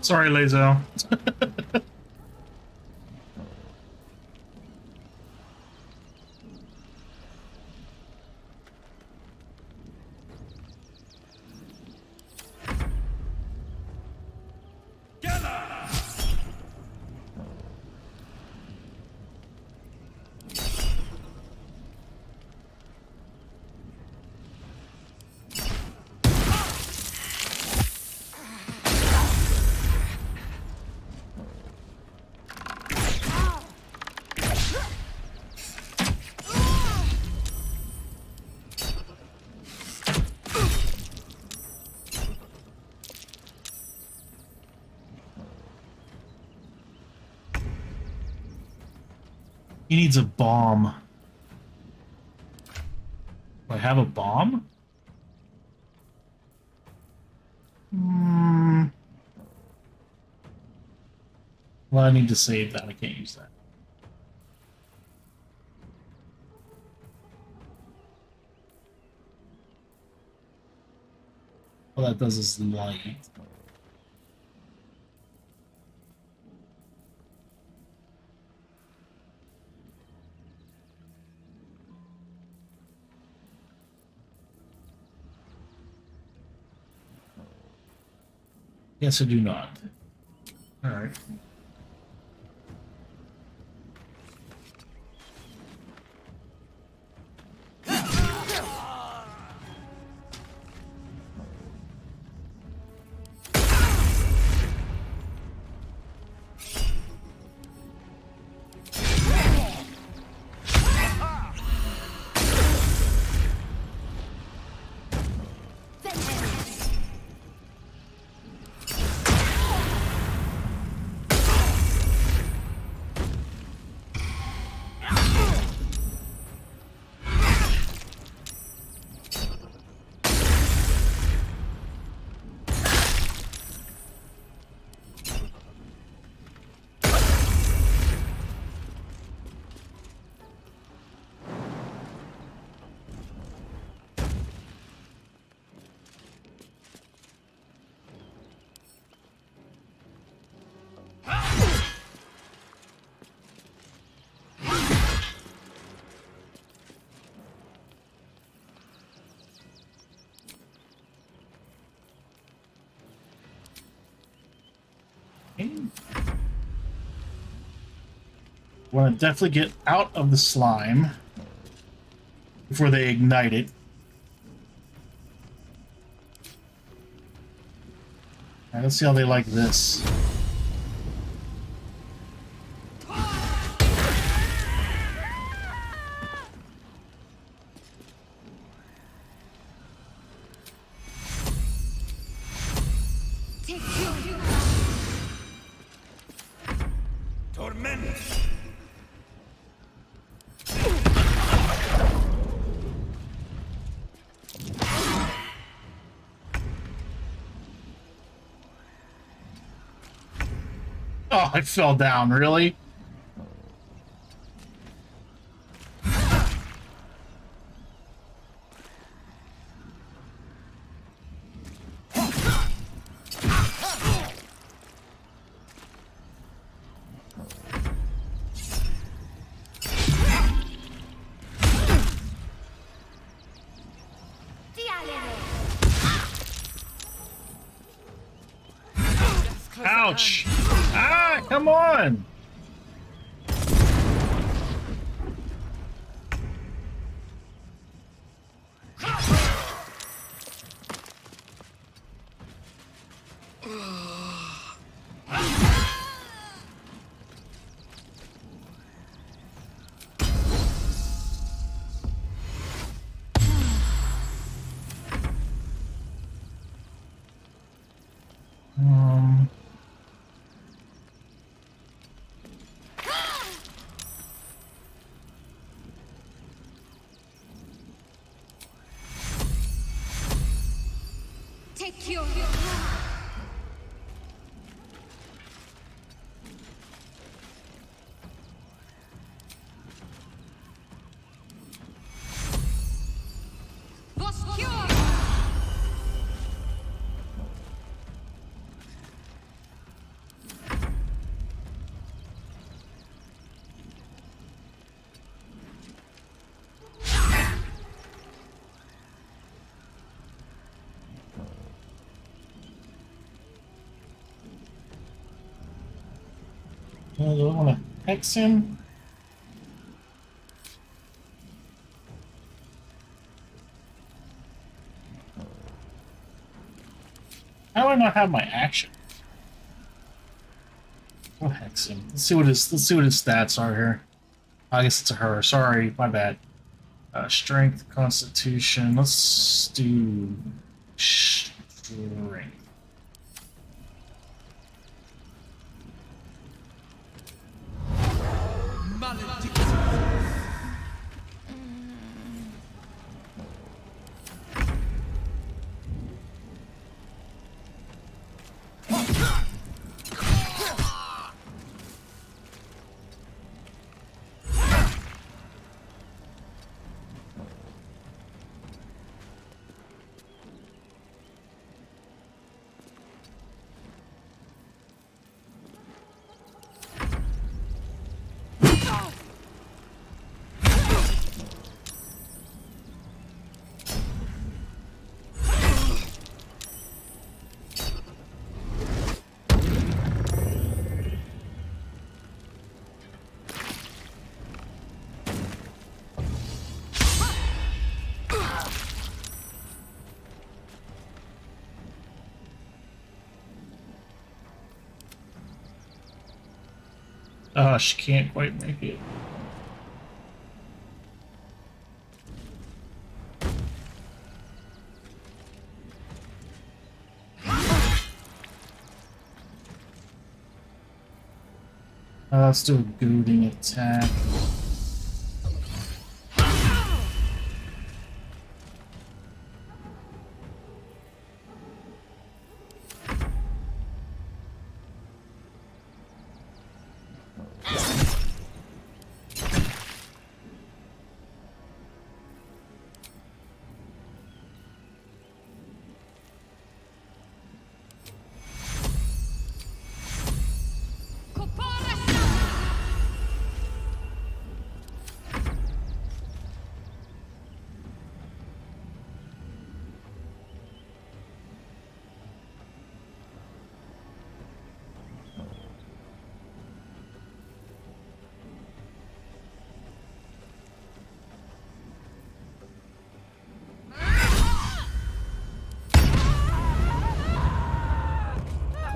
Sorry, Lazo. He needs a bomb. Do I have a bomb? Well, I need to save that. I can't use that. All that does is light. Yes, I do not. All right. Want to definitely get out of the slime before they ignite it. All right, let's see how they like this. Oh, I fell down, really? Ouch! Ah, come on! Take your... Do I want to hex him? How do I not have my action? I'll hex him. Let's see what his stats are here. I guess it's a her. Sorry, my bad. Strength, Constitution. Let's do strength. She can't quite make it. Let's do a goading attack.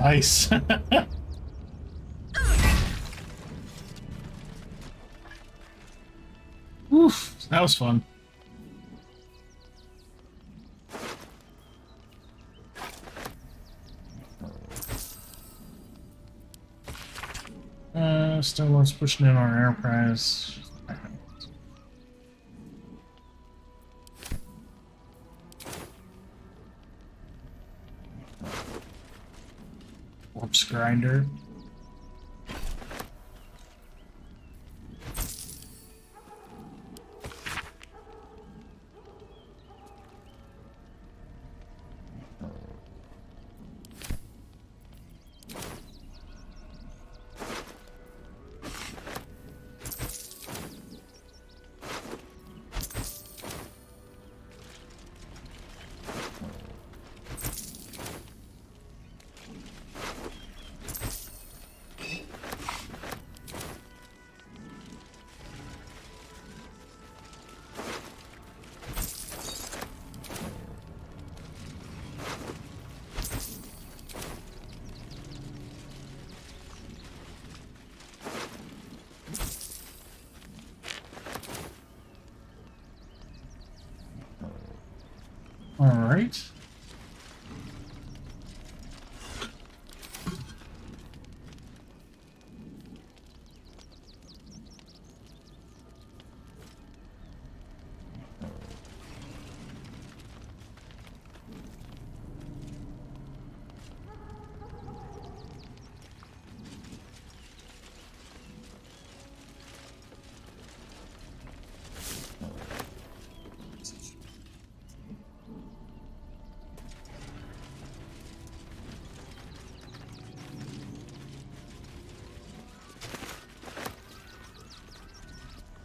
Nice. Oof, that was fun. Still one's pushing in our air prize. Corpse grinder. All right.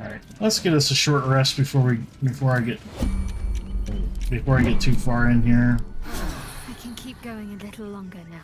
Alright, let's get us a short rest before I get too far in here. We can keep going a little longer now.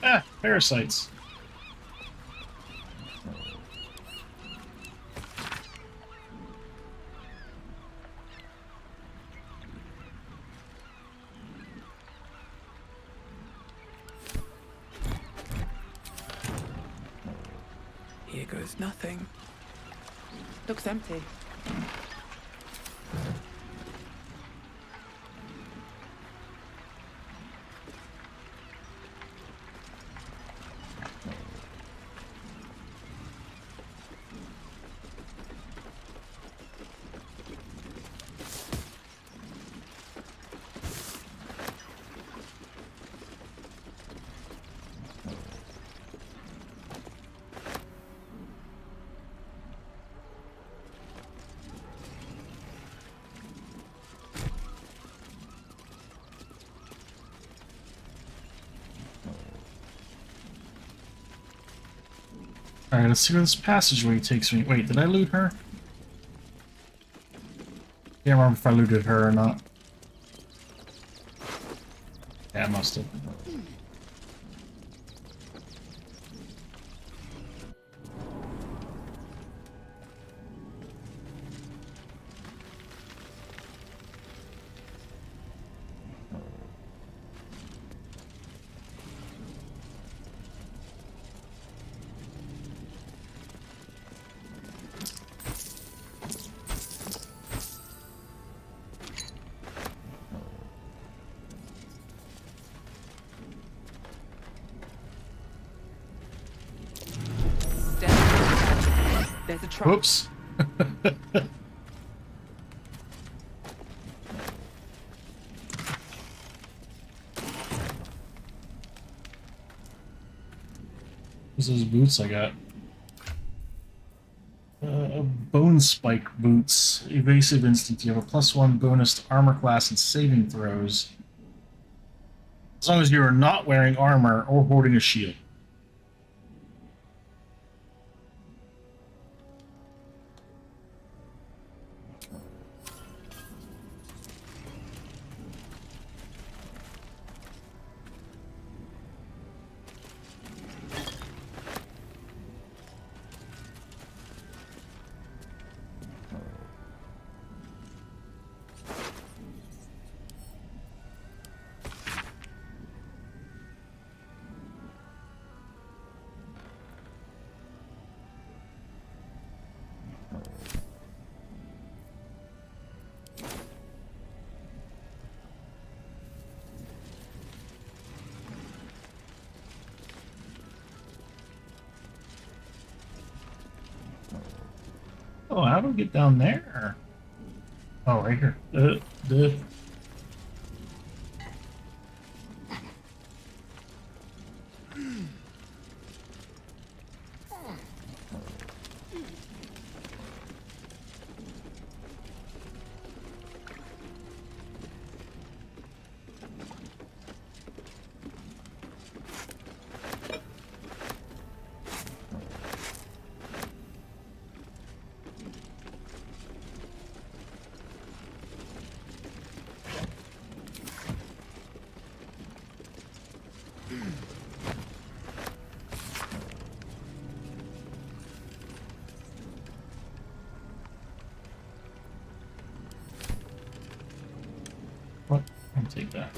Ah, parasites. Here goes nothing. Looks empty. Alright, let's see where this passageway takes me. Wait, did I loot her? Can't remember if I looted her or not. Yeah, I must have. There's a trap. Whoops. What's those boots I got? Bone spike boots. Evasive instant. You have a +1 bonus to armor class and saving throws. As long as you are not wearing armor or holding a shield. Oh, how do we get down there? Oh, right here. What? I'll take that.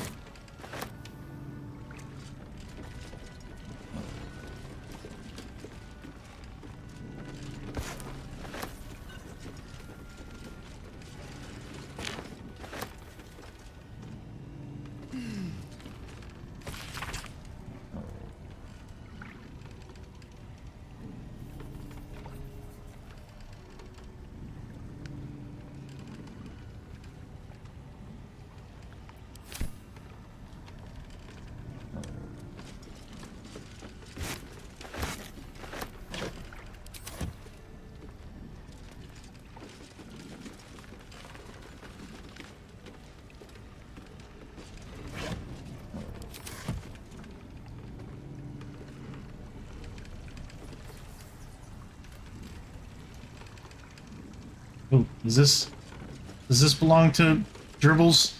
Oh, does this belong to Dribbles?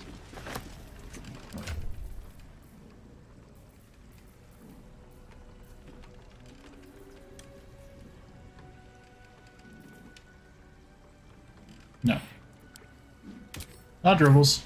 No. Not Dribbles.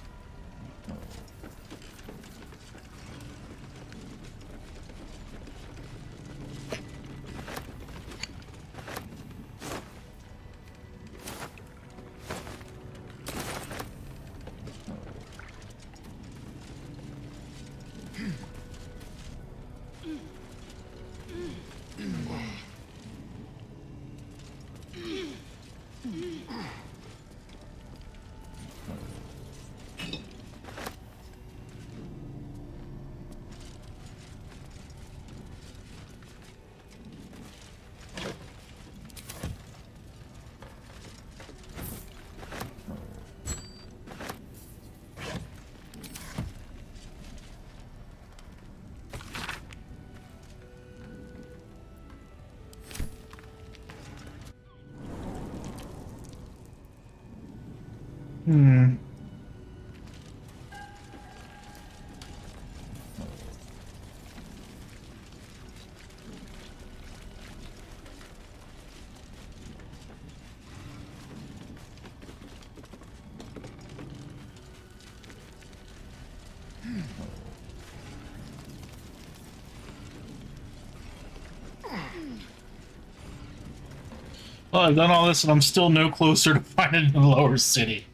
Hmm. Well, I've done all this and I'm still no closer to finding the lower city.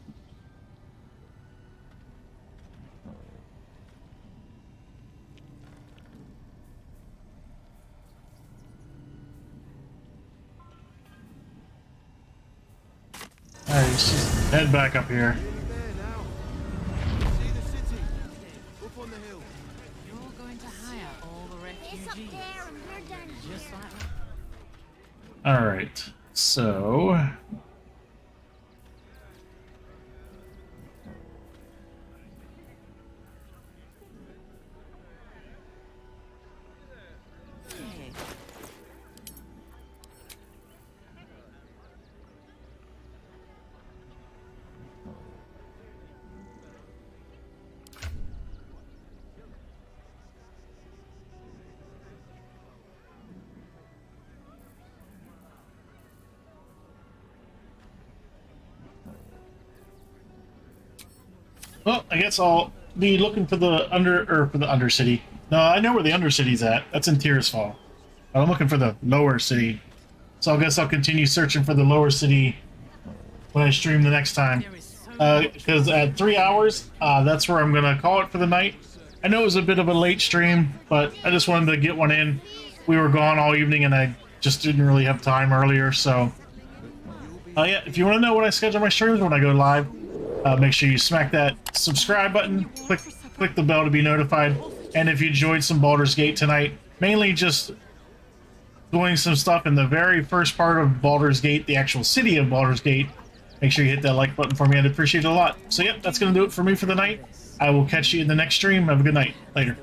Alright, let's just head back up here. Alright, so... Well, I guess I'll be looking for the Undercity. No, I know where the Undercity's at. That's in Tiefling. But I'm looking for the lower city. So I guess I'll continue searching for the lower city when I stream the next time. Because at 3 hours, that's where I'm going to call it for the night. I know it was a bit of a late stream, but I just wanted to get one in. We were gone all evening and I just didn't really have time earlier, so... yeah, if you want to know when I schedule my streams, when I go live, make sure you smack that subscribe button, click the bell to be notified, and if you enjoyed some Baldur's Gate tonight, mainly just doing some stuff in the very first part of Baldur's Gate, the actual city of Baldur's Gate, make sure you hit that like button for me. I'd appreciate it a lot. So yep, that's going to do it for me for the night. I will catch you in the next stream. Have a good night. Later.